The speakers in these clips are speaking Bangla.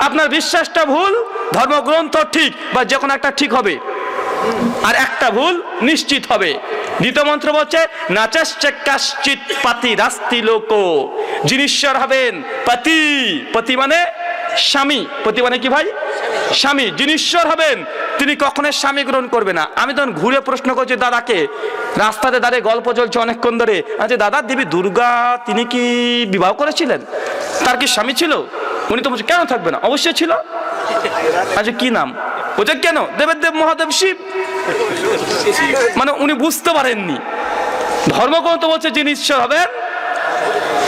আপনার বিশ্বাসটা ভুল, ধর্মগ্রন্থ ঠিক বা যে কোনো একটা ঠিক হবে, আর একটা ভুল নিশ্চিত হবে। দ্বিতীয় মন্ত্র বলছে নাচাশ্চ কাশ্চিৎ পাতি রাস্তি লোক, যিনি ঈশ্বর হবেন পতি, পতি মানে স্বামী, পতি মানে কি ভাই? স্বামী। যিনি ঈশ্বর হবেন তিনি কখনোই স্বামী গ্রহণ করবে না। আমি তখন ঘুরে প্রশ্ন করছি দাদাকে, রাস্তাতে দাঁড়িয়ে গল্প চলছে অনেকক্ষণ ধরে, আচ্ছা দাদা দেবী দুর্গা তিনি কি বিবাহ করেছিলেন? তার কি স্বামী ছিল? উনি তো বলছে কেন থাকবে না, অবশ্যই ছিল। আচ্ছা কি নাম? বলছে কেন? দেবের মহাদেব শিব। মানে উনি বুঝতে পারেননি। ধর্মগ্রন্থ বলছে যিনি ঈশ্বর হবেন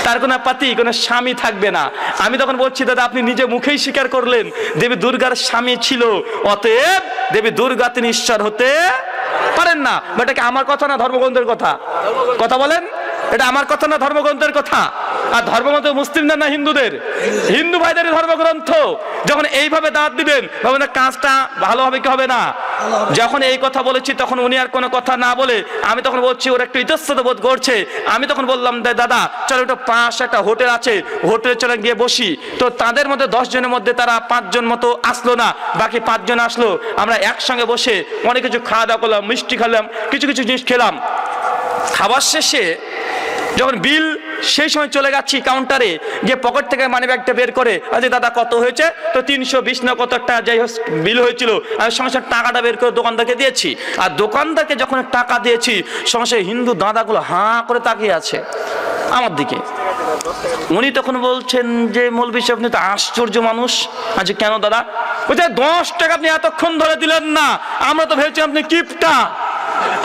তার কোনো পাতি, কোনো স্বামী থাকবে না। আমি তখন বলছি দাদা আপনি নিজে মুখেই স্বীকার করলেন দেবী দুর্গার স্বামী ছিল, অতএব দেবী দুর্গা তিনি ঈশ্বর হতে পারেন না। এটা কি আমার কথা না ধর্মগ্রন্থের কথা? কথা বলেন, এটা আমার কথা না ধর্মগ্রন্থের কথা? আর ধর্মগ্রন্থ মুসলিমদের না হিন্দুদের? হিন্দু ভাইদের ধর্মগ্রন্থ। যখন এইভাবে দাঁত দিবেন ভাবেন কাজটা ভালো হবে কি হবে না। যখন এই কথা বলেছি তখন উনি আর কোনো কথা না বলে, আমি তখন বলছি ওরা একটু ইতস্তত বোধ করছে, আমি তখন বললাম দাদা চলো একটু পাশ একটা হোটেল আছে, হোটেলে চলে গিয়ে বসি। তো তাদের মধ্যে 10 জনের মধ্যে তারা 5 জন মতো আসলো না, বাকি 5 জন আসলো। আমরা একসঙ্গে বসে অনেক কিছু খাওয়া দাওয়া করলাম, মিষ্টি খেলাম, কিছু কিছু জিনিস খেলাম। খাবার শেষে যখন বিল, সেই সময় চলে যাচ্ছি কাউন্টারে, গিয়ে পকেট থেকে মানি ব্যাগটা বের করে আচ্ছা দাদা কত হয়েছে? তো 320 না কত একটা যাই হোক বিল হয়েছিল। আমি সঙ্গে সঙ্গে টাকাটা বের করে দোকানদারকে দিয়েছি। আর দোকানদারকে যখন টাকা দিয়েছি সঙ্গে সঙ্গে হিন্দু দাদাগুলো হাঁ করে তাকিয়ে আছে আমার দিকে। উনি তখন বলছেন যে মৌলভী সাহেব আপনি তো আশ্চর্য মানুষ। আচ্ছা কেন দাদা? বলছে 10 টাকা আপনি এতক্ষণ ধরে দিলেন না, আমরা তো ভেবেছি আপনি কিপটা,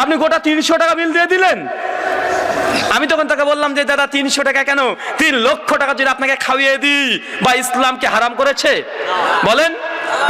আপনি গোটা 300 টাকা বিল দিয়ে দিলেন। আমি তখন তাকে বললাম যে দাদা 300 টাকা কেন, 3 লক্ষ টাকা যদি আপনাকে খাইয়ে দিই বা ইসলামকে হারাম করেছে? বলেন।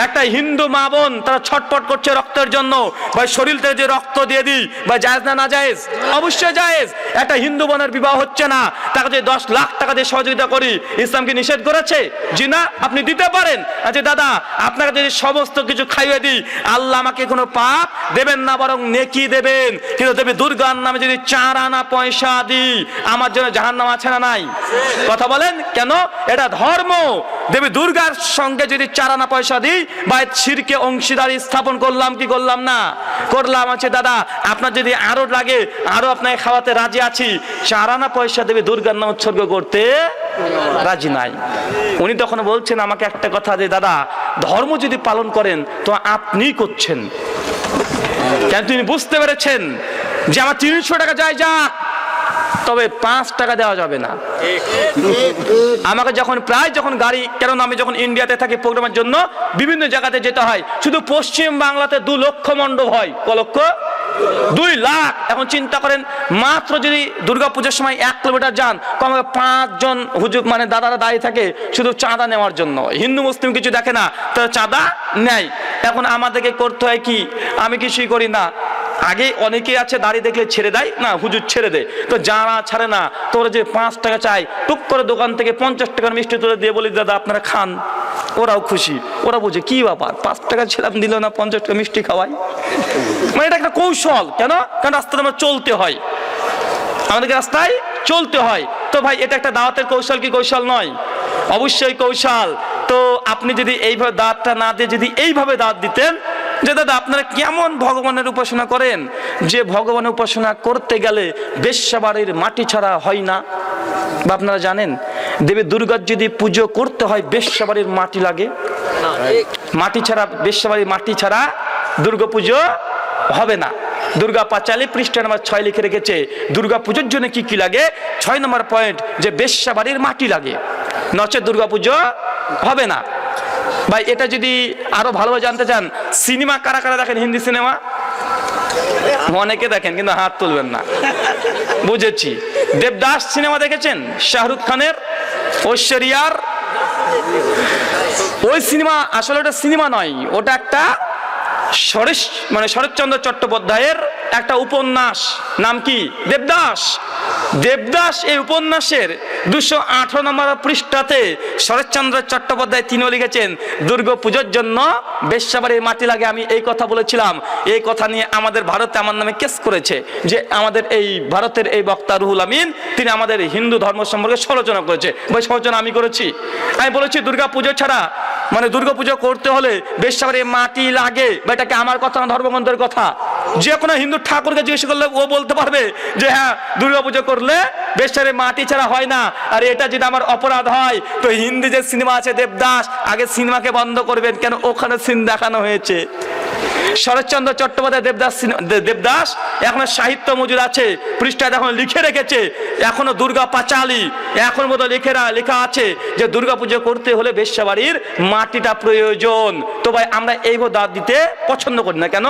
একটা হিন্দু মা বোন তারা ছটপট করছে রক্তের জন্য, বা শরীর থেকে যে রক্ত দিয়ে দিই বা জায়েজ না? না জায়েজ? অবশ্যই জায়েজ। একটা হিন্দু বোনের বিবাহ হচ্ছে না, তাকে যদি 10 লাখ টাকা দিয়ে সহযোগিতা করি, ইসলামকে নিষেধ করেছে? জি না, আপনি দিতে পারেন। আচ্ছা দাদা আপনাকে যদি সমস্ত কিছু খাইয়ে দিই, আল্লাহ আমাকে কোনো পাপ দেবেন না, বরং নেকি দেবেন। কিন্তু দেবী দুর্গার নামে যদি 4 আনা পয়সা দিই, আমার জন্য জাহান্নাম আছে না নাই? কথা বলেন। কেন? এটা ধর্ম। দেবী দুর্গার সঙ্গে যদি 4 আনা পয়সা দিই বা শিরকে অংশীদারি স্থাপন করলাম কি করলাম না? করলাম। আছে দাদা আপনার যদি আরো লাগে আরো আপনাকে খাওয়াতে রাজি আছি, 4 আনা পয়সা দেবী দুর্গার নাম উৎসর্গ করতে রাজি নাই। উনি তখন বলছেন আমাকে একটা কথা, যে দাদা ধর্ম যদি পালন করেন তো আপনি করছেন কেন? তিনি বুঝতে পেরেছেন যে আমার 300 টাকা যায় যাক, তবে 5 টাকা দেওয়া যাবে না। আমাকে যখন প্রায় যখন গাড়ি, কারণ আমি যখন ইন্ডিয়াতে থাকি প্রোগ্রামের জন্য বিভিন্ন জায়গাতে যেতে হয়, শুধু পশ্চিম বাংলাতে 2 লক্ষ মণ্ডপ হয়। ক লক্ষ? 2 লাখ। এখন চিন্তা করেন মাত্র যদি দুর্গাপূজার সময় 1 কিলোমিটার যান, কমে 5 জন হুজুর মানে দাদারা দাঁড়িয়ে থাকে শুধু চাঁদা নেওয়ার জন্য। হিন্দু মুসলিম কিছু দেখে না, তারা চাঁদা নেয়। এখন আমাদেরকে করতে হয় কি? আমি কিছুই করি না। আগে অনেকেই আছে দাড়ি দেখলে ছেড়ে দেয় না, হুজুর ছেড়ে দেয়। তো যারা ছাড়ে না, তোরা যে 5 টাকা চাই, টুক করে দোকান থেকে 50 টাকার মিষ্টি তুলে দিয়ে বলি দাদা আপনারা খান। ওরাও খুশি, ওরা বুঝে কি ব্যাপার, 5 টাকা ছিলাম দিল না, 50 টাকা মিষ্টি খাওয়াই। মানে এটা একটা কৌশল। কেন? কারণ রাস্তায় আমার চলতে হয়, আমাদেরকে রাস্তায় চলতে হয়। তো ভাই এটা একটা দাওয়াতের কৌশল কি কৌশল নয়? অবশ্যই কৌশল। তো আপনি যদি এইভাবে দাঁতটা না দিয়ে যদি এইভাবে দাঁত দিতেন যে দাদা আপনারা কেমন ভগবানের উপাসনা করেন, যে ভগবানের উপাসনা করতে গেলে বেশ্যাবাড়ির মাটি ছাড়া হয় না। বা আপনারা জানেন দেবী দুর্গার যদি পুজো করতে হয় বেশ্যাবাড়ির মাটি লাগে, মাটি ছাড়া, বেশ্যাবাড়ির মাটি ছাড়া দুর্গা পুজো হবে না। দুর্গা পাঁচালী পৃষ্ঠা নম্বর 6 লিখে রেখেছে দুর্গা পুজোর জন্য কি কি লাগে। 6 নম্বর পয়েন্ট যে বেশ্যাবাড়ির মাটি লাগে, নচেত দুর্গা পুজো হবে না। ভাই এটা যদি আরো ভালোভাবে জানতে চান, সিনেমা কারা কারা দেখেন? হিন্দি সিনেমা অনেকে দেখেন কিন্তু হাত তুলবেন না, বুঝেছি। দেবদাস সিনেমা দেখেছেন? শাহরুখ খানের, ঐশ্বরিয়ার। ওই সিনেমা আসলে ওটা সিনেমা নয়, ওটা একটা শরৎচন্দ্র চট্টোপাধ্যায়ের একটা উপন্যাস। নাম কি? দেবদাস। দেবদাস এই উপন্যাসের 218 নম্বর পৃষ্ঠাতে শরৎচন্দ্র চট্টোপাধ্যায় তিনিও লিখেছেন দুর্গা পুজোর জন্য বেশ্যাবাড়ির মাটি লাগে। আমি এই কথা বলেছিলাম, এই কথা নিয়ে আমাদের ভারতে আমার নামে কেস করেছে যে আমাদের এই ভারতের এই বক্তা রুহুল আমিন তিনি আমাদের হিন্দু ধর্ম সম্পর্কে সমালোচনা করেছে। ভাই সমালোচনা আমি করেছি? আমি বলেছি দুর্গা পুজো ছাড়া মানে দুর্গাপূজা করতে হলে বেশ্যাবাড়ি মাটি লাগে, বা এটাকে আমার কথা না, ধর্মগ্রন্থের কথা। যে কোনো হিন্দু ঠাকুরকে জিজ্ঞেস করলে ও বলতে পারবে যে হ্যাঁ, দুর্গাপূজা করলে বেশ্যাবাড়ি মাটি ছাড়া হয় না। আর এটা যদি আমার অপরাধ হয়, তো হিন্দি যে সিনেমা আছে দেবদাস, আগে সিনেমাকে বন্ধ করবেন, কেন ওখানে সিন দেখানো হয়েছে। শরৎচন্দ্র চট্টোপাধ্যায় দেবদাস এখনো সাহিত্য মজুদ আছে, পৃষ্ঠায় এখন লিখে রেখেছে, এখনো দুর্গা পাঁচালী এখন মতো লেখা আছে যে দুর্গা পুজো করতে হলে বেশ্যাবাড়ির মাটিটা প্রয়োজন। তো ভাই আমরা এইভাবে দাঁত দিতে পছন্দ করি না। কেন?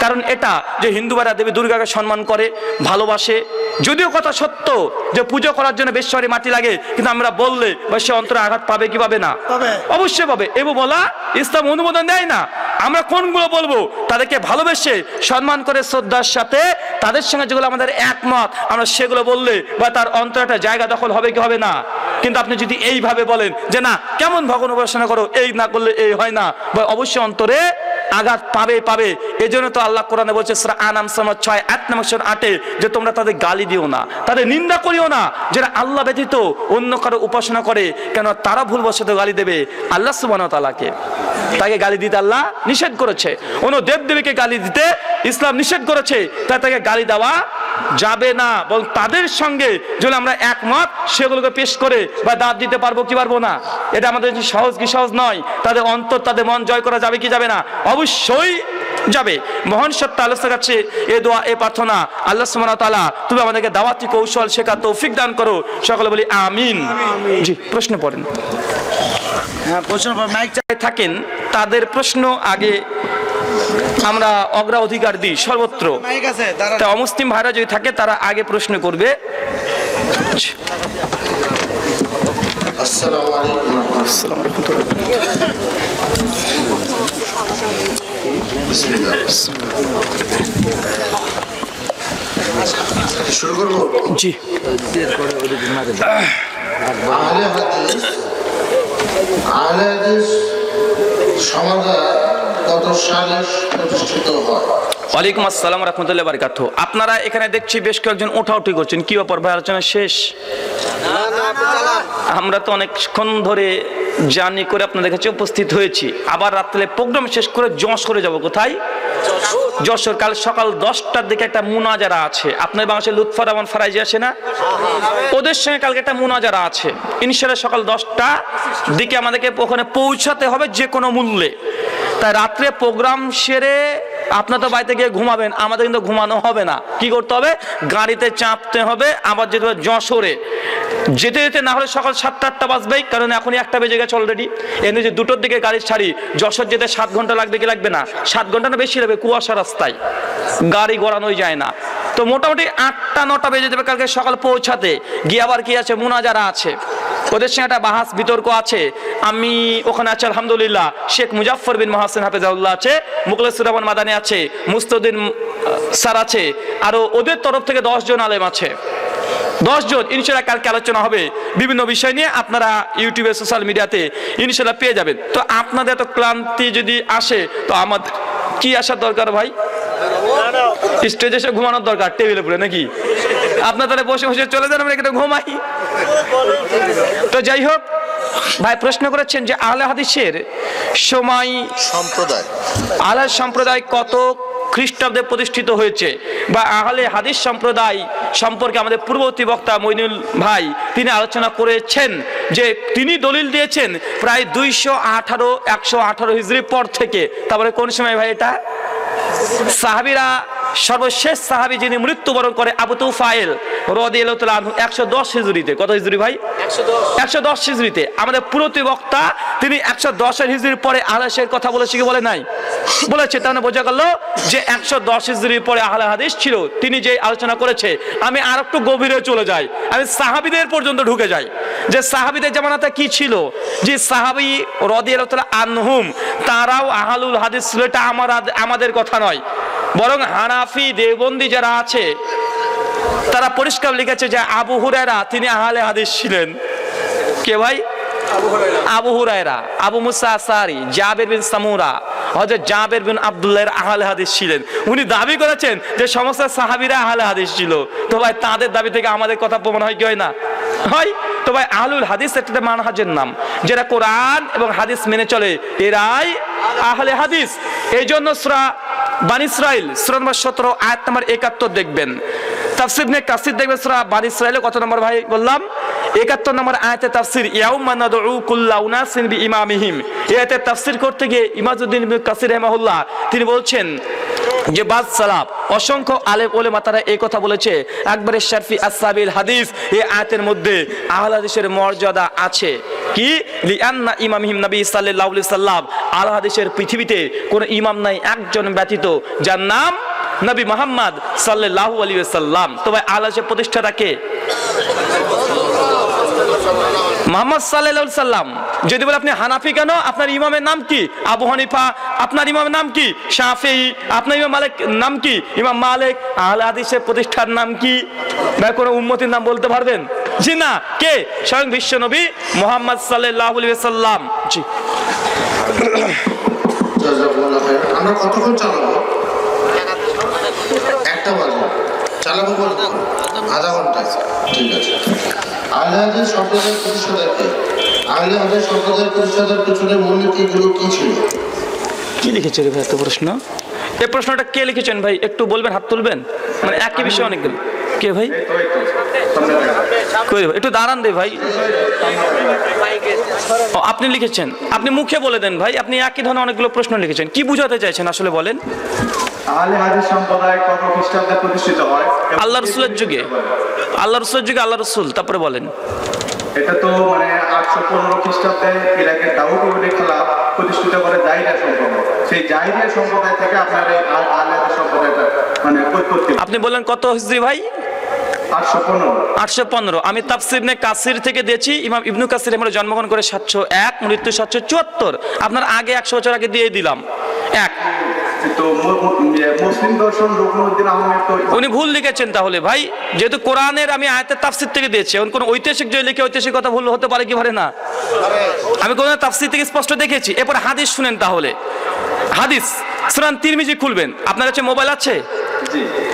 কারণ এটা যে হিন্দু ভাইরা দেবী দুর্গাকে সম্মান করে, ভালোবাসে, যদিও কথা সত্য যে পুজো করার জন্য বেশ্যাবাড়ি মাটি লাগে, কিন্তু আমরা বললে সে অন্তরে আঘাত পাবে কি পাবে না? অবশ্যই পাবে। এবং বলা ইসলাম অনুমোদন দেয় না। আমরা কোনগুলো বলবো? তাদেরকে ভালোবেসে সম্মান করে শ্রদ্ধার সাথে তাদের সঙ্গে যেগুলো আমাদের একমত, আমরা সেগুলো বললে বা তার অন্তরে একটা জায়গা দখল হবে কি হবে না? কিন্তু আপনি যদি এইভাবে বলেন যে না, কেমন ভগবান উপাসনা করো, এই না করলে এই হয় না, বা অবশ্যই অন্তরে আঘাত পাবে। এই জন্য তো আল্লাহ কোরআনে বলছে সূরা আনাম 6:8 যে তোমরা তাদের গালি দিও না, তাদের নিন্দা করিও না, যারা আল্লাহ ব্যতীত অন্য কারো উপাসনা করে, কেন তারা ভুলবশত গালি দেবে আল্লাহ সুবহানাহু ওয়া তাআলাকে। তাকে গালি দিতে আল্লাহ নিষেধ করেছে, অন্য দেবদেবীকে গালি দিতে ইসলাম নিষেধ করেছে, তাই তাকে গালি দেওয়া যাবে না। বল তাদের সঙ্গে যদি আমরা একমত, সেগুলোকে পেশ করে বা দাঁত দিতে পারবো কি পারবো না? এটা আমাদের সহজ কি সহজ নয়। তাদের অন্তর, তাদের মন জয় করা যাবে কি যাবে না? অবশ্যই যাবে। মহান সত্য আল্লাহর কাছে এ দোয়া, এ প্রার্থনা, আল্লাহ সুবহানাহু ওয়া তাআলা তুমি আমাদেরকে দাওয়াতি কৌশল শেখা তৌফিক দান করো। সকলে বলি আমিন। জি, প্রশ্ন পড়েন। হ্যাঁ, প্রশ্ন মাইক থাকেন, তাদের প্রশ্ন আগে আমরা অগ্রাধিকার দিই সর্বত্র। মাইক আছে, দাঁড়ান। তা অমুসলিম ভাইরা যদি থাকে তারা আগে প্রশ্ন করবে। আসসালামু আলাইকুম। বিসমিল্লাহ। শুরু করবো। জি। আহলে হাদিস সমাজে কত সালে প্রতিষ্ঠিত হয়? ওয়ালাইকুম আসসালাম রাহমাতুল্লাহি ওয়া বারাকাতুহু। আপনারা এখানে দেখছি বেশ কয়েকজন ওঠাউঠি করছেন, কি ব্যাপার ভাই, আলোচনা শেষ? আমরা তো অনেকক্ষণ ধরে জার্নি করে আপনাদের কাছে উপস্থিত হয়েছি, আবার রাত্রে প্রোগ্রাম শেষ করে যশোরে যাব। কোথায়? যশোর। কাল সকাল 10টার দিকে একটা মুনাজারা আছে। আপনার বাংলাদেশের লুৎফর রহমান ফারাইজি আসে না, ওদের সঙ্গে কালকে একটা মুনাজারা আছে। ইনশাআল্লাহ সকাল 10টা দিকে আমাদেরকে ওখানে পৌঁছাতে হবে যে কোনো মূল্যে। তাই রাত্রে প্রোগ্রাম সেরে আপনার তো বাড়িতে গিয়ে ঘুমাবেন, আমাদের কিন্তু ঘুমানো হবে না। কি করতে হবে? গাড়িতে চাপতে হবে, আবার যেতে হবে যশোরে। যেতে যেতে না হলে সকাল 7-8টা বাজবেই, কারণ এখনই 1টা বেজে গেছে অলরেডি। এমনি যে 2টোর দিকে গাড়ি ছাড়ি, যশোর যেতে 7 ঘন্টা লাগবে কি লাগবে না? 7 ঘন্টা না বেশি লাগবে, কুয়াশা রাস্তায় গাড়ি গড়ানোই যায় না। তো মোটামুটি 8টা-9টা বেজে যাবে কালকে সকাল পৌঁছাতে। গিয়ে আবার কি আছে? মুনাজারা আছে, ওদের সঙ্গে একটা বাহাস বিতর্ক আছে। আমি ওখানে আছি আলহামদুলিল্লাহ। শেখ মুজাফফর বিন মহসিন হাফেজাহুল্লাহ আছে, মুখলেসুর রহমান মাদানী আছে, মুস্তাদিন স্যার আছে, আরো ওদের তরফ থেকে 10 জন আলেম আছে। 10 জন ইনশাআল্লাহ কালকে আলোচনা হবে বিভিন্ন বিষয় নিয়ে। আপনারা ইউটিউবে, সোশ্যাল মিডিয়াতে ইনশাআল্লাহ পেয়ে যাবেন। তো আপনাদের এত ক্লান্তি যদি আসে, তো আমাদের কি আসার দরকার ভাই? স্টেজে এসে ঘুমানোর দরকার, টেবিলে পড়ে নাকি? আপনারা বসে বসে চলে যান, আমরা এখানে ঘুমাই। তো যাই হোক, ভাই প্রশ্ন করেছেন যে আহলে হাদিসের সময় সম্প্রদায়, আহলে সম্প্রদায় কত খ্রিস্টাব্দে প্রতিষ্ঠিত হয়েছে, বা আহলে হাদিস সম্প্রদায় সম্পর্কে আমাদের পূর্ববর্তী বক্তা মইনুল ভাই তিনি আলোচনা করেছেন যে তিনি দলিল দিয়েছেন প্রায় 118 হিজরি পর থেকে। তারপরে কোন সময় ভাই এটা? সাহাবীরা, সর্বশেষ সাহাবী যিনি মৃত্যুবরণ করে আবু তুফাইল রাদিয়াল্লাহু তাআলা আনহু 110 হিজরিতে। কত হিজরি ভাই? 110 হিজরিতে। আমাদের পূর্ববর্তী বক্তা তিনি 110 হিজরির পরে আহলে হাদিসের কথা বলেছে কি বলে নাই? বলেছে। তাহলে বোঝা গেল যে 110 হিজরির পরে আহলে হাদিস ছিল। তিনি যে আলোচনা করেছে, আমি আর একটু গভীরে চলে যাই, আমি সাহাবীদের পর্যন্ত ঢুকে যাই যে সাহাবীদের জামানাতে কি ছিল। যে সাহাবী রাদিয়াল্লাহু তাআলা আনহুম তারাও আহলুল হাদিস ছিল, এটা আমাদের কথা নয়, বরং হানাফি দেওবন্দি যারা আছে তারা পরিষ্কার লিখেছে যে আবু হুরায়রা তিনি আহলে হাদিস ছিলেন। কে ভাই? আবু হুরায়রা, আবু মুসা আশআরী, জাবের বিন সামুরা, হযরত জাবের বিন আব্দুল্লাহ আহলে হাদিস ছিলেন। উনি দাবি করেছেন যে সমস্ত সাহাবীরা আহলে হাদিস ছিল। তো ভাই তাদের দাবি থেকে আমাদের কথা প্রমাণ হয় কি হয় না? হয়। তো ভাই আহলুল হাদিস একটা মানহাজের নাম, যারা কোরআন এবং হাদিস মেনে চলে এরাই আহলে হাদিস। এই জন্য সূরা বানী ইসরাইল সূরা নম্বর 17 আয়াত নম্বর 71 দেখবেন, তাফসীর ইবনে কাসির দেখবেন সূরা বানী ইসরাইলে কত নম্বর ভাই বললাম, 71 নম্বর আয়াতে তাফসীর, ইয়াউমা নাদউ কুল্লা উনাসিন বিইমামিহিম। এই আয়াতে তাফসীর করতে গিয়ে ইমাদউদ্দিন ইবনে কাসির রাহিমাহুল্লাহ তিনি বলছেন যে বাদ সালাফ অসংখ্য আলেম ওলামা তারা এই কথা বলেছে, একবারে শরফি আসহাবিল হাদিস এই আয়াতের মধ্যে আহলে হাদিসের মর্যাদা আছে। কি লিআন্না ইমামিহিম নবী সাল্লাল্লাহু আলাইহি সাল্লাম, আহলে হাদিসের পৃথিবীতে কোন ইমাম নাই একজন ব্যতীত যার নাম নবী মুহাম্মদ সাল্লাল্লাহু আলাইহি ওয়াসাল্লাম। তো ভাই আহলে হাদিসের প্রতিষ্ঠাতা কে? মুহাম্মদ সাল্লাল্লাহু আলাইহি সাল্লাম। যদি বলে আপনি হানাফি কেন, আপনার ইমামের নাম কি? আবু হানিফা। আপনার ইমামের নাম কি? শাফিঈ। আপনার ইমাম মালিক নাম কি? ইমাম মালিক। আহলে হাদিসের প্রতিষ্ঠার নাম কি? ভাই কোন উম্মতের নাম বলতে পারবেন? জি না। কে? স্বয়ং বিশ্ব নবী মুহাম্মদ সাল্লাল্লাহু আলাইহি ওয়াসাল্লাম। জি আমরা কতক্ষণ চালাবো? একটা বাজে চালাবো বলতে আধা ঘন্টা। ঠিক আছে। আহলে হাদিস সম্প্রদায়ের প্রতিষ্ঠাতা কে? আহলে হাদিস সম্প্রদায়ের প্রতিষ্ঠাতার পেছনে মূলনীতিগুলো কি ছিল? কি লিখেছে রে ভাই এত প্রশ্ন? এই প্রশ্নটা কে লিখেছেন ভাই একটু বলবেন, হাত তুলবেন। মানে একই বিষয় অনেকগুলো। কে ভাই? কই একটু দাঁড়ান দে ভাই। ও আপনি লিখেছেন, আপনি মুখে বলে দেন ভাই। আপনি একই ধরনের অনেকগুলো প্রশ্ন লিখেছেন, কি বুঝাতে চাইছেন আসলে বলেন? আহলে হাদিস সম্প্রদায় কত খ্রিস্টাব্দে প্রতিষ্ঠিত হয়? আল্লাহ রাসূলের যুগে। আল্লাহ রাসূলের যুগে আল্লাহ রাসূল। তারপরে বলেন। এটা তো মানে 815 খ্রিস্টাব্দে ইরাকের দাউদ ইবনে খালাফ প্রতিষ্ঠিত করে জাহিরিয়া সম্প্রদায়। সেই জাহিরিয়া সম্প্রদায় থেকে আপনার এই আহলে হাদিস সম্প্রদায়টা মানে উৎপত্তি। আপনি বললেন কত হিজরি ভাই? 815। আমি তাফসীর ইবনে কাসির থেকে দিয়েছি। ইমাম ইবনে কাসির আমরা জন্মগ্রহণ করে 701, মৃত্যু 774। আপনার আগে 100 বছর আগে দিয়ে দিলাম এক। তো মুসলিম দর্শন রুকনুদ্দিন আহমেদ তো উনি ভুল লিখেছেন তাহলে ভাই, যেহেতু কোরআনের আমি আয়াতের তাফসীর থেকে দিয়েছি। এখন কোন ঐতিহাসিক যে লিখে ঐতিহাসিক কথা ভুল হতে পারে কি পারে না? আমি কোরআনের তাফসীর থেকে স্পষ্ট দেখেছি। এরপর হাদিস শুনেন তাহলে। হাদিস সুনান তিরমিজি খুলবেন। আপনার কাছে মোবাইল আছে?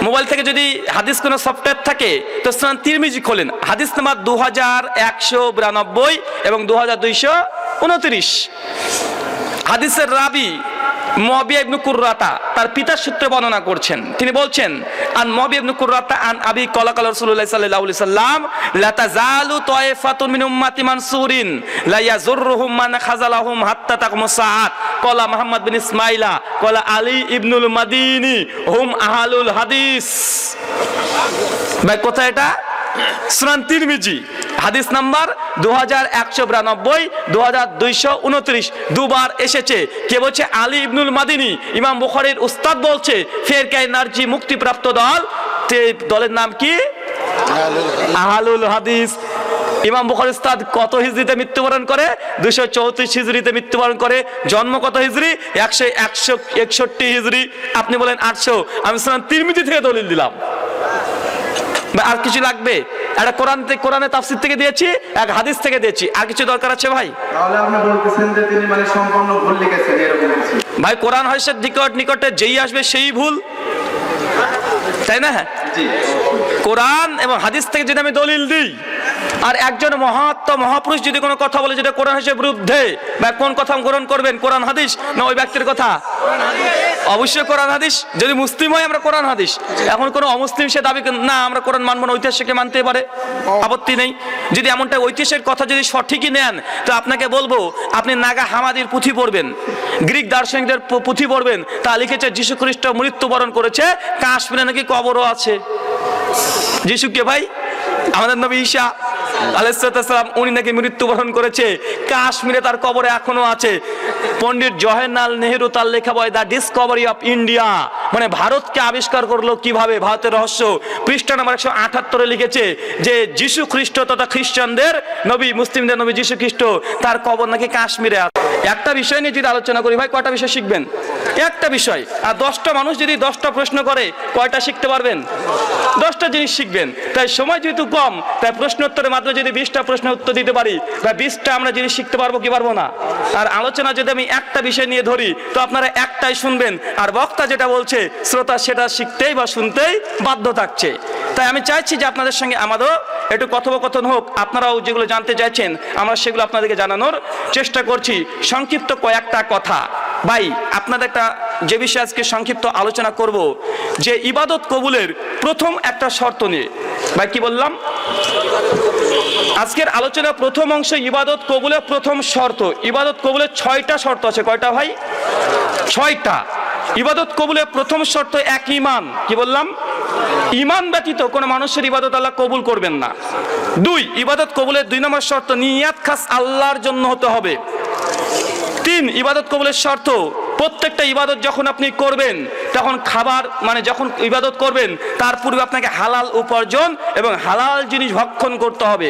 মোবাইল থেকে যদি হাদিস কোনো সফটওয়্যার থাকে তো সুনান তিরমিজি খোলেন। হাদিস নাম্বার 2192 এবং 2229। হাদিসের রাবি মুয়াবিয়া ইবনে কুররাতা তার পিতার সূত্রে বর্ণনা করছেন। তিনি বলছেন আন মুয়াবিয়া ইবনে কুররাতা আন আবি ক্বালা ক্বালা রাসূলুল্লাহ সাল্লাল্লাহু আলাইহি সাল্লাম লা তাযালু তায়ফাতুন মিন উম্মতি মানসুরিন লা ইয়াযুররুহুম মান খাযালাহুম হাত্তা তাকমুস সাআত। ক্বালা মুহাম্মদ বিন ইসমাঈলা ক্বালা আলী ইবনুল মাদিনী হুম আহলুল হাদিস। ভাই কোথায় এটা? সুনান তিরমিজি হাদিস নাম্বার 2192, 2229 দুবার এসেছে। কে বলছে? আলী ইবনুল মাদিনী। ইমাম বুখারীর উস্তাদ বলছে ফেরকায়ে নারজি মুক্তিপ্রাপ্ত দল, দলের নাম কি? আহলুল হাদিস। ইমাম বুখারী উস্তাদ কত হিজরিতে মৃত্যুবরণ করে? 234 হিজরিতে মৃত্যুবরণ করে। জন্ম কত হিজরি? 161 হিজরি। আপনি বলেন 800। আমি সুনান তিরমিজি থেকে দলিল দিলাম। আর কিছু লাগবে? একটা কোরআনের তাফসীর থেকে দিয়েছি, এক হাদিস থেকে দিয়েছি। আর কিছু দরকার আছে ভাই? তাহলে আপনি বলতেছেন যে তিনি মানে সম্পূর্ণ ভুল লিখেছেন এরকম কিছু? ভাই কোরআন হাদিসের নিকটে যেই আসবে সেই ভুল, তাই না? জি। কোরআন এবং হাদিস থেকে যদি আমি দলিল দিই আর একজন মহাপুরুষ যদি কোনো কথা বলে যেটা কোরআন হাদিসের বিরুদ্ধে, বা কোন কথা গ্রহণ করবেন? কোরআন হাদিস না ওই ব্যক্তির কথা? অবশ্যই কোরআন হাদিস। যদি মুসলিম হয় আমরা কোরআন হাদিস। এখন কোনো অমুসলিম সে দাবি না আমরা কোরআন মানবো না, ঐতিহাসিককে মানতে পারে, আপত্তি নেই। যদি এমনটা ঐতিহাসিক কথা যদি সঠিকই নেন তো আপনাকে বলবো আপনি নাগা হামাদির পুঁথি পড়বেন, গ্রিক দার্শনিকদের পুঁথি পড়বেন। তা লিখেছে যীশু খ্রিস্ট মৃত্যুবরণ করেছে, কাশ্মীরে নাকি কবরও আছে। যিশুকে ভাই আমাদের নবী ঈসা আলাইহিস সালাম উনি নাকি মৃত্যুবরণ করেছে, কাশ্মীরে তার কবর এখনো আছে। পণ্ডিত জওহরলাল নেহেরু তার লেখা বই দ্য ডিসকভারি অফ ইন্ডিয়া, মানে ভারতকে আবিষ্কার করলো কিভাবে, ভারতের রহস্য, পৃষ্ঠা নাম্বার 178 লিখেছে যে যীশু খ্রিস্ট তথা খ্রিস্টানদের নবী, মুসলিমদের নবী যীশু খ্রিস্ট, তার কবর নাকি কাশ্মীরে আছে। একটা বিষয় নিয়ে যদি আলোচনা করি ভাই, কয়টা বিষয় শিখবেন? একটা বিষয়। আর 10টা মানুষ যদি 10টা প্রশ্ন করে কয়টা শিখতে পারবেন? 10টা জিনিস শিখবেন। তাই সময় যেহেতু কম, তাই প্রশ্নোত্তরের মাধ্যমে যদি 20টা প্রশ্নের উত্তর দিতে পারি বা 20টা আমরা জিনিস শিখতে পারবো কি পারবো না? আর আলোচনা যদি আমি একটা বিষয় নিয়ে ধরি তো আপনারা একটাই শুনবেন, আর বক্তা যেটা বলছে শ্রোতা সেটা শিখতেই বা শুনতেই বাধ্য থাকছে। তাই আমি চাইছি যে আপনাদের সঙ্গে আমারও একটু কথোপকথন হোক, আপনারাও যেগুলো জানতে চাইছেন আমরা সেগুলো আপনাদেরকে জানানোর চেষ্টা করছি। সংক্ষিপ্ত কয়েকটা কথা ভাই, আপনাদের একটা যে বিষয়ে আজকে সংক্ষিপ্ত আলোচনা করব, যে ইবাদত কবুলের প্রথম একটা শর্ত নিয়ে। ভাই কি বললাম? আজকের আলোচনার প্রথম অংশ ইবাদত কবুলের প্রথম শর্ত। ইবাদত কবুলের 6টা শর্ত আছে। কয়টা ভাই? 6টা। ইবাদত কবুলের প্রথম শর্ত এক, ঈমান। কি বললাম? ঈমান ব্যতীত কোনো মানুষের ইবাদত আল্লাহ কবুল করবেন না। 2, ইবাদত কবুলের 2 নম্বর শর্ত নিয়াত খাস আল্লাহর জন্য হতে হবে। 3, ইবাদত কবুলের শর্ত প্রত্যেকটা ইবাদত যখন আপনি করবেন তখন খাবার মানে যখন ইবাদত করবেন তার পূর্বে আপনাকে হালাল উপার্জন এবং হালাল জিনিস ভক্ষণ করতে হবে।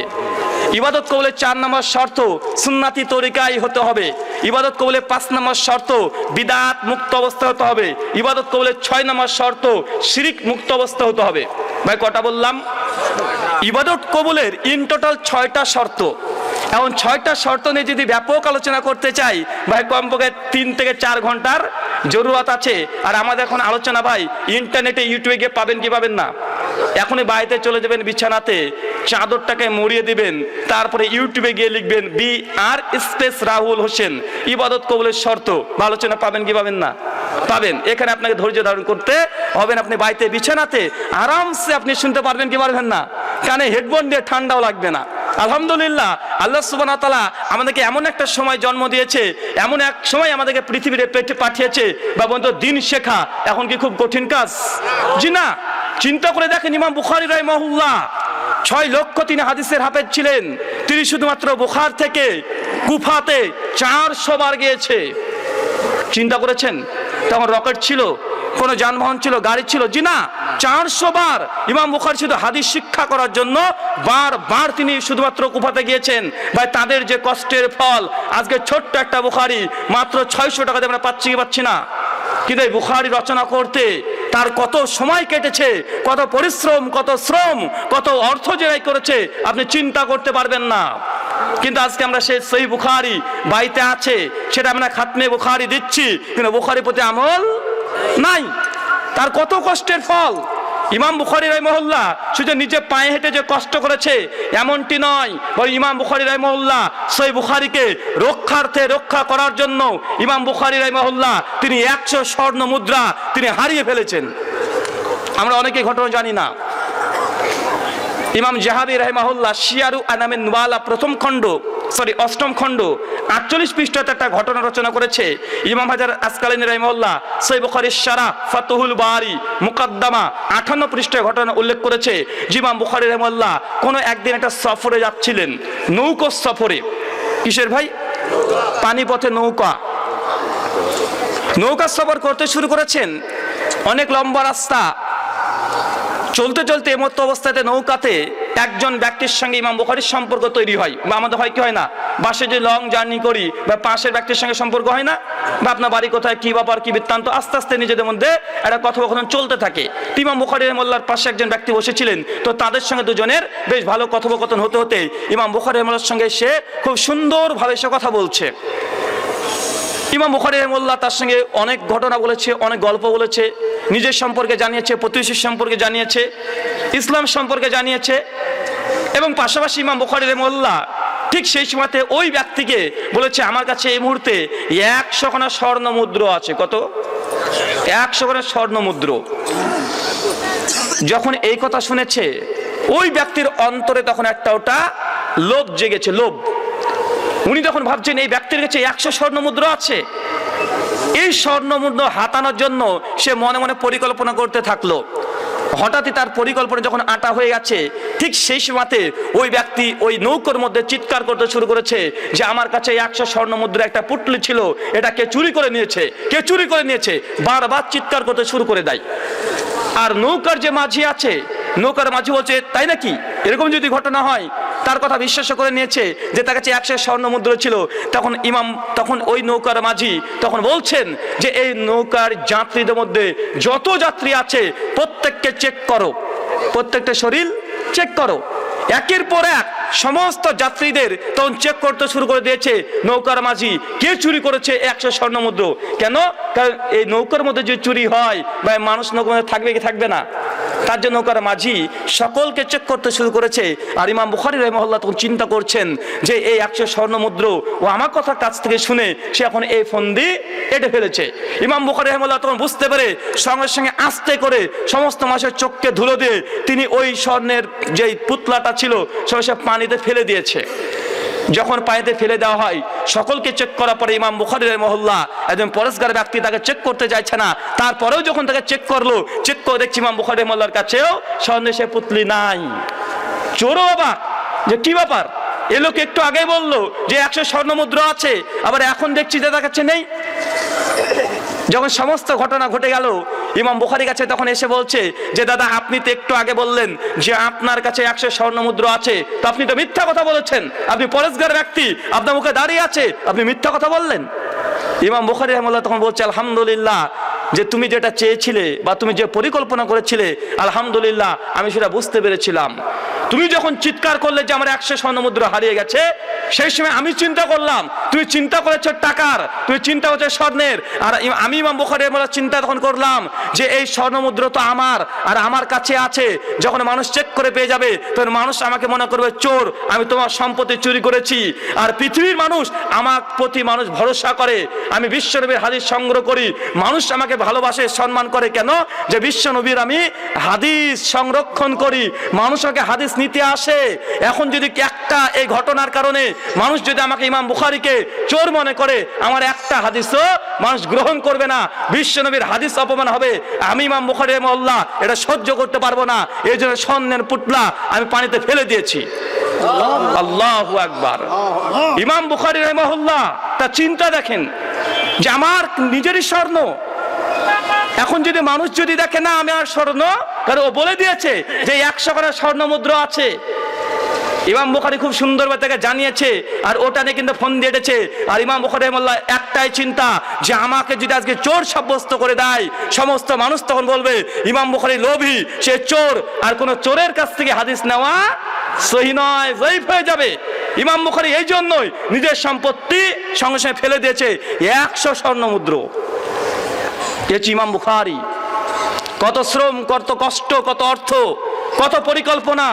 ইবাদত কবুলের 4 নম্বর শর্ত সুন্নাতি তরিকায় হতে হবে। ইবাদত কবুলের 5 নম্বর শর্ত বিদআত মুক্ত অবস্থা হতে হবে। ইবাদত কবুলের 6 নম্বর শর্ত শিরিক মুক্ত অবস্থা হতে হবে। ভাই কটা বললাম? ইবাদত কবুলের ইন টোটাল 6টা শর্ত। এখন 6টা শর্ত নিয়ে যদি ব্যাপক আলোচনা করতে চাই ভাই কমপক্ষে 3 থেকে 4 ঘন্টার জরুরত আছে। আর আমাদের এখন আলোচনা ভাই ইন্টারনেটে ইউটিউবে গিয়ে পাবেন কি পাবেন না? এখনই বাড়িতে চলে যাবেন বিছানাতে, চাদরটাকে মুড়িয়ে দিবেন, তারপরে ইউটিউবে গিয়ে লিখবেন BR স্পেস রাহুল হোসেন ইবাদত কবুলের শর্ত, আলোচনা পাবেন কি পাবেন না? পাবেন। এখানে আপনাকে ধৈর্য ধারণ করতে হবে না। আপনি বাড়িতে বিছানাতে আরামসে আপনি শুনতে পারবেন কি পারবেন না? কানে হেডফোন দিয়ে ঠান্ডাও লাগবে না। আলহামদুলিল্লাহ, আল্লাহ সুবহানাহু ওয়া তাআলা আমাদেরকে এমন একটা সময় জন্ম দিয়েছে, এমন এক সময় আমাদেরকে পৃথিবীতে পেটে পাঠিয়েছে বা বন্ধু দিন শেখা এখন কি খুব কঠিন কাজ? জি না। চিন্তা করে দেখেন, ইমাম বুখারী রাহিমাহুল্লাহ 6 লক্ষ তিনি হাদিসের হাফেজ ছিলেন। তিনি শুধুমাত্র বুখার থেকে কুফাতে 400 বার গিয়েছে। চিন্তা করেছেন? তখন রকেট ছিল, কোনো যানবাহন ছিল, গাড়ি ছিল? জি না। 400 বার ইমাম বুখারী শুধু হাদিস শিক্ষা করার জন্য বারবার তিনি শুধুমাত্র কুফাতে গিয়েছেন। ভাই তাদের যে কষ্টের ফল আজকে ছোট্ট একটা বুখারী মাত্র 600 টাকা দিয়ে আমরা পাচ্ছি কি পাচ্ছি না? কিন্তু এই বুখারী রচনা করতে তার কত সময় কেটেছে, কত পরিশ্রম, কত শ্রম, কত অর্থ যে ব্যয় করেছে আপনি চিন্তা করতে পারবেন না। কিন্তু আজকে আমরা সেই সহিহ বুখারী বাড়িতে আছে, সেটা আমরা খাতমে বুখারী দিচ্ছি, কিন্তু বুখারীর প্রতি আমল নাই। তার কত কষ্টের ফল। ইমাম বুখারী রাহিমাহুল্লাহ শুধু নিজে পায়ে হেঁটে যে কষ্ট করেছে এমনটি নয়, বরং ইমাম বুখারী রাহিমাহুল্লাহ সহিহ বুখারীকে রক্ষা করার জন্য ইমাম বুখারী রাহিমাহুল্লাহ তিনি 100 স্বর্ণ মুদ্রা তিনি হারিয়ে ফেলেছেন। আমরা অনেকে ঘটনা জানি না। ইমাম যাহাবী রাহিমাহুল্লাহ শিয়ারু আনামিন নুবালা অষ্টম খণ্ড 48 পৃষ্ঠাতে একটা ঘটনা রচনা করেছে। ইমাম হাজার আসকালানী রাহিমাহুল্লাহ সহিহ বুখারীর শারাহ ফাতুহুল বারী মুকদ্দমা 58 পৃষ্ঠায় ঘটনা উল্লেখ করেছে। ইমাম বুখারী রাহিমাহুল্লাহ কোনো একদিন একটা সফরে যাচ্ছিলেন, নৌকো সফরে। কিসের ভাই? পানিপথে নৌকা সফর করতে শুরু করেছেন। অনেক লম্বা রাস্তা, চলতে চলতে এমতো অবস্থাতে নৌকাতে একজন ব্যক্তির সঙ্গে ইমাম বুখারীর সম্পর্ক তৈরি হয়। বা আমাদের হয় কি হয় না, বাসে যে লং জার্নি করি বা পাশের ব্যক্তির সঙ্গে সম্পর্ক হয় না, বা আপনার বাড়ি কোথায়, কি ব্যাপার, কি বৃত্তান্ত, আস্তে আস্তে নিজেদের মধ্যে একটা কথোপকথন চলতে থাকে। ইমাম বুখারী রাহিমাহুল্লাহর পাশে একজন ব্যক্তি বসেছিলেন, তো তাদের সঙ্গে দুজনের বেশ ভালো কথোপকথন হতে হতে ইমাম বুখারী রাহিমাহুল্লাহর সঙ্গে সে খুব সুন্দরভাবে সে কথা বলছে। ইমাম বুখারী রাহিমাহুল্লাহ তার সঙ্গে অনেক ঘটনা বলেছে, অনেক গল্প বলেছে, নিজের সম্পর্কে জানিয়েছে, প্রতিবেশীর সম্পর্কে জানিয়েছে, ইসলাম সম্পর্কে জানিয়েছে। এবং পাশাপাশি ইমাম বুখারী রাহিমাহুল্লাহ ঠিক সেই সময়তে ওই ব্যক্তিকে বলেছে, আমার কাছে এই মুহূর্তে 100 খানা স্বর্ণ মুদ্রা আছে। কত? 100 খানা স্বর্ণ মুদ্রা। যখন এই কথা শুনেছে ওই ব্যক্তির অন্তরে তখন একটা ওটা লোভ জেগেছে, লোভ। উনি তখন ভাবছেন এই ব্যক্তির কাছে 100 স্বর্ণ মুদ্রা আছে। এই স্বর্ণ মুদ্রা হাতানোর জন্য সে মনে মনে পরিকল্পনা করতে থাকলো। হঠাৎই তার পরিকল্পনা যখন আটা হয়ে গেছে, ঠিক সেই সময়তে ওই ব্যক্তি ওই নৌকার মধ্যে চিৎকার করতে শুরু করেছে যে আমার কাছে 100 স্বর্ণ মুদ্রা একটা পুটলি ছিল, এটা কে চুরি করে নিয়েছে, কে চুরি করে নিয়েছে, বারবার চিৎকার করতে শুরু করে দেয়। আর নৌকার যে মাঝি আছে, নৌকার মাঝি বলছে তাই নাকি, এরকম যদি ঘটনা হয় তার কথা বিশ্বাস করে নিয়েছে যে তার কাছে 100 স্বর্ণ মুদ্রা ছিল। তখন ওই নৌকার মাঝি তখন বলছেন যে এই নৌকার যাত্রীদের মধ্যে যত যাত্রী আছে প্রত্যেককে চেক করো, প্রত্যেকটা শরীর চেক করো। একের পর এক সমস্ত যাত্রীদের তখন চেক করতে শুরু করে দিয়েছে নৌকার মাঝি, কে চুরি করেছে 100 স্বর্ণ মুদ্রা। কেন? কারণ এই নৌকার মধ্যে যে চুরি হয় বা মানুষ নৌকার মধ্যে থাকবে কি থাকবে না, তার জন্য নৌকার মাঝি সকলকে চেক করতে শুরু করেছে। আর ইমাম বুখারী রাহিমাহুল্লাহ তখন চিন্তা করছেন যে এই 100 স্বর্ণ মুদ্রা ও আমার কথা কাছ থেকে শুনে সে এখন এই ফন্দি এঁটে ফেলেছে। ইমাম বুখারী রাহিমাহুল্লাহ তখন বুঝতে পেরে সঙ্গে সঙ্গে আস্তে করে সমস্ত মানুষের চোখকে ধুলো দিয়ে তিনি ওই স্বর্ণের যে পুতলাটা ছিল সে পানিতে ফেলে দিয়েছে। যখন পানিতে ফেলে দেওয়া হয় সকলকে চেক করার পরে ইমাম বুখারী রাহিমাহুল্লাহ একজন পরেশগার ব্যক্তি তাকে চেক করতে চাইছে না, তারপরেও যখন তাকে চেক করলো, চেক করে দেখছি ইমাম বুখারী রাহিমাহুল্লাহর কাছেও স্বর্ণের সে পুতলি নাই। চোরও অবাক যে কি ব্যাপার, এ লোক একটু আগে বললো যে 100 স্বর্ণ মুদ্রা আছে, আবার এখন দেখছি যে তার কাছে নেই। যখন সমস্ত ঘটনা ঘটে গেল ইমাম বুখারীর কাছে তখন এসে বলছে যে দাদা আপনি তো একটু আগে বললেন যে আপনার কাছে 100 স্বর্ণ মুদ্রা আছে, তো আপনি তো মিথ্যা কথা বলেছেন, আপনি পরেশগার ব্যক্তি, আপনার মুখে দাঁড়িয়ে আছে, আপনি মিথ্যা কথা বললেন। ইমাম বুখারী রাহিমাহুল্লাহ তখন বলছে আলহামদুলিল্লাহ, যে তুমি যেটা চেয়েছিলে বা তুমি যে পরিকল্পনা করেছিলে আলহামদুলিল্লাহ আমি সেটা বুঝতে পেরেছিলাম। তুমি যখন চিৎকার করলে যে আমার 100 স্বর্ণ মুদ্রা হারিয়ে গেছে, সেই সময় আমি চিন্তা করলাম তুমি চিন্তা করেছো টাকার, তুমি চিন্তা করছো স্বর্ণের, আর আমি ইমাম বুখারী রাহিমাহুল্লাহ চিন্তা তখন করলাম যে এই স্বর্ণ মুদ্রা তো আমার আর আমার কাছে আছে, যখন মানুষ চেক করে পেয়ে যাবে তখন মানুষ আমাকে মনে করবে চোর, আমি তোমার সম্পত্তি চুরি করেছি। আর পৃথিবীর মানুষ আমার প্রতি মানুষ ভরসা করে, আমি বিশ্বনবীর হাদিস সংগ্রহ করি, মানুষ আমাকে ভালোবাসে সম্মান করে, কেন? যে বিশ্বনবীর আমি হাদিস সংরক্ষণ করি, মানুষ আমাকে হাদিস নিতে আসে। এখন যদি একটা এই ঘটনার কারণে মানুষ যদি আমাকে ইমাম বুখারীকে চোর মনে করে, আমার একটা হাদিসও মানুষ গ্রহণ করবে না, বিশ্বনবীর হাদিস অপমান হবে, আমি ইমাম বুখারী রাহিমাহুল্লাহ এটা সহ্য করতে পারবো না, এই জন্য স্বর্ণের পুতলা আমি পানিতে ফেলে দিয়েছি। আল্লাহু আকবার। ইমাম বুখারী রাহিমাহুল্লাহ তার চিন্তা দেখেন যে আমার নিজেরই স্বর্ণ, এখন যদি মানুষ যদি দেখে না আমি আর স্বর্ণ, কারণ ও বলে দিয়েছে যে 100 করে স্বর্ণ মুদ্রা আছে। ইমাম বুখারী খুব সুন্দরভাবে তাকে জানিয়েছে আর ওটা নিয়ে কিন্তু ফোন দিয়ে এটেছে। আর ইমাম বুখারী রাহিমাহুল্লাহ একটাই চিন্তা যে আমাকে যদি আজকে চোর সাব্যস্ত করে দেয় সমস্ত মানুষ তখন বলবে ইমাম বুখারী লোভী, সে চোর, আর কোন চোরের কাছ থেকে হাদিস নেওয়া সহি নয়, জয়ীফ হয়ে যাবে। ইমাম বুখারী এই জন্যই নিজের সম্পত্তি সঙ্গে সঙ্গে ফেলে দিয়েছে 100 স্বর্ণ মুদ্রা। ইমাম বুখারী কত শ্রম, কত কষ্ট, কত অর্থ, কত পরিকল্পনা।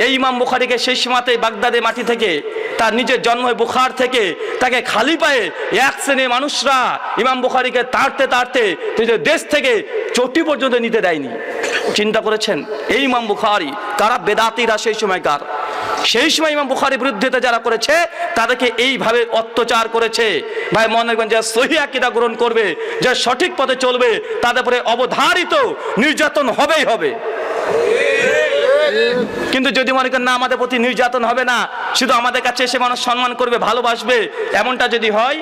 এই ইমাম বুখারীকে সেই সীমাতে বাগদাদের মাটি থেকে তার নিজের জন্ম বুখার থেকে তাকে খালি পায়ে এক শ্রেণীর মানুষরা ইমাম বুখারীকে তাড়তে তাড়তে নিজের দেশ থেকে চটি পর্যন্ত নিতে দেয়নি। চিন্তা করেছেন এই ইমাম বুখারী, তারা বেদাতীরা সেই সময়কার, সেই সময় ইমাম বুখারীর বিরুদ্ধে যারা করেছে তাদেরকে এইভাবে অত্যাচার করেছে। ভাই মনে রাখবেন, যে সহিহ আকীদা গ্রহণ করবে, যে সঠিক পথে চলবে, তাদের উপরে অবধারিত নির্যাতন হবেই হবে। কিন্তু যদি মনে করেন না আমাদের প্রতি নির্যাতন হবে না, শুধু আমাদের কাছে এসে মানুষ সম্মান করবে, ভালোবাসবে, এমনটা যদি হয়,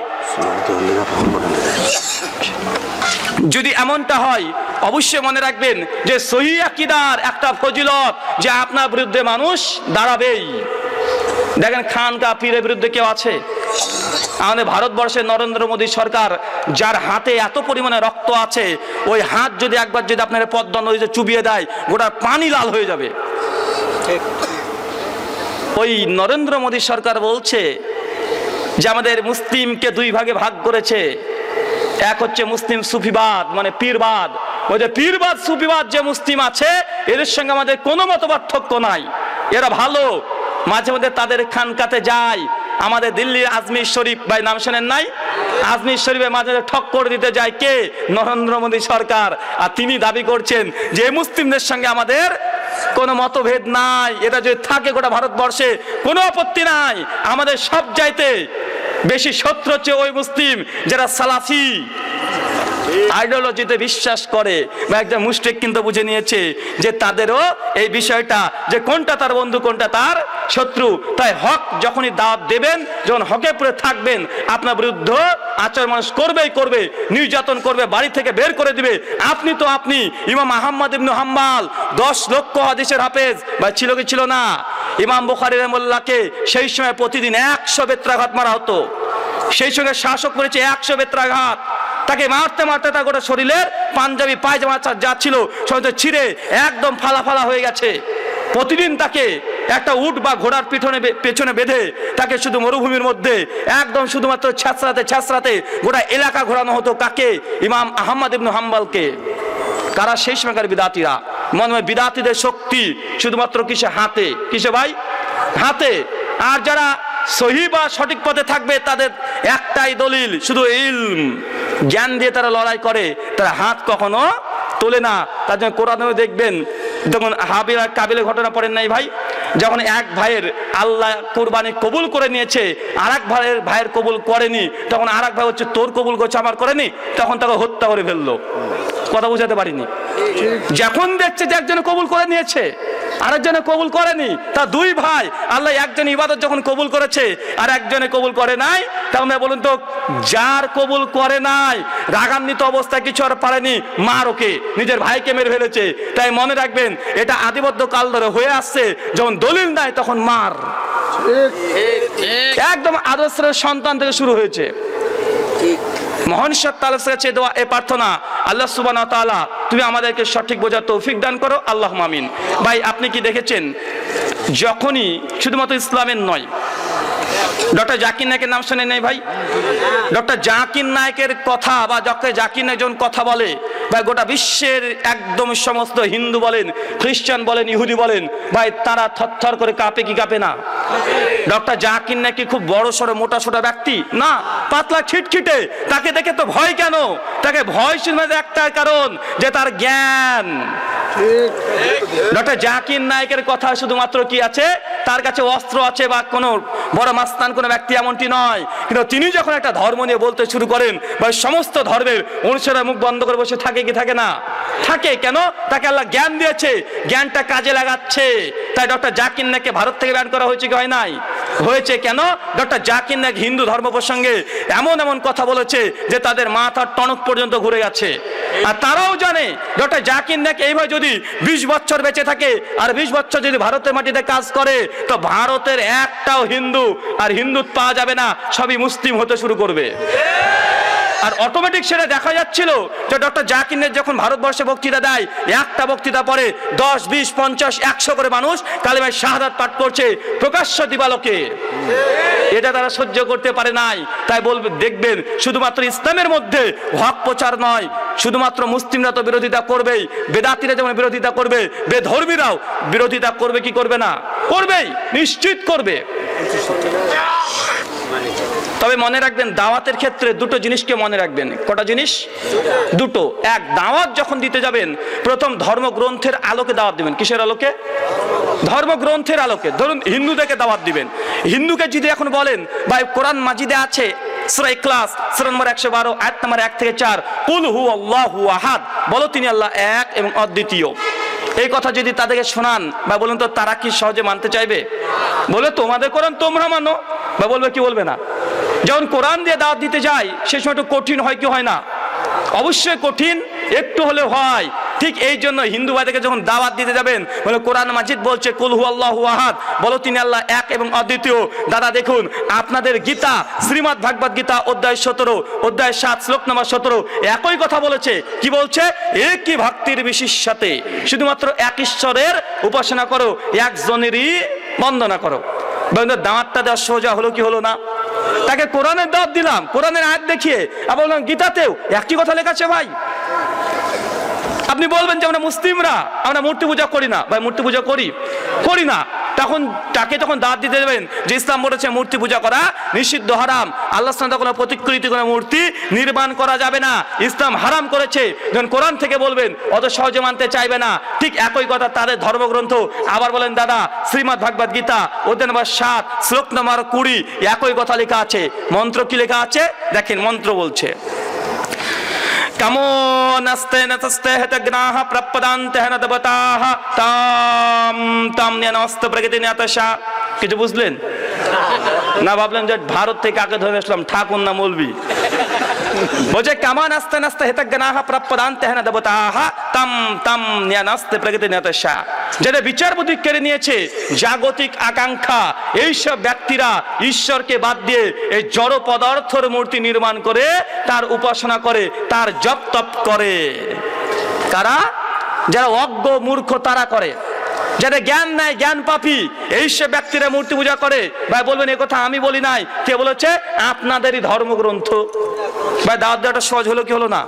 যদি এমনটা হয় অবশ্যই মনে রাখবেন যে সহিহ আকীদার একটা ফজিলত যে আপনার বিরুদ্ধে মানুষ দাঁড়াবেই। দেখেন খানকা পীরের বিরুদ্ধে কেউ আছে? আমাদের ভারতবর্ষের নরেন্দ্র মোদী সরকার, যার হাতে এত পরিমাণে রক্ত আছে, ওই হাত যদি একবার যদি আপনার পদ্মা নদীতে চুবিয়ে দেয় গোটা পানি লাল হয়ে যাবে। ওই নরেন্দ্র মোদী সরকার বলছে যে আমাদের মুসলিমকে দুই ভাগে ভাগ করেছে, এক হচ্ছে মুসলিম সুফিবাদ মানে পীরবাদ, ওই যে পীরবাদ সুফিবাদ যে মুসলিম আছে এদের সঙ্গে আমাদের কোনো মত পার্থক্য নাই, এরা ভালো। মাঝে মধ্যে তাদের খানকাতে যায়, আমাদের দিল্লির আজমির শরীফ ভাই নাম শোনেন নাই? আজমির শরীফে মাঝে ঠক্কর দিতে যায় কে? নরেন্দ্র মোদী সরকার। আর তিনি দাবি করছেন যে মুসলিমদের সঙ্গে আমাদের কোনো মতভেদ নাই, এটা যদি থাকে গোটা ভারতবর্ষে কোনো আপত্তি নাই, আমাদের সব চাইতে বেশি শত্রু হচ্ছে ওই মুসলিম যারা সালাফি আইডিওলজিতে বিশ্বাস করে। বা একজন মুশরিক কিন্তু বুঝে নিয়েছে যে তাদেরও এই বিষয়টা যে কোনটা তার বন্ধু কোনটা তার শত্রু। তাই হক যখনই দাওয়াত দেবেন, যখন হকের উপরে থাকবেন, আপনার বিরুদ্ধে আচরণ মানুষ করবেই করবে, নির্যাতন করবে, বাড়ি থেকে বের করে দিবে। আপনি তো আপনি ইমাম আহমদ ইবনে হাম্বল 10 লক্ষ হাদিসের হাফেজ ভাই, ছিল কি ছিল না? ইমাম বুখারী রাহিমাহুল্লাহকে সেই সময় প্রতিদিন 100 বেত্রাঘাত মারা হতো। সেই সঙ্গে শাসক করেছে 100 বেত্রাঘাত। তাকে মারতে মারতে তার গোটা শরীরের পাঞ্জাবি পায়জামা যা ছিল সমস্ত ছিঁড়ে একদম ফালা ফালা হয়ে গেছে। প্রতিদিন তাকে একটা উট বা ঘোড়ার পেছনে বেঁধে তাকে শুধু মরুভূমির মধ্যে একদম শুধুমাত্র ছ্যাঁচড়াতে গোটা এলাকা ঘোরানো হতো। কাকে? ইমাম আহমদ ইবনে হাম্বলকে। কারা? সেই সময়কার বিদাতিরা। মনে হয় বিদাতিদের শক্তি শুধুমাত্র কিসে? হাতে। কিসে ভাই? হাতে। আর যারা সহি বা সঠিক পথে থাকবে তাদের একটাই দলিল, শুধু ইলম, জ্ঞান দিয়ে তারা লড়াই করে, তারা হাত কখনো তোলে না। তার জন্য কোরআনেও দেখবেন যখন হাবিল আর কাবিলের ঘটনা পড়েন নাই ভাই, যখন এক ভাইয়ের আল্লাহ কুরবানি কবুল করে নিয়েছে, আর এক ভাইয়ের কবুল করেনি, তখন আর এক ভাই হচ্ছে তোর কবুল করছে আমার করেনি, তখন তাকে হত্যা করে ফেললো। কথা বুঝাতে পারিনি? যখন দেখছে যে একজনে কবুল করে নিয়েছে আরেকজনে কবুল করেনি, তা দুই ভাই আল্লাহ একজন ইবাদত যখন কবুল করেছে আর একজনে কবুল করে নাই, তাহলে বলুন তো যার কবুল করে নাই রাগান্বিত অবস্থায় কিছু আর পারেনি, মার ওকে, নিজের ভাইকে মেরে ফেলেছে। তাই মনে রাখবেন এটা আদিবদ্ধ কাল ধরে হয়ে আসছে, যখন দলিল নাই তখন মার। একদম আদর্শের সন্তান থেকে শুরু হয়েছে। মহান সত্তার কাছে দোয়া এ প্রার্থনা, আল্লাহ সুবহানাহু ওয়া তাআলা তুমি আমাদেরকে সঠিক বোঝার তৌফিক দান করো, আল্লাহুম্মা আমিন। ভাই আপনি কি দেখেছেন যখনই শুধুমাত্র ইসলামের নয়, ডক্টর জাকির নায়কের নাম শুনেন নাই ভাই? ডক্টর জাকির নায়কের কথা বা ডক্টর জাকির নায়ক যখন কথা বলে ভাই, গোটা বিশ্বের একদম সমস্ত হিন্দু বলেন, খ্রিস্টান বলেন, ইহুদি বলেন, ভাই তারা থরথর করে কাঁপে কি কাঁপে না? ডক্টর জাকির নায়ক কি খুব বড় সড়ো মোটা সোটা ব্যক্তি না, পাতলা খিটখিটে। তাকে দেখে তো ভয় কেন? তাকে ভয় শুনবে একটা কারণ, যে তার জ্ঞান। ডক্টর জাকির নায়কের কথা শুধুমাত্র কি আছে? তার কাছে অস্ত্র আছে বা কোনো বড় মাস্তান কোনো ব্যক্তি এমনটি নয়, কিন্তু তিনি যখন একটা ধর্ম নিয়ে বলতে শুরু করেন বা সমস্ত ধর্মের অনুসারীরা মুখ বন্ধ করে বসে থাকে কি থাকে না? থাকে। কেন? তাকে আল্লাহ জ্ঞান দিয়েছে, জ্ঞানটা কাজে লাগাচ্ছে। তাই ডক্টর জাকির নায়ককে ভারত থেকে ব্যান করা হয়েছে কি হয় নাই? হয়েছে। কেন? ডক্টর জাকির নায়ক হিন্দু ধর্ম প্রসঙ্গে এমন এমন কথা বলেছে যে তাদের মাথার টনক পর্যন্ত ঘুরে গেছে। আর তারাও জানে ডক্টর জাকির নায়ক এইভাবে যদি 20 বছর বেঁচে থাকে আর 20 বছর যদি ভারতের মাটিতে কাজ করে, তো ভারতের একটাও হিন্দু আর হিন্দুত্ব পাওয়া যাবে না, সবই মুসলিম হতে শুরু করবে। আর অটোমেটিক সেটা দেখা যাচ্ছিল যে ডক্টর জাকির নায়ক যখন ভারতবর্ষে বক্তৃতা দেয়, একটা বক্তৃতা পরে 10, 20, 50, 100 করে মানুষ কালিমায়ে শাহাদাত পাঠ করছে প্রকাশ্য দিবালোকে। এটা তারা সহ্য করতে পারে নাই। তাই বলবে দেখবেন শুধুমাত্র ইসলামের মধ্যে হক প্রচার নয়, শুধুমাত্র মুসলিমরা তো বিরোধিতা করবেই, বেদাতিরা যেমন বিরোধিতা করবে, বেধর্মীরাও বিরোধিতা করবে কি করবে না? করবেই, নিশ্চিত করবে। তবে মনে রাখবেন দাওয়াতের ক্ষেত্রে দুটো জিনিসকে মনে রাখবেন। কটা জিনিস? দুটো। এক, দাওয়াত যখন দিতে যাবেন প্রথম ধর্মগ্রন্থের আলোকে দাওয়াত দিবেন। কিসের আলোকে? ধর্মগ্রন্থের আলোকে। ধরুন হিন্দুদেরকে দাওয়াত দিবেন, হিন্দুকে যদি এখন বলেন ভাই কোরআন মাজিদে আছে সূরা ইখলাস সূরা নম্বর 112 আয়াত নম্বর 1 থেকে 4, কুল হু আল্লাহু আহাদ, বলো তিনি আল্লাহ এক এবং অদ্বিতীয়। এই কথা যদি তাদেরকে শোনান বা বলুন তো তারা কি সহজে মানতে চাইবে? বলে তোমাদের কোরআন তোমরা মানো, বা বলবে কি বলবে না? যখন কোরআন দিয়ে দাওয়াত দিতে যাই সেই সময় একটু কঠিন হয় কি হয় না? অবশ্যই কঠিন একটু হলে হয়। ঠিক এই জন্য হিন্দু ভাইদেরকে যখন দাওয়াত দিতে যাবেন বলে কোরআন মাজিদ বলছে কুল হু আল্লাহু আহাদ, বলো তিনি আল্লাহ এক এবং অদ্বিতীয়। দাদা দেখুন আপনাদের গীতা শ্রীমদ্ ভাগবত গীতা অধ্যায় 17 অধ্যায় 7 শ্লোক নম্বর 17 একই কথা বলেছে। কি বলছে? একই ভক্তির বিশিষ্যতে, শুধুমাত্র এক ঈশ্বরের উপাসনা করো, একজনেরই বন্দনা করো। দাওয়াতটা দেওয়া সোজা হলো কি হলো না? তাকে কোরআনের দাওয়াত দিলাম, কোরআনের আয়াত দেখিয়ে, আবার বললাম গীতাতেও একই কথা লেখা আছে ভাই। আপনি বলবেন যে আমরা মুসলিমরা আমরা মূর্তি পূজা করি না, ভাই মূর্তি পূজা করি না। তখন তাকে যখন দাওয়াত দিতে দেবেন যে ইসলাম বলেছে মূর্তি পূজা করা নিষিদ্ধ, হারাম, আল্লাহর সাথে কোনো প্রতিকৃতি কোনো মূর্তি নির্মাণ করা যাবে না, ইসলাম হারাম করেছে, যখন কোরআন থেকে বলবেন অত সহজে মানতে চাইবে না। ঠিক একই কথা তাদের ধর্মগ্রন্থ আবার বলেন দাদা শ্রীমদ্ ভাগবত গীতা অধ্যায় নম্বর 7 শ্লোক নম্বর 20 একই কথা লেখা আছে। মন্ত্র কি লেখা আছে দেখেন, মন্ত্র বলছে কামো নাস্তে নাস্তে হতগ্নাহ প্রপদান্তে নদবতাহ তাম তাম নস্ত প্রগতি নাতশা। কিছু বুঝলেন না? ভাবলেন যে ভারত থেকে কাকে ধরে আসলাম, ঠাকুর না মৌলবি? বলছে কামান আস্তে নাস্তে হেতজ্ঞানাহ প্রাপ্যদান্তে হেন দেবতাহ তাম তাম ন্যানাস্তে প্রগতি নেতসা। যারা বিচার বুদ্ধি কেড়ে নিয়েছে, জাগতিক আকাঙ্ক্ষা, এইসব ব্যক্তিরা ঈশ্বরকে বাদ দিয়ে এই জড় পদার্থের মূর্তি নির্মাণ করে তার উপাসনা করে, তার জপ তপ করে। কারা? যারা অজ্ঞ মূর্খ তারা করে, যাদের জ্ঞান নাই, জ্ঞান পাপী, এইসব ব্যক্তিরা মূর্তি পূজা করে। ভাই বলবেন এ কথা আমি বলি নাই, কে বলেছে? আপনাদেরই ধর্মগ্রন্থ। ভাই দাওয়াত দেওয়াটা সহজ হলো কি হলো না?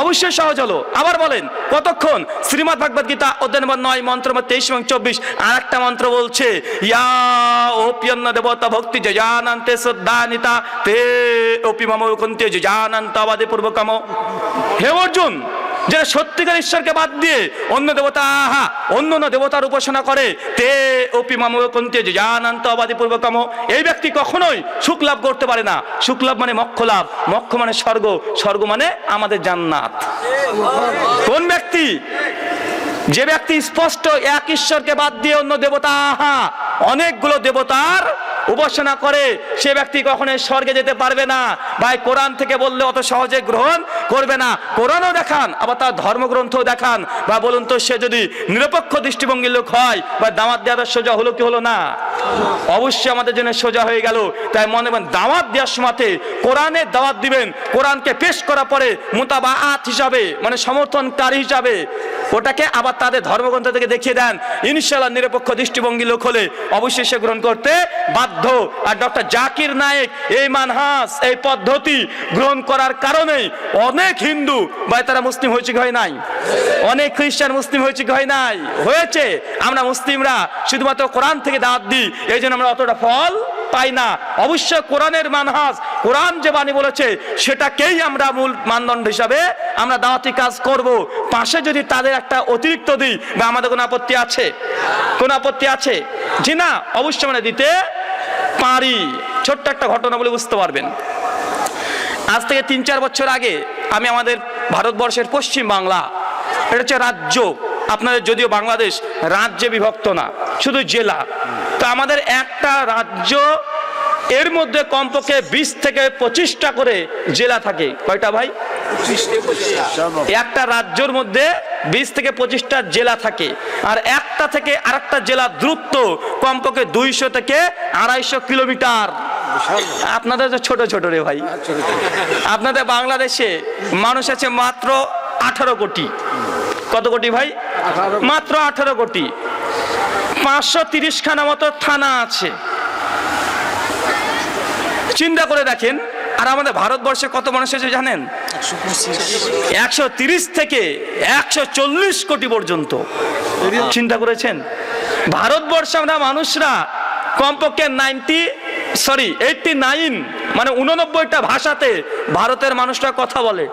অবশ্যই সহজ হলো। আবার বলেন কতক্ষণ? শ্রীমদ্ ভগবদ গীতা অধ্যায় নম্বর 9 মন্ত্র নম্বর 23 এবং 24 আর একটা মন্ত্র বলছে, ইয়া ওপ্যন্ন দেবতা ভক্তি জানান্তে শ্রদ্ধানিতা তে ওপি মম কুন্তে জানান্ত আবাদে পূর্বকম। হে অর্জুন, যারা সত্যিকার ঈশ্বরকে বাদ দিয়ে অন্য দেবতা অন্য দেবতার উপাসনা করে, তে ওপি মম কুন্তে জানান্ত আবাদে পূর্বকম, এই ব্যক্তি কখনোই সুখ লাভ করতে পারে না। সুখ লাভ মানে মোক্ষ লাভ, মোক্ষ মানে স্বর্গ, স্বর্গ মানে আমাদের জান্নাত। কোন ব্যক্তি? যে ব্যক্তি স্পষ্ট এক ঈশ্বরকে বাদ দিয়ে অন্য দেবতা অনেকগুলো দেবতার উপাসনা করে, সে ব্যক্তি কখনোই স্বর্গে যেতে পারবে না। ভাই কোরআন থেকে বললে অত সহজে গ্রহণ করবে না। কোরআনও দেখান, আবার তার ধর্মগ্রন্থও দেখান। বা বলুন তো, সে যদি নিরপেক্ষ দৃষ্টিভঙ্গির লোক হয়, বা দাওয়াত দেওয়াটা সোজা হলো কি হলো না? অবশ্যই আমাদের জন্য সোজা হয়ে গেল। তাই মনে মনে দাওয়াত দেওয়ার সময়তে কোরআনের দাওয়াত দিবেন, কোরআনকে পেশ করার পরে মুতাবাআত হিসাবে মানে সমর্থনকারী হিসাবে ওটাকে আবার তাদের ধর্মগ্রন্থ থেকে দেখিয়ে দেন। ইনশাআল্লাহ নিরপেক্ষ দৃষ্টিভঙ্গি লোক হলে অবশ্যই সে গ্রহণ করতে বাধ্য। আর ডক্টর জাকির নায়েক এই মানহাজ, এই পদ্ধতি গ্রহণ করার কারণে অনেক হিন্দু ভাই তারা মুসলিম হয়েছে কি হয় নাই? অনেক খ্রিস্টান মুসলিম হয়েছে কি হয় নাই? হয়েছে। আমরা মুসলিমরা শুধুমাত্র কোরআন থেকে দাওয়াত দিই, এই জন্য আমরা অতটা ফল পাই না। অবশ্যই কোরআনের মানহাজ, কোরআন যে বাণী বলেছে সেটাকেই আমরা মূল মানদণ্ড হিসাবে আমরা দাওয়াতি কাজ করব। পাশে যদি তাদের একটা অতিরিক্ত দিই বা আমাদের কোনো আপত্তি আছে? কোনো আপত্তি আছে? জি না, অবশ্যই আমরা দিতে পারি। ছোট্ট একটা ঘটনা বলে বুঝতে পারবেন। আজ থেকে 3-4 বছর আগে আমি আমাদের ভারতবর্ষের পশ্চিম বাংলা, এটা হচ্ছে রাজ্য, আপনাদের যদিও বাংলাদেশ রাজ্যে বিভক্ত না, শুধু জেলা। তো আমাদের একটা রাজ্য, এর মধ্যে কমপক্ষে 20 থেকে 25টা করে জেলা থাকে। কয়টা ভাই? একটা রাজ্যের মধ্যে 20 থেকে 25টা জেলা থাকে। আর একটা থেকে আরেকটা জেলা দূরত্ব কমপক্ষে 200 থেকে 250 কিলোমিটার। আপনাদের তো ছোট ছোট রে ভাই। আপনাদের বাংলাদেশে মানুষ আছে মাত্র 18 কোটি। কত কোটি ভাই? মাত্র 18 কোটি। 530 খানা মতো থানা আছে। চিন্তা করে দেখেন। আর আমাদের ভারতবর্ষে কত মানুষ আছে জানেন? 130 থেকে 140 কোটি পর্যন্ত। চিন্তা করেছেন? ভারতবর্ষে আমরা মানুষরা কমপক্ষে 89 মানে 89টা ভাষাতে ভারতের মানুষরা কথা বলে।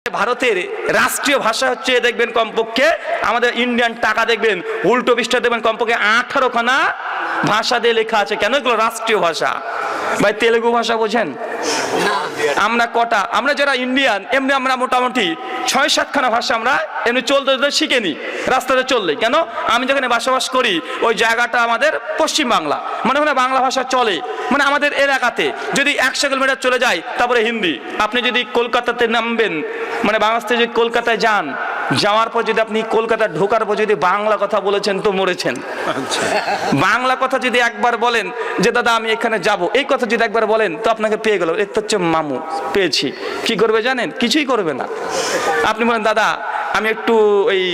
ভারতের রাষ্ট্রীয় ভাষা হচ্ছে দেখবেন কমপক্ষে, আমাদের ইন্ডিয়ান টাকা দেখবেন উল্টো পৃষ্ঠা দেখবেন কমপক্ষে 18 খানা ভাষা দিয়ে লেখা আছে। কেন? এগুলো রাষ্ট্রীয় ভাষা। ভাই তেলেগু ভাষা বোঝেন? আমরা কটা? আমরা যারা ইন্ডিয়ান এমনি আমরা মোটামুটি 6-7 খানা ভাষা আমরা এমনি চলতে শিখে নিই রাস্তাতে চললে। কেন? আমি যেখানে বসবাস করি ওই জায়গাটা আমাদের পশ্চিম বাংলা, মানে ওখানে বাংলা ভাষা চলে। মানে আমাদের এলাকাতে যদি 100 কিলোমিটার চলে যায় তারপরে হিন্দি। আপনি যদি কলকাতাতে নামবেন, মানে বাংলাদেশ থেকে যদি কলকাতায় যান, যাওয়ার পর যদি আপনি কলকাতা ঢোকার পর যদি বাংলা কথা বলেছেন তো মরেছেন। বাংলা কথা যদি একবার বলেন যে দাদা আমি এখানে যাব, এই কথা যদি একবার বলেন তো আপনাকে পেয়ে গেল, এর তো হচ্ছে মামু, পেয়েছি। কি করবে জানেন? কিছুই করবে না। আপনি বলেন দাদা আমি একটু এই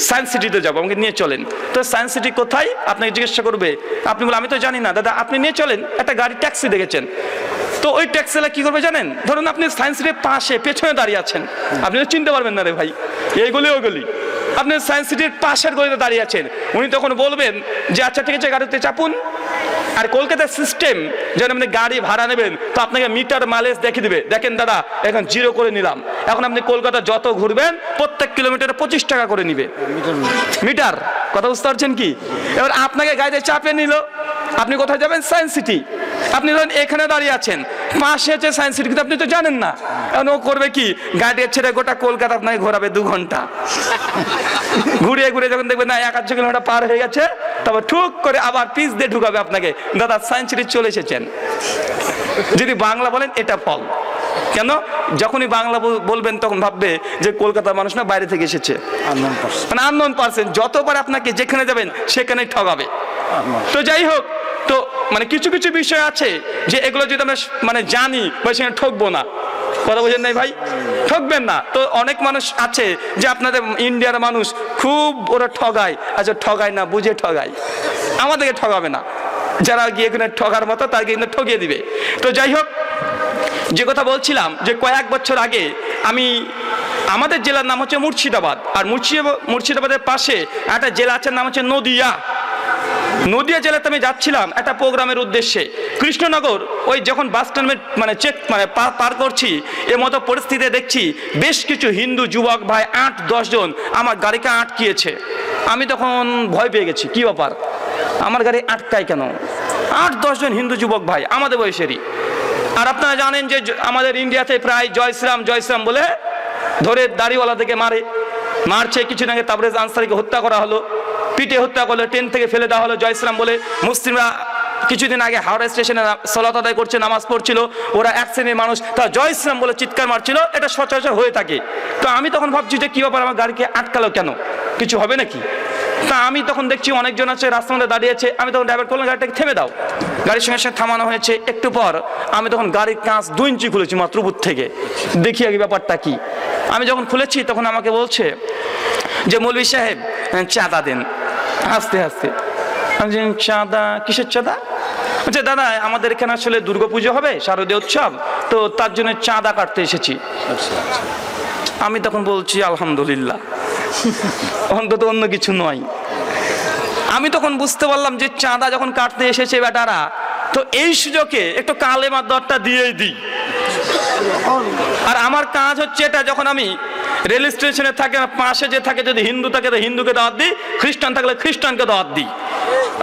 সায়েন্স সিটিতে যাবো, আমাকে নিয়ে চলেন। তো সায়েন্স সিটি কোথায় আপনাকে জিজ্ঞাসা করবে। আপনি বলেন আমি তো জানি না। দাদা আপনি নিয়ে চলেন, একটা গাড়ি ট্যাক্সি দেখেছেন তো ওই ট্যাক্সিওয়ালা কি করবে জানেন? ধরুন আপনি সায়েন্স সিটির পাশে পেছনে দাঁড়িয়ে আছেন, আপনি তো চিনতে পারবেন না রে ভাই, এইগুলি ওইগুলি। আপনি সায়েন্স সিটির পাশের গলিতে দাঁড়িয়ে আছেন, উনি তখন বলবেন যে আচ্ছা ঠিক আছে গাড়িতে চাপুন। আর কলকাতার সিস্টেম যেন আপনি গাড়ি ভাড়া নেবেন তো আপনাকে মিটার মাইলেজ দেখিয়ে দিবে। দেখেন দাদা এখন 0 করে নিলাম। এখন আপনি কলকাতা যত ঘুরবেন প্রত্যেক কিলোমিটারে 25 টাকা করে নিবে মিটার। কথা বুঝতে পারছেন কি? এবার আপনাকে গাড়িতে চাপে নিল, আপনি কোথায় যাবেন? Science city. আপনি ধরেন এখানে দাঁড়িয়ে আছেন, পাশে আছে সায়েন্স সিটি, কিন্তু আপনি তো জানেন না। এখন ও করবে কি? গাড়ি ছেড়ে গোটা কলকাতা আপনাকে ঘোরাবে 2 ঘন্টা। ঘুরিয়ে ঘুরিয়ে যখন দেখবেন না 1-1.5 কিলোমিটার পার হয়ে গেছে, তারপর ঠুক করে আবার পিচ দিয়ে ঢুকাবে আপনাকে, দাদা সায়েন্স সিটি চলে এসেছেন। যদি বাংলা বলেন এটা ফল। কেন? যখনই বাংলা বলবেন তখন ভাববে যে কলকাতার মানুষ না, বাইরে থেকে এসেছে, মানে আননোন পারসন। যতবার আপনাকে যেখানে যাবেন সেখানে ঠগাবে। তো যাই হোক, তো মানে কিছু কিছু বিষয় আছে যে এগুলো যদি আমরা মানে জানি বা সেখানে ঠকবো না। কথা বোঝেন নাই ভাই? ঠকবেন না। তো অনেক মানুষ আছে যে আপনাদের ইন্ডিয়ার মানুষ খুব ওরা ঠগায়। আচ্ছা, ঠগায় না, বুঝে ঠগায়, আমাদেরকে ঠগাবে না। যারা গিয়ে এখানে ঠগার মতো তাদেরকে কিন্তু ঠকিয়ে দিবে। তো যাই হোক, যে কথা বলছিলাম যে কয়েক বছর আগে আমাদের জেলার নাম হচ্ছে মুর্শিদাবাদ, আর মুর্শিদাবাদের পাশে একটা জেলা আছে নাম হচ্ছে নদিয়া জেলাতে আমি যাচ্ছিলাম একটা প্রোগ্রামের উদ্দেশ্যে। কৃষ্ণনগর ওই যখন বাস স্ট্যান্ড মানে পার করছি, এর মতো পরিস্থিতিতে দেখছি বেশ কিছু হিন্দু যুবক ভাই 8-10 জন আমার গাড়িকে আটকিয়েছে। আমি তখন ভয় পেয়ে গেছি, কি ব্যাপার, আমার গাড়ি আটকায় কেন? 8-10 জন হিন্দু যুবক ভাই আমাদের বয়সেরই। আর আপনারা জানেন যে আমাদের ইন্ডিয়াতে প্রায় জয় শ্রীরাম বলে ধরে দাড়িওয়ালা থেকে মারছে। কিছুদিন আগে তাবরেজ আনসারীকে হত্যা করা হলো, পিটে হত্যা করলো, ট্রেন থেকে ফেলে দেওয়া হলো জয় শ্রীরাম বলে। মুসলিমরা কিছুদিন আগে হাওড়া স্টেশনে সালাত আদায় করছে, নামাজ পড়ছিল, ওরা এক শ্রেণীর মানুষ তা জয় শ্রীরাম বলে চিৎকার মারছিল। এটা সচরাচর হয়ে থাকে। তো আমি তখন ভাবছি যে কি ব্যাপার, আমার গাড়িকে আটকালো কেন, কিছু হবে নাকি? তা আমি তখন দেখছি অনেকজন আছে রাস্তার মধ্যে দাঁড়িয়েছে। আমি তখন ড্রাইভার করলাম, গাড়িটাকে থেমে দাও। গাড়ির সঙ্গে সঙ্গে থামানো হয়েছে। একটু পর আমি তখন গাড়ির কাঁচ 2 ইঞ্চি খুলেছি মাত্র উপর থেকে, দেখি আগে ব্যাপারটা কি। আমি যখন খুলেছি তখন আমাকে বলছে যে মৌলভী সাহেব চাঁদা দেন। হাসতে হাসতে আমি যে, চাঁদা? কিসের চাঁদা? বলছে, দাদা আমাদের এখানে আসলে দুর্গাপুজো হবে, শারদীয় উৎসব, তো তার জন্য চাঁদা কাটতে এসেছি। আমি তখন বলছি আলহামদুলিল্লাহ, অন্তত অন্য কিছু নয়। আমি তখন বুঝতে পারলাম যে চাঁদা যখন কাটতে এসেছে বেটারা, তো এই সুযোগে একটু কালেমার দরটা দিয়েই দিই। আর আমার কাজ হচ্ছে এটা, যখন আমি রেল স্টেশনে থাকে পাশে যে থাকে, যদি হিন্দু থাকে তো হিন্দুকে দাওয়াত দিই, খ্রিস্টান থাকলে খ্রিস্টানকে দাওয়াত দিই।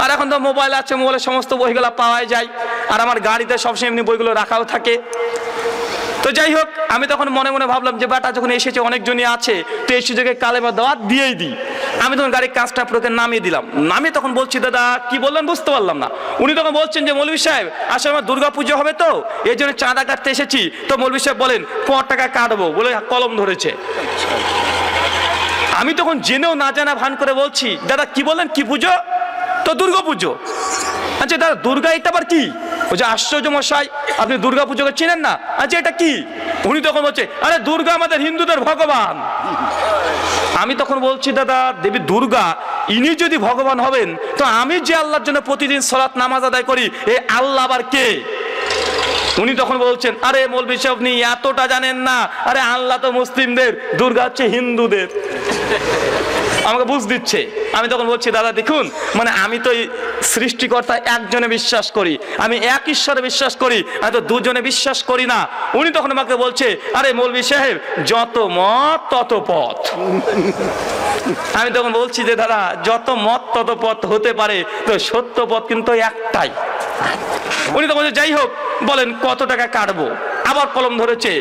আর এখন তো মোবাইল আছে, মোবাইলে সমস্ত বইগুলো পাওয়া যায়, আর আমার গাড়িতে সবসময় এমনি বইগুলো রাখাও থাকে। তো যাই হোক, আমি তখন মনে মনে ভাবলাম যে বাটা যখন এসেছে অনেকজনই আছে, তো এই সুযোগে কালেমা দাওয়াত দিয়েই দিই। আমি তখন গাড়ির কাঁচটা পুরোকে নামিয়ে দিলাম। নামিয়ে তখন বলছি, দাদা কি বললেন বুঝতে পারলাম না। উনি তখন বলছেন যে মৌলভী সাহেব আসলে আমার দুর্গাপুজো হবে, তো এই জন্য চাঁদা কাটতে এসেছি। তো মৌলভী সাহেব বলেন 5 টাকা কাটবো বলে কলম ধরেছে। আমি তখন জেনেও না জানা ভান করে বলছি, দাদা কি বললেন, কি পুজো? তো দুর্গাপুজো। আচ্ছা দাদা, দুর্গা এটা আবার কি? বলছে, আশ্চর্য মশাই, আপনি দুর্গা পুজোকে চেনেন না? আচ্ছা এটা কি? উনি তখন বলছে, আরে দুর্গা আমাদের হিন্দুদের ভগবান। আমি তখন বলছি, দাদা দেবী দুর্গা ইনি যদি ভগবান হবেন, তো আমি যে আল্লাহর জন্য প্রতিদিন সালাত নামাজ আদায় করি, এই আল্লাহ আবার কে? উনি তখন বলছেন, আরে মৌলভী সাহেব আপনি এতটা জানেন না, আরে আল্লাহ তো মুসলিমদের, দুর্গা হচ্ছে হিন্দুদের। আমাকে বুঝ দিচ্ছে। আমি তখন বলছি, দাদা দেখুন, মানে আমি তো সৃষ্টিকর্তা একজনে বিশ্বাস করি, আমি এক ঈশ্বরে বিশ্বাস করি, আমি তো দুজনে বিশ্বাস করি না। উনি তখন আমাকে বলছে, আরে মৌলভী সাহেব যত মত তত পথ। আমি তখন বলছি যে দাদা যত মত তত পথ হতে পারে, তো সত্য পথ কিন্তু একটাই। উনি তখন বলছে, যাই হোক বলেন কত টাকা কাটবো। আবার কলম ধরেছে।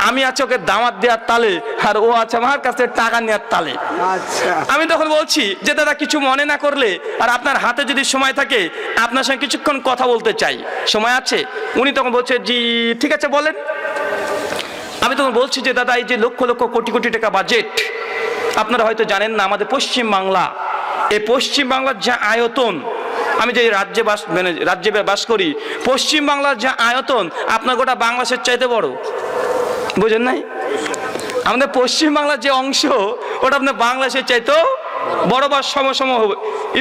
আমি আছে ওকে দামাত দেওয়ার তালে, আর ও আছে আমার কাছে টাকা নেওয়ার তালে। আমি তখন বলছি যে দাদা কিছু মনে না করলে, আর আপনার হাতে যদি সময় থাকে, আপনার সঙ্গে কিছুক্ষণ কথা বলতে চাই, সময় আছে? উনি তখন বলছে, জি ঠিক আছে বলেন। আমি তখন বলছি যে দাদা এই যে লক্ষ লক্ষ কোটি কোটি টাকা বাজেট, আপনারা হয়তো জানেন না, আমাদের পশ্চিম বাংলা, এই পশ্চিম বাংলার যা আয়তন, আমি যে রাজ্যে বাস করি, পশ্চিম বাংলার যা আয়তন আপনার গোটা বাংলাদেশের চাইতে বড়। বুঝেন নাই? আমাদের পশ্চিম বাংলার যে অংশ, ওটা আপনার বাংলাদেশের চাইতেও বড় বা সম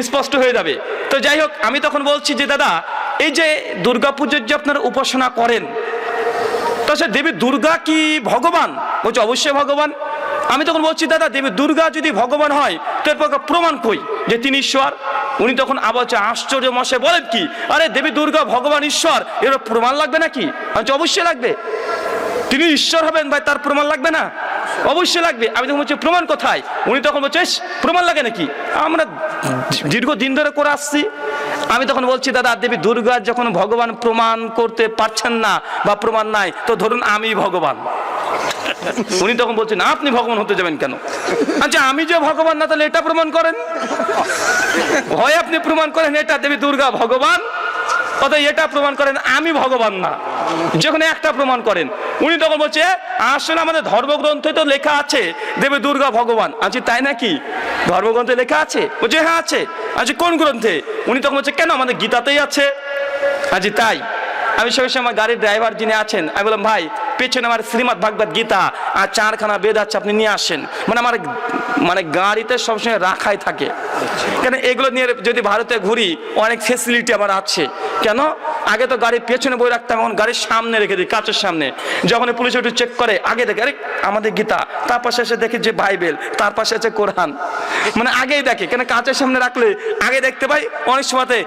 স্পষ্ট হয়ে যাবে। তো যাই হোক, আমি তখন বলছি যে দাদা এই যে দুর্গাপুজোর যে আপনারা উপাসনা করেন, তো সে দেবী দুর্গা কি ভগবান? বলছে অবশ্যই ভগবান। আমি তখন বলছি, দাদা দেবী দুর্গা যদি ভগবান হয়, তো এর পক্ষে প্রমাণ কই যে তিনি ঈশ্বর? উনি তখন আবার আশ্চর্য মশাই বলেন কি, আরে দেবী দুর্গা ভগবান ঈশ্বর, এর প্রমাণ লাগবে নাকি? অবশ্যই লাগবে। তিনি ঈশ্বর হবেন ভাই, তার প্রমাণ লাগবে না? অবশ্যই লাগবে। আমি তখন বলছি প্রমাণ কোথায়? উনি তখন বলছে, প্রমাণ লাগে নাকি? আমরা দীর্ঘদিন ধরে করে আসছি। আমি তখন বলছি, দাদা দেবী দুর্গা যখন ভগবান প্রমাণ করতে পারছেন না বা প্রমাণ নাই, তো ধরুন আমি ভগবান। উনি তখন বলছেন, আপনি ভগবান হতে যাবেন কেন? আচ্ছা আমি যে ভগবান না, তাহলে এটা প্রমাণ করেন। হয় আপনি প্রমাণ করেন এটা দেবী দুর্গা ভগবান, অথবা এটা প্রমাণ করেন আমি ভগবান না। যেখানে একটা প্রমাণ করেন। উনি তখন বলছে আসলে আমাদের ধর্মগ্রন্থে তো লেখা আছে দেবী দুর্গা ভগবান। আচ্ছা তাই নাকি, ধর্মগ্রন্থে লেখা আছে? বলছে হ্যাঁ আছে। আচ্ছা কোন গ্রন্থে? উনি তখন বলছে কেন আমাদের গীতাতেই আছে। আচ্ছা তাই? আমি সঙ্গে সঙ্গে আমার গাড়ির ড্রাইভার যিনি আছেন, আমি বললাম ভাই পেছনে আমার শ্রীমদ্ ভাগবত গীতা আর 4খানা বেদ আছে, আপনি নিয়ে আসেন। আমার গাড়িতে সবসময় রাখাই থাকে, কেন এগুলো নিয়ে যদি ভারতে ঘুরি অনেক ফেসিলিটি আমার আছে। কেন? আগে তো গাড়ির পেছনে বই রাখতাম, এখন গাড়ির সামনে রেখে দিই, কাঁচের সামনে। যখন পুলিশ একটু চেক করে আগে দেখে আরে আমাদের গীতা, তার পাশে এসে দেখে যে বাইবেল, তার পাশে আছে কোরআন, আগেই দেখে। কেন কাঁচের সামনে রাখলে আগে দেখতে পাই। অনেক সময়তে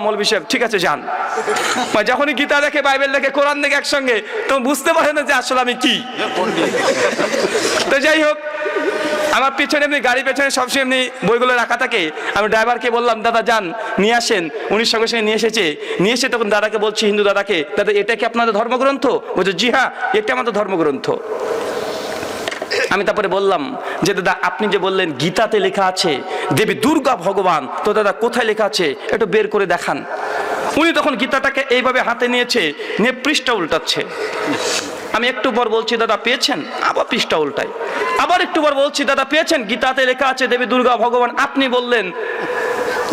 মৌলভী সাহেব ঠিক আছে যান, যখনই গীতা দেখে বাইবেল দেখে কোরআন দেখে একসঙ্গে, তো বুঝতে পারে না যে আসলে আমি কি। তো যাই হোক, আমার পিছনে এমনি গাড়ির পেছনে সবসময় এমনি বইগুলো রাখা থাকে। আমি ড্রাইভারকে বললাম দাদা যান নিয়ে আসেন। উনি সঙ্গে সঙ্গে নিয়ে এসে তখন দাদাকে বলছি, হিন্দু দাদাকে, দাদা এটা কি আপনাদের ধর্মগ্রন্থ? বলছে জি হ্যাঁ এটা আমাদের ধর্মগ্রন্থ। আমি তারপরে বললাম যে দাদা আপনি যে বললেন গীতাতে লেখা আছে দেবী দুর্গা ভগবান, তো দাদা কোথায় লেখা আছে একটু বের করে দেখান। উনি তখন গীতাটাকে এইভাবে হাতে নিয়ে পৃষ্ঠা উল্টাচ্ছে। আমি একটু পর বলছি দাদা পেয়েছেন, আবার পৃষ্ঠা উল্টাই। আবার একটু পর বলছি দাদা পেয়েছেন, গীতাতে লেখা আছে দেবী দুর্গা ভগবান, আপনি বললেন।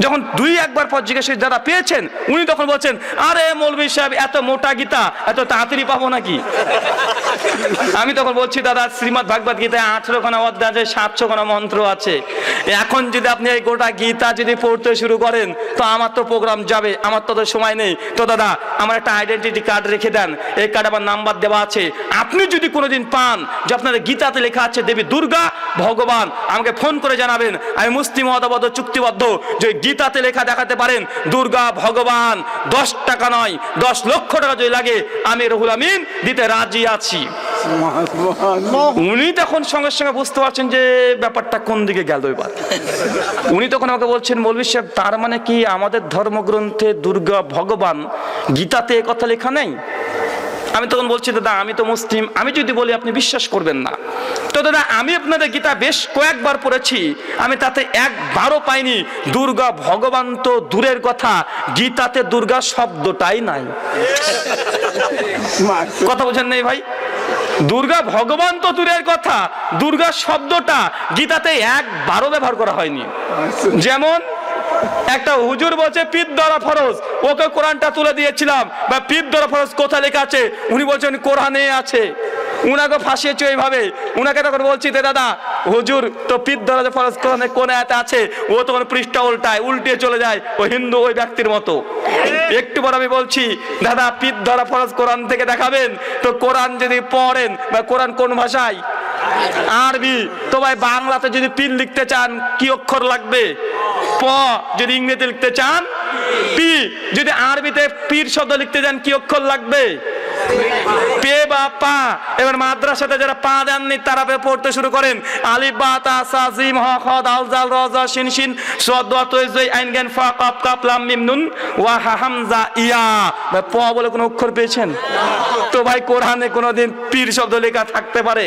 যখন একবার পর জিজ্ঞেস দাদা পেয়েছেন, উনি তখন বলছেন আরে মৌলভী সাহেব এত মোটা গীতা এত তাড়াতাড়ি পাবো নাকি। আমি তখন বলছি দাদা শ্রীমদ্ ভাগবত গীতায় 18খানা অধ্যায় আছে, 700খানা মন্ত্র আছে। এখন যদি আপনি এই গোটা গীতা যদি পড়তে শুরু করেন তো আমার তো প্রোগ্রাম যাবে, আমার তো সময় নেই। তো দাদা আমার একটা আইডেন্টিটি কার্ড রেখে দেন, এই কার্ড আমার নাম্বার দেওয়া আছে। আপনি যদি কোনোদিন পান যে আপনাদের গীতাতে লেখা আছে দেবী দুর্গা ভগবান, আমাকে ফোন করে জানাবেন। আমি মুসলিম মতবদ্ধ চুক্তিবদ্ধ যে গীতাতে লেখা দেখাতে পারেন দুর্গা ভগবান, 10 টাকা নয় 10 লক্ষ টাকা যদি লাগে আমি রুহুল আমিন দিতে রাজি আছি। উনি তখন সঙ্গে সঙ্গে বুঝতে পারছেন যে ব্যাপারটা কোন দিকে গেল এবার। উনি তখন আমাকে বলছেন মৌলভী সাহেব তার মানে কি আমাদের ধর্মগ্রন্থে দুর্গা ভগবান, গীতাতে এ কথা লেখা নেই? আমি তখন বলছি দাদা আমি তো মুসলিম, আমি যদি বলি আপনি বিশ্বাস করবেন না। তো দাদা আমি আপনাদের গীতা বেশ কয়েকবার পড়েছি, আমি তাতে একবারও পাইনি দুর্গা ভগবান। তো দূরের কথা, গীতাতে দুর্গা শব্দটাই নাই। কথা বোঝেন নাই ভাই? দুর্গা ভগবান তো দূরের কথা, দুর্গা শব্দটা গীতাতে একবারও ব্যবহার করা হয়নি। যেমন একটা হুজুর বলছে পীর ধরা ফরজ, ওকে কোরআনটা তুলে দিয়েছিলাম, বা পীর ধরা ফরজ কোথায় লেখা আছে? উনি বলছেন কোরআনে আছে। উনাকে ফাঁসিয়েছে এইভাবে। উনাকে তখন বলছি দাদা হুজুর তো পীর ধরা ফরজ কোরআনে কোন আয়াতে আছে? ও তখন পৃষ্ঠা উল্টে চলে যায়, ও হিন্দু ওই ব্যক্তির মতো। একটু পর আমি বলছি দাদা পীর ধরা ফরজ কোরআন থেকে দেখাবেন। তো কোরআন যদি পড়েন, বা কোরআন কোন ভাষায়? আরবি। তো ভাই বাংলাতে যদি পীর লিখতে চান কি অক্ষর লাগবে? প। যদি ইংরেজিতে লিখতে চান পি। যদি আরবিতে পীর শব্দ লিখতে চান কি অক্ষর লাগবে? পে বা পা। এবার মাদ্রাসাতে যারা পা দেননি তারা পড়তে শুরু করেন আলিফ বা তা সা জিম হ খ দাল জাল র জ শিন শিন সদ দ ত জ আইন গান ফা কাফ কাফ লাম মিম নুন ওয়া হা হামজা ইয়া। ভাই প বলে কোনো অক্ষর পেয়েছেন? তো ভাই কোরআনে কোনোদিন পীর শব্দ লেখা থাকতে পারে?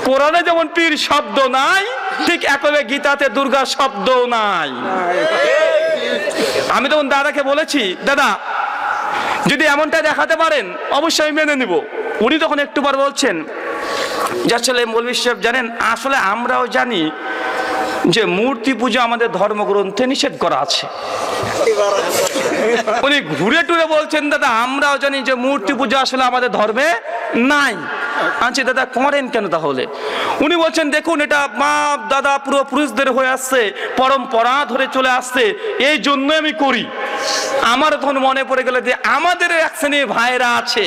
কোরআনে যেমন পীর শব্দ নাই, ঠিক একভাবে গীতাতে দুর্গা শব্দও নাই। আমি তখন দাদাকে বলেছি দাদা যদি এমনটা দেখাতে পারেন অবশ্যই মেনে নিব। উনি তখন একটু পর বলছেন যে আসলে মৌলভী সাহেব জানেন আসলে আমরাও জানি যে মূর্তি পূজা আমাদের ধর্মগ্রন্থে নিষেধ করা আছে। উনি ঘুরে টুরে বলছেন দাদা আমরাও জানি যে মূর্তি পূজা আসলে আমাদের ধর্মে নাই। আচ্ছা দাদা করেন কেন তাহলে? উনি বলছেন দেখুন এটা বাপ দাদা পুরো পুরুষদের হয়ে আসছে, পরম্পরা ধরে চলে আসছে, এই জন্য আমি করি। আমার তখন মনে পড়ে গেল যে আমাদের এক শ্রেণীর ভাইরা আছে,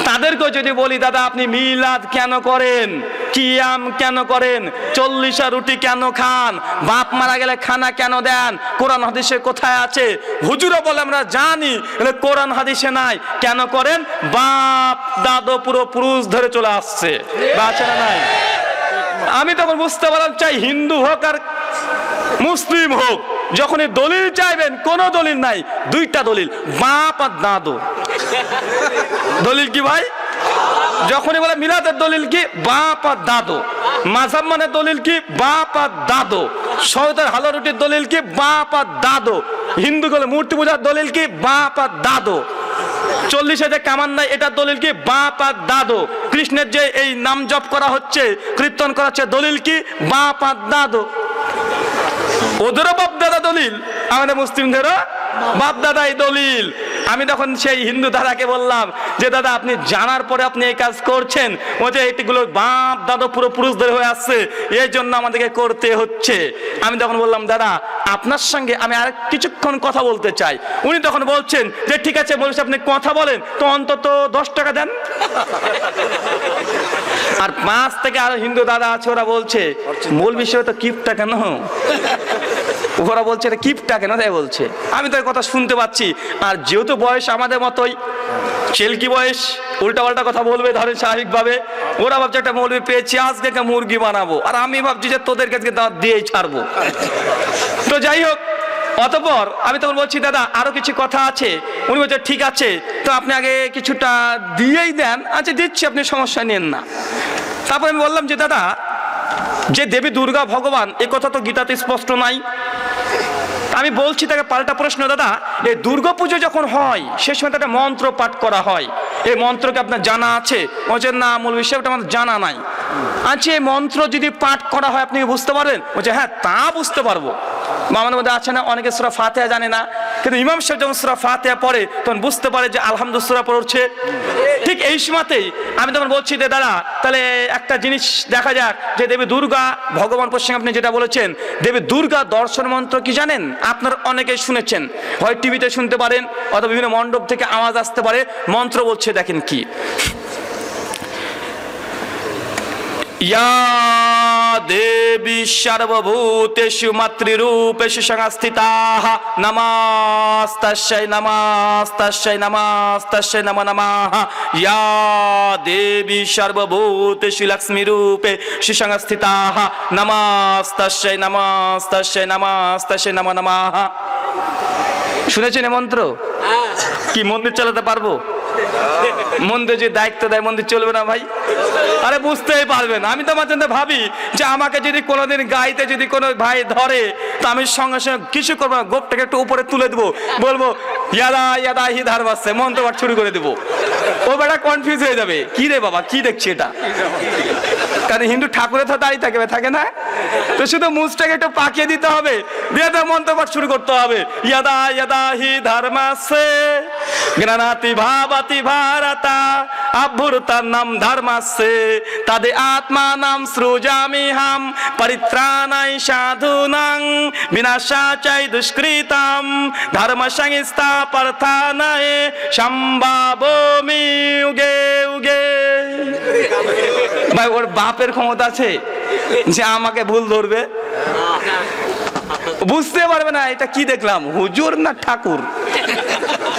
তাদেরকেও যদি বলি দাদা আপনি মিলাদ কেন করেন, কিয়াম কেন করেন, 40 রুটি কেন খান, বাপ মারা গেলে খানা কেন দেন, কোরআন হাদিসে কোথায় আছে? হুজুরও বলে আমরা জানি কোরআন হাদিসে নাই। কেন করেন? বাপ দাদু পুরো পুরুষ ধরে চলে আসছে, আছে না নাই? আমি তখন বুঝতে পারলাম চাই হিন্দু হোক আর মুসলিম হোক, যখনই দলিল চাইবেন কোনো দলিল নাই, 2টা দলিল, বাপ আর দাদু। দলিল কি ভাই? যখনই বলে মিলাদের দলিল কি? বাপ আর দাদু। মাযহাব মানে দলিল কি? বাপ আর দাদু। শহীদের হালা রুটির দলিল কি? বাপ আর দাদু। হিন্দু গেলে মূর্তি পূজার দলিল কি? বাপ আর দাদু। 40 যে কামান নাই, এটা দলিল কি? বাপ আর দাদু। কৃষ্ণের যে এই নাম জপ করা হচ্ছে, কীর্তন করা হচ্ছে, দলিল কি? বাপ আর দাদু। ওদেরও বাপ দাদা দলিল, আমাদের মুসলিমদেরও বাপ দাদাই দলিল। আমি তখন সেই হিন্দু দাদাকে বললাম যে দাদা, আপনি জানার পরে আপনি এই কাজ করছেন, বলছে এইগুলো বাপ দাদা পুরো পুরুষদের হয়ে আসছে, এই জন্য আমাদেরকে করতে হচ্ছে। আমি তখন বললাম দাদা, আপনার সঙ্গে আমি আর কিছুক্ষণ কথা বলতে চাই। উনি তখন বলছেন যে ঠিক আছে বলছি, আপনি কথা বলেন, তো অন্তত 10 টাকা দেন। আর 5 থেকে আরো হিন্দু দাদা আছে, ওরা বলছে মূল বিষয় তো কিপটা কেন, ওরা বলছে এটা কিপটা কেন, তাই বলছে। আমি তো এই কথা শুনতে পাচ্ছি। আর যেহেতু বয়স আমাদের মতোই, চেলকি বয়স, উল্টা পাল্টা কথা বলবে ধরেন স্বাভাবিকভাবে। ওরা ভাবছে একটা মৌলবি পেয়েছি, আজকে একটা মুরগি বানাবো, আর আমি ভাবছি যে তোদের কাছে দাঁত দিয়েই ছাড়বো। তো যাই হোক, অতঃপর আমি তখন বলছি দাদা আরো কিছু কথা আছে। উনি বলছে ঠিক আছে, তো আপনি আগে কিছুটা দিয়েই দেন। আচ্ছা দিচ্ছি, আপনি সমস্যা নেন না। তারপর আমি বললাম যে দাদা, যে দেবী দুর্গা ভগবান, এ কথা তো গীতাতে স্পষ্ট নাই। আমি বলছি তাকে পাল্টা প্রশ্ন, দাদা এই দুর্গা পুজো যখন হয় সে সময় একটা মন্ত্র পাঠ করা হয়, এই মন্ত্রকে আপনার জানা আছে? বলছে না মূল বিষয়টা আমার জানা নাই। আচ্ছা এই মন্ত্র যদি পাঠ করা হয় আপনি কি বুঝতে পারবেন? বলছে হ্যাঁ তা বুঝতে পারবো। আমাদের মধ্যে আছে না অনেকে সূরা ফাতিহা জানে না, কিন্তু ইমাম সাহেব যখন সূরা ফাতিহা পড়ে তখন বুঝতে পারে যে আলহামদুলিল্লাহ সূরা পড়ছে। ঠিক এই সময়তেই আমি তখন বলছি যে দাদা তাহলে একটা জিনিস দেখা যাক, যে দেবী দুর্গা ভগবান প্রসঙ্গে আপনি যেটা বলেছেন, দেবী দুর্গা দর্শন মন্ত্র কি জানেন? আপনার অনেকেই শুনেছেন, হয় টিভিতে শুনতে পারেন অথবা বিভিন্ন মণ্ডপ থেকে আওয়াজ আসতে পারে, মন্ত্র বলছে, দেখেন কি, ইয়া দেবী সর্বভূতেষু মাতৃরূপেষু সংস্থিতাঃ নমস্তাস্যৈ নমস্তাস্যৈ নমস্তাস্যৈ নমো নমঃ। ইয়া দেবী সর্বভূতেষু লক্ষ্মীরূপেষু সংস্থিতাঃ নমস্তাস্যৈ নমস্তাস্যৈ নমস্তাস্যৈ নমো নমঃ। শুনেছেন এই মন্ত্র? কি মন্দির চালাতে পারবো? মন্দির যে দায়িত্ব দেয় মন্দির চলবে না ভাই? আরে বুঝতেই পারবেন। আমি তো মাঝে ভাবি যে আমাকে যদি কোনোদিন গাইতে যদি কোনো ভাই ধরে, তো আমি সঙ্গে সঙ্গে কিছু করবো না, গোপটাকে একটু উপরে তুলে দেবো, বলবো ইয়াদা ইয়াদা হি ধার বাসছে, মন্ত্রপাঠ শুরু করে দেবো। ও বেটা কনফিউজ হয়ে যাবে, কি রে বাবা কি দেখছি এটা, কারণ হিন্দু ঠাকুরের তো দাঁড়িয়ে থাকে না, তো শুধু মুজটাকে একটু পাকিয়ে দিতে হবে, দিয়ে তো মন্ত্রপাঠ শুরু করতে হবে। ইয়াদা ইয়াদা হি ধর্মাসে জ্ঞানাতি ভাবাতি ভারতা আভ্যুতার নাম ধর্মাসে তাদে আত্মা নাম সৃজামিহাম পরিত্রাণায় সাধুনাং বিনাশাচাই দুষ্কৃতাম ধর্ম সংস্থাপনায় সম্ভাবমি উগে উগে। ভাই ওর বাপের ক্ষমতা আছে যে আমাকে ভুল ধরবে? বুঝতে পারবে না এটা কি দেখলাম, হুজুর না ঠাকুর,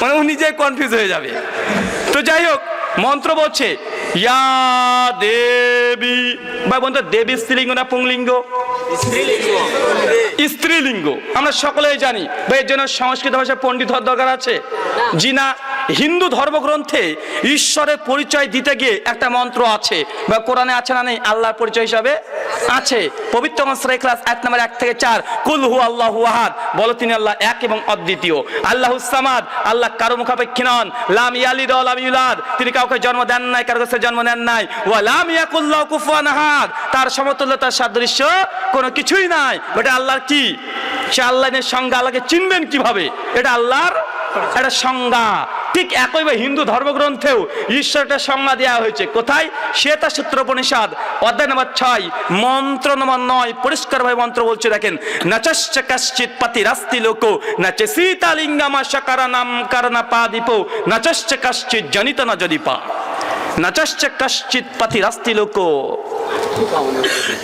মানে ও নিজে কনফিউজ হয়ে যাবে। তো যাই হোক, মন্ত্র বলছে ইয়া দেবী। ভাই বন্ধু, দেবী স্ত্রীলিঙ্গ না পুংলিঙ্গ? স্ত্রীলিঙ্গ আমরা সকলেই জানি। ভাই এর জন্য সংস্কৃত ভাষায় পণ্ডিত হওয়ার দরকার আছে? জি না। হিন্দু ধর্মগ্রন্থে ঈশ্বরের পরিচয় দিতে গিয়ে একটা মন্ত্র আছে, বা কোরআনে আছে না নেই? আল্লাহর পরিচয় হিসাবে আছে। পবিত্র সূরা ইখলাস আয়াত নম্বর 1 থেকে 4, কুল হু আল্লাহু আহাদ, বলো তিনি আল্লাহ এক এবং অদ্বিতীয়। আল্লাহুস সামাদ, আল্লাহ কারো মুখাপেক্ষী নন। লাম ইয়ালিদ ওয়া লাম ইউলাদ, তিনি কাউকে জন্ম দেন নাই, কারো কাছে জন্ম নেন নাই। ওয়া লাম ইয়াকুল লাহু কুফুয়ান আহাদ, তার সমতুল্য তার সাদৃশ্য কোনো কিছুই নাই। এটা আল্লাহর কি? সে আল্লাহের সংজ্ঞা, আল্লাহকে চিনবেন কিভাবে? এটা আল্লাহর একটা সংজ্ঞা। ঠিক একইভাবে হিন্দু ধর্মগ্রন্থেও ঈশ্বরটা সংজ্ঞা দেওয়া হয়েছে। কোথায়? শ্বেতা সূত্র উপনিষদ অধ্যায় নম্বর 6 মন্ত্র নম্বর 9 পরিষ্কারভাবে মন্ত্র বলছে, দেখেন, নচশ্চ কশ্চিৎ পতিরাস্তি লোকো নচে সীতালিঙ্গমা শকরণম করণপাদীপো নচশ্চ কশ্চিৎ জনিত ন জদিপা নচশ্চ কশ্চিৎ পতিরাস্তি লোকো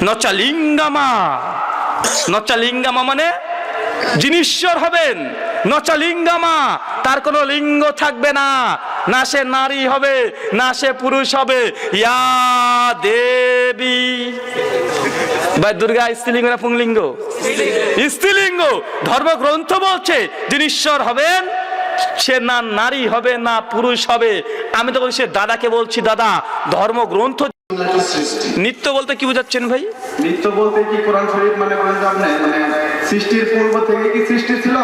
নচলিঙ্গমা। নচলিঙ্গমা মানে যিনি ঈশ্বর হবেন, নচলিঙ্গমা, তার কোনো লিঙ্গ থাকবে না, না সে নারী হবে না সে পুরুষ হবে। ইয়া দেবী। ভাই দুর্গা স্ত্রীলিঙ্গ না পুংলিঙ্গ? স্ত্রীলিঙ্গ। ধর্মগ্রন্থ বলছে যিনি ঈশ্বর হবেন সে না নারী হবে না পুরুষ হবে। আমি তো বলছি দাদাকে বলছি, দাদা ধর্মগ্রন্থ নিত্য বলতে কি বোঝাচ্ছেন ভাই? নিত্য বলতে কি কোরআন শরীফ মানে বলেন যে আপনি মানে সৃষ্টির পূর্ব থেকে কি সৃষ্টি ছিল?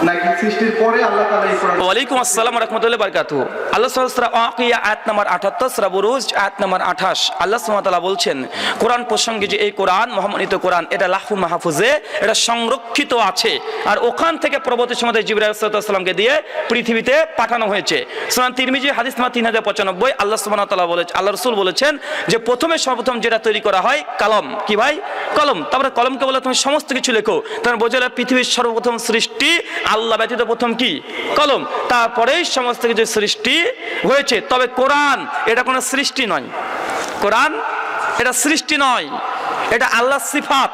নাকি সৃষ্টির পরে আল্লাহ তাআলা এই কোরআন? ওয়ালাইকুম আসসালাম রাহমাতুল্লাহি ওয়া বারাকাতুহু। আল্লাহ সুবহানাহু সূরা ওয়াকিয়া আয়াত নাম্বার 78, সূরা বুরুজ আয়াত নাম্বার 28, আল্লাহ সুবহানাহু ওয়া তাআলা বলছেন কোরআন প্রসঙ্গে যে এই কোরআন মহামনিত কোরআন এটা লাহফুল মাহফুজে এটা সংরক্ষিত আছে, আর ওখান থেকে পরবর্তী সময়ে জিবরাইল আলাইহিস সালামকে দিয়ে পৃথিবীতে পাঠানো হয়েছে। সুনান তিরমিজি হাদিস নাম্বার 3095 আল্লাহ সুবহানাহু ওয়া তাআলা বলেছেন, আল্লাহ রাসূল বলেছেন যে প্রথমে সর্বপ্রথম যেটা তৈরি করা হয় কলম। কি ভাই? কলম। তারপরে কলমকে বলে তুমি সমস্ত কিছু লেখো। তার বোঝালে পৃথিবীর সর্বপ্রথম সৃষ্টি আল্লাহ ব্যতীত প্রথম কি? কলম। তারপরেই সমস্ত কিছু সৃষ্টি হয়েছে। তবে কোরআন এটা কোনো সৃষ্টি নয়। কোরআন এটা সৃষ্টি নয়, এটা আল্লাহর সিফাত।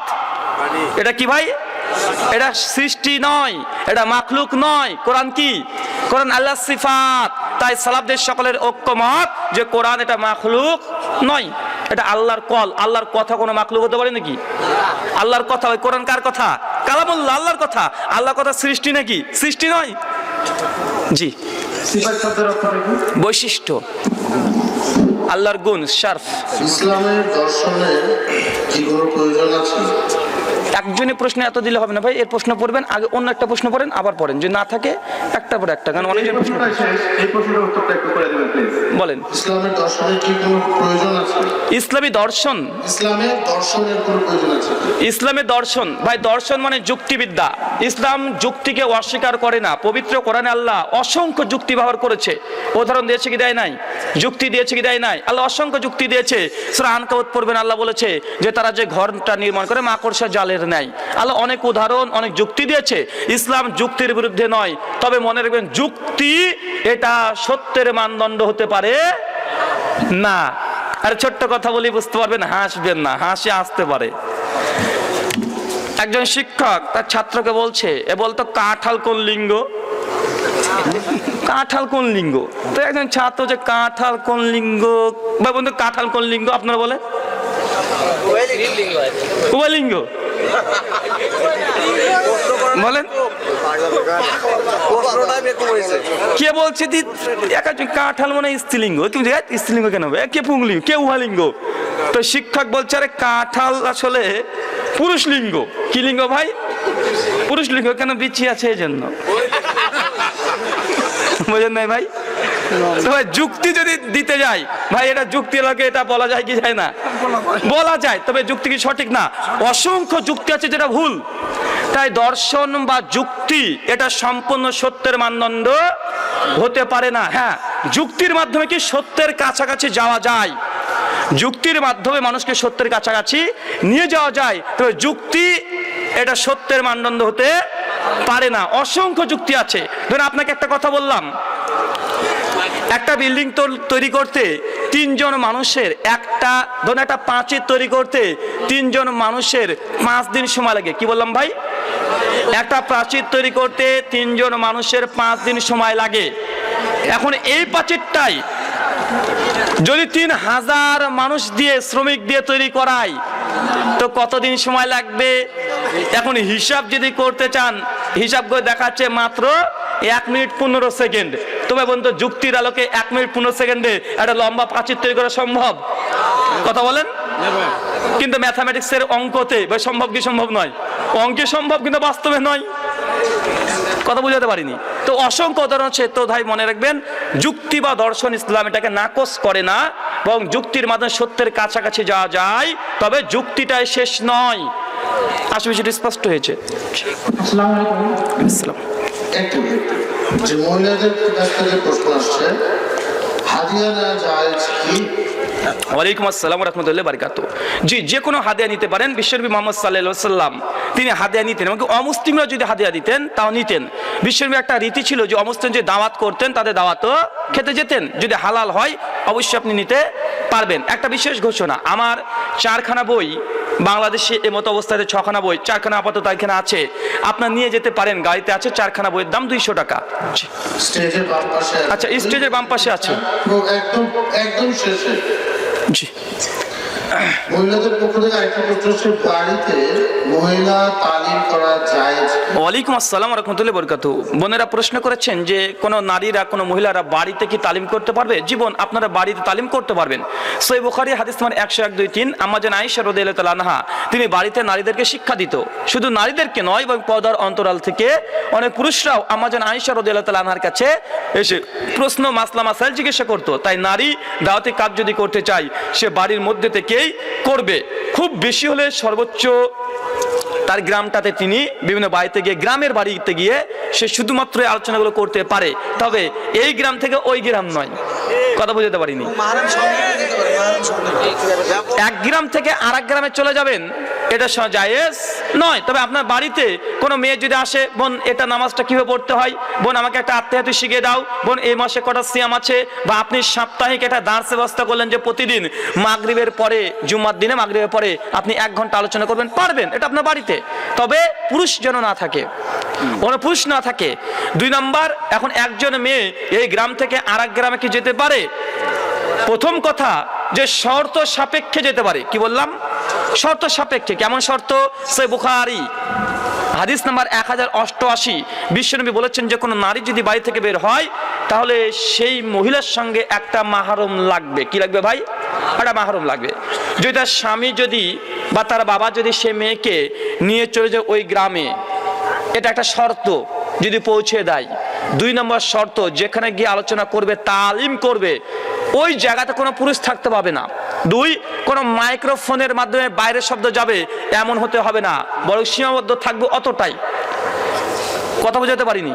এটা কি ভাই? এটা সৃষ্টি নয়, এটা মাখলুক নয়। কোরআন কি? কোরআন আল্লাহর সিফাত। তাই সালাফদের সকলের ঐক্যমত যে কোরআন এটা মাখলুক নয়, এটা আল্লাহর কল। আল্লাহর কথা কোনো মাখলুক হতে পারে নাকি? আল্লাহর কথা। ওই কোরআন কার কথা? কালামুল্লাহ, আল্লাহর কথা। আল্লাহর কথা সৃষ্টি নাকি? সৃষ্টি নয়। জি। সিফাত শব্দের অর্থ কি? বৈশিষ্ট্য, আল্লাহর গুণ, শারফ। ইসলামের দর্শনের কি কোনো প্রয়োজন আছে? একজনের প্রশ্ন এত দিলে হবে না ভাই, এর প্রশ্ন পড়বেন, আগে অন্য একটা প্রশ্ন পড়েন, আবার পড়েন, যদি না থাকে একটা পর একটা, কারণ এই অনেকের প্রশ্ন। প্রশ্নটা শেষ, এই প্রশ্নের উত্তরটা একটু করে দেবেন প্লিজ। বলেন। ইসলামের দর্শনের কি কোনো প্রয়োজন আছে? ইসলামী দর্শন, ইসলামের দর্শনের কোনো প্রয়োজন আছে? ইসলামের দর্শন ভাই, দর্শন মানে যুক্তিবিদ্যা। ইসলাম যুক্তিকে অস্বীকার করে না। পবিত্র কোরআনে আল্লাহ অসংখ্য যুক্তি ব্যবহার করেছে। উদাহরণ দিয়েছে কি দেয় নাই? যুক্তি দিয়েছে কি দেয় নাই? আল্লাহ অসংখ্য যুক্তি দিয়েছে। সূরা আনকাবুত পড়বেন, আল্লাহ বলেছে যে তারা যে ঘরটা নির্মাণ করে মাকড়সা জালের নেয়। আল্লাহ অনেক উদাহরণ, অনেক যুক্তি দিয়েছে। ইসলাম যুক্তির বিরুদ্ধে নয়, তবে মনে রাখবেন যুক্তি এটা সত্যের মানদণ্ড হতে পারে না। আর ছোট্ট কথা বলি বুঝতে পারবেন, হাসবেন না, হাসি আসতে পারে। একজন শিক্ষক তার ছাত্রকে বলছে, এ বলতো কাঁঠাল কোন লিঙ্গ? কাঁঠাল কোন লিঙ্গ? তো একজন ছাত্র যে কাঁঠাল কোন লিঙ্গ, বা বন্ধু কাঁঠাল কোন লিঙ্গ আপনারা বলে? উভয়লিঙ্গ বলেন। কে বলছে কাঁঠাল মানে স্ত্রীলিঙ্গ? তুমি স্ত্রীলিঙ্গ কেন হবে? কে পুংলিঙ্গ, কে উভয়লিঙ্গ? তো শিক্ষক বলছে আরে কাঁঠাল আসলে পুরুষ লিঙ্গ। কি লিঙ্গ ভাই? পুরুষ লিঙ্গ। কেন? বিচি আছে এই জন্য। বোঝেন নাই ভাই? তো ভাই যুক্তি যদি দিতে যাই ভাই, এটা যুক্তি লাগে, এটা বলা যায় কি যায় না? বলা যায়, তবে যুক্তি কি সঠিক না? অসংখ্য যুক্তি আছে যেটা ভুল। তাই দর্শন বা যুক্তি এটা সম্পূর্ণ সত্যের মানদণ্ড হতে পারে না। হ্যাঁ, যুক্তির মাধ্যমে কি সত্যের কাছাকাছি যাওয়া যায়, যুক্তির মাধ্যমে মানুষকে সত্যের কাছাকাছি নিয়ে যাওয়া যায়, তবে যুক্তি এটা সত্যের মানদণ্ড হতে পারে না। অসংখ্য যুক্তি আছে। ধরুন আপনাকে একটা কথা বললাম, একটা বিল্ডিং তৈরি করতে 3 জন মানুষের, ধরুন একটা প্রাচীর তৈরি করতে 3 জন মানুষের 5 দিন সময় লাগে। কি বললাম ভাই? একটা প্রাচীর তৈরি করতে 3 জন মানুষের 5 দিন সময় লাগে। এখন এই প্রাচীরটাই যদি 3000 মানুষ দিয়ে, শ্রমিক দিয়ে তৈরি করায় তো কতদিন সময় লাগবে? এখন হিসাব যদি করতে চান, হিসাব করে দেখাচ্ছে মাত্র 1 মিনিট 15 সেকেন্ড। তবে বন্ধু যুক্তির আলোকে 1 মিনিট 15 সেকেন্ডে একটা লম্বা প্রাচীর তৈরি করা সম্ভব? কথা বলেন। কিন্তু ম্যাথামেটিক্সের অঙ্কতে সম্ভব কি সম্ভব নয়? অঙ্কে সম্ভব, কিন্তু বাস্তবে নয়। কথা বুঝাতে পারিনি তো? অসংখ্য উদাহরণ আছে। তো ভাই মনে রাখবেন, যুক্তি বা দর্শন ইসলাম এটাকে নাকচ করে না, বরং যুক্তির মাধ্যমে সত্যের কাছাকাছি যাওয়া যায়, তবে যুক্তিটাই শেষ নয়। আসলে বিষয়টি স্পষ্ট হয়েছে। আসসালামু আলাইকুম। আসসালাম। একটু যে মহিলাদের কাছ থেকে প্রশ্ন আসছে, হাদিয়া নেওয়া জায়েজ কি? ওয়ালাইকুম আসসালাম ওয়া রাহমাতুল্লাহি ওয়া বারাকাতুহু। জি, যে কোনো হাদিয়া নিতে পারেন। বিশ্বনবী মুহাম্মদ সাল্লাল্লাহু আলাইহি ওয়াসাল্লাম তিনি হাদিয়া নিতেন, এবং অমুসলিমরা যদি হাদিয়া দিতেন তাও নিতেন। বিশ্বনবীর একটা রীতি ছিল যে অমুসলিম যে দাওয়াত করতেন তাদের দাওয়াতও খেতে যেতেন। যদি হালাল হয় অবশ্যই আপনি নিতে পারবেন। একটা বিশেষ ঘোষণা, আমার 4খানা বই বাংলাদেশে এমতো অবস্থাতে 6খানা বই, 4খানা আপাতত এখানে আছে, আপনার নিয়ে যেতে পারেন, গাড়িতে আছে। 4খানা বইয়ের দাম 200 টাকা। স্টেজের বাম পাশে। আচ্ছা, স্টেজের বাম পাশে আছে। একদম একদম শেষে। জি। মহিলাদের পক্ষ থেকে আরেকটা প্রশ্ন হচ্ছে, বাড়িতে মহিলা তালিম করা জায়েজ? ওয়ালাইকুম আসসালাম রহমতুল্লাহ বরকাতু। বোনেরা প্রশ্ন করেছেন যে কোনো নারীরা কোনো মহিলারা বাড়িতে কি তালিম করতে পারবে? জীবন আপনারা বাড়িতে তালিম করতে পারবেন। সহিহ বুখারী হাদিস নম্বর 101-2-3, আম্মা জান আয়েশা রাদিয়াল্লাহু তাআলা আনহা তিনি বাড়িতে নারীদেরকে শিক্ষা দিত। শুধু নারীদেরকে নয়, এবং পর্দার অন্তরাল থেকে অনেক পুরুষরাও আম্মা জান আয়েশা রাদিয়াল্লাহু তাআলা আনহার কাছে এসে প্রশ্ন মাসলা মাসাইল জিজ্ঞাসা করতো। তাই নারী দাওয়াতি কাজ যদি করতে চায় সে বাড়ির মধ্যে থেকেই করবে। খুব বেশি হলে সর্বোচ্চ তার গ্রামটাতে তিনি বিভিন্ন বাড়িতে গিয়ে, গ্রামের বাড়িতে গিয়ে সে শুধুমাত্র এই আলোচনাগুলো করতে পারে, তবে এই গ্রাম থেকে ওই গ্রাম নয়। কথা বুঝতে পারিনি। এক গ্রাম থেকে আর এক গ্রামে চলে যাবেন, এটা জায়েজ নয়। তবে আপনার বাড়িতে কোনো মেয়ে যদি আসে, বোন এটা নামাজটা কিভাবে পড়তে হয়, বোন আমাকে একটা আত্মীয়তা শিখিয়ে দাও, বোন এই মাসে কটা সিয়াম আছে, বা আপনি সাপ্তাহিক একটা দার্সের ব্যবস্থা করলেন যে প্রতিদিন মাগরিবের পরে, জুম্মার দিনে মাগরিবের পরে আপনি 1 ঘন্টা আলোচনা করবেন, পারবেন, এটা আপনার বাড়িতে। তবে পুরুষ যেন না থাকে, কোনো পুরুষ না থাকে। 2 নম্বর, এখন একজন মেয়ে এই গ্রাম থেকে আর এক গ্রামে কি যেতে পারে? প্রথম কথা যে শর্ত সাপেক্ষে যেতে পারে। কি বললাম? শর্ত সাপেক্ষে। কেমন শর্ত? সহিহ বুখারী হাদিস নাম্বার 1088, বিশ্বনবী বলেছেন যে কোনো নারী যদি বাড়ি থেকে বের হয় তাহলে সেই মহিলার সঙ্গে একটা মাহরম লাগবে। কি লাগবে ভাই? একটা মাহরম লাগবে। যদি তার স্বামী যদি বা তার বাবা যদি সে মেয়েকে নিয়ে চলে যায় ওই গ্রামে, এটা একটা শর্ত যদি পৌঁছে দেয়। 2 নম্বর শর্ত, যেখানে গিয়ে আলোচনা করবে, তালিম করবে, ওই জায়গাতে কোনো পুরুষ থাকতে পাবে না। 2, কোনো মাইক্রোফোনের মাধ্যমে বাইরের শব্দ যাবে এমন হতে হবে না, বরং সীমাবদ্ধ থাকবে অতটাই। কথা বোঝাতে পারিনি।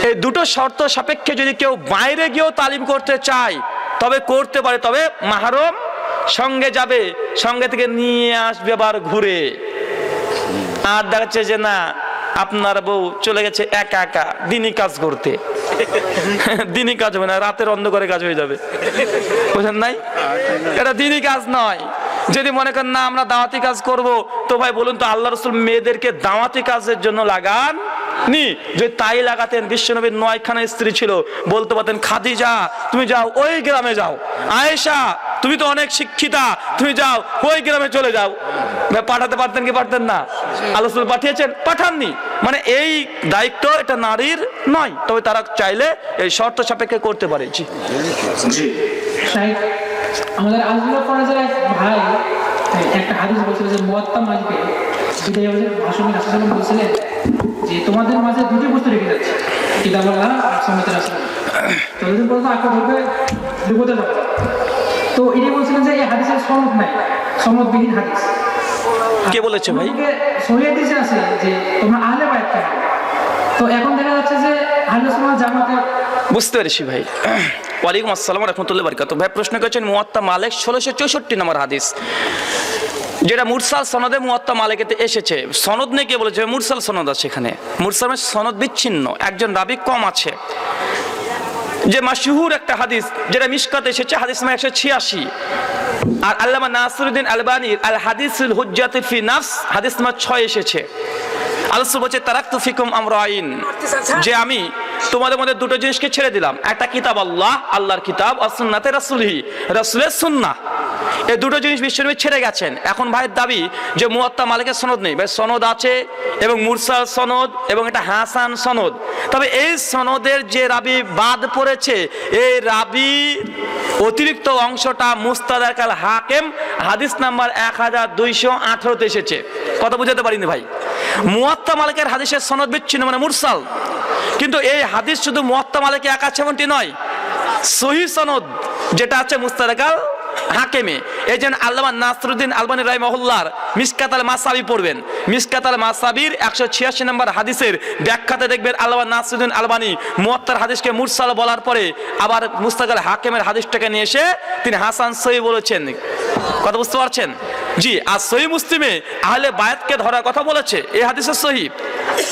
এই দুটো শর্ত সাপেক্ষে যদি কেউ বাইরে গিয়েও তালিম করতে চায় তবে করতে পারে, তবে মাহরম সঙ্গে যাবে, সঙ্গে থেকে নিয়ে আসবে আবার ঘুরে। আর দেখাচ্ছে যে না, আপনার বউ চলে গেছে একা একা দিনই কাজ করতে, দিনই কাজ হবে না, রাতের অন্ধকারে কাজ হয়ে যাবে। বুঝেন নাই? এটা দিনই কাজ নয়। যদি মনে করেন না আমরা দাওয়াতি কাজ করব, তো ভাই বলুন তো আল্লাহ রাসূল মেয়েদেরকে দাওয়াতি কাজের জন্য লাগান নি? যদি তাই লাগাতেন, বিশ্বনবীর 9খানা স্ত্রী ছিল, বলতে পারতেন খাদিজা তুমি যাও ওই গ্রামে যাও, আয়েশা তুমি তো অনেক শিক্ষিতা তুমি যাও ওই গ্রামে চলে যাও। পাঠাতে পারতেন কি পারতেন না? আল্লাহ রাসূল পাঠিয়েছেন? পাঠাননি। মানে এই দায়িত্ব এটা নারীর নয়, তবে তারা চাইলে এই শর্ত সাপেক্ষে করতে পারে। জি শাইখ, আমাদের আজমুল্লাহ ফরাজের এক ভাই একটা হাদিস বলছিল যে মুয়াত্তা মালিকে বিদায় হলে ভাষণে রাসূল সাল্লাল্লাহু আলাইহি ওয়াসাল্লাম বলছিলেন যে তোমাদের মাঝে দুটি বস্তু রেখে যাচ্ছে, কিতাবুল্লাহ আর সুন্নাতে রাসূল। তো যদি বলতো আঁকা ধরবে বিপদে যাবে। তো ইনি বলছিলেন যে এই হাদিসের সনদ নাই, সনদবিহীন হাদিস। কে বলেছে ভাই? সহিহ হাদিসে আছে যে তোমরা আহলে বাইত কেন। তো এখন দেখা যাচ্ছে যে আহলে সুন্নাত জামাতে। বুঝতে পেরেছি ভাই। ওয়ালাইকুম আসসালাম রহমতুল্লাহ বারকাতুহু। ভাই প্রশ্ন করেছেন মুয়াত্তা মালিক 1664 নম্বর হাদিস, যেটা মুরসাল সনদে মুয়াত্তা মালিকেতে এসেছে। সনদ নেই, কে বলেছে? মুরসাল সনদ আছে এখানে। মুরসাল মানে সনদ বিচ্ছিন্ন, একজন রাবী কম আছে। যে মাশহুর একটা হাদিস যেটা মিশকাতে এসেছে, হাদিস নাম্বার 186। আর আল্লামা নাসিরউদ্দিন আলবানীর আল হাদিসুল হুজ্জাতুল ফি নাফস হাদিস নাম্বার 6 এসেছে। আল্লাহ বলছে তারাকতু ফিকুম আমরাইন, যে আমি তোমাদের মধ্যে দুটো জিনিসকে ছেড়ে দিলাম, একটা কিতাব আল্লাহ, আল্লাহর কিতাব, আর সুন্নাতে রাসূলিহি, রাসূলের সুন্নাহ। এই দুটো জিনিস বিশ্বনবী ছেড়ে গেছেন। এখন ভাইয়ের দাবি যে মুয়াত্তা মালিকের সনদ নেই। ভাই সনদ আছে, এবং মুরসাল সনদ, এবং এটা হাসান সনদ। তবে এই সনদের যে রাবি বাদ পড়েছে, এই রাবি অতিরিক্ত অংশটা মুস্তাদরাক আল হাকিম হাদিস নাম্বার 1218 এসেছে। কথা বুঝাতে পারিনি ভাই? মুয়াত্তা মালিকের হাদিসের সনদ বিচ্ছিন্ন মানে মুরসাল, কিন্তু এই হাদিস শুধু মুয়াত্তা মালিকে একা আছে এমনটি নয়, সহিহ সনদ যেটা আছে মুস্তাদরাক আল হাকিমে। এই জন্য আল্লামা নাসিরউদ্দিন আলবানী রাহিমাহুল্লাহর মিশকাত আল মাসাবি পড়বেন। মিশকাত আল মাসাবির 186 নম্বর হাদিসের ব্যাখ্যাতে দেখবেন আল্লামা নাসিরউদ্দিন আলবানী মুয়াত্তার হাদিসকে মুরসাল বলার পরে আবার মুস্তাদরাক আল হাকিমের হাদিসটাকে নিয়ে এসে তিনি হাসান সহিহ বলেছেন। কথা বুঝতে পারছেন? জি। আর সহিহ মুসলিমে আহলে বায়াতকে ধরার কথা বলেছে, এই হাদিসের সহিহ।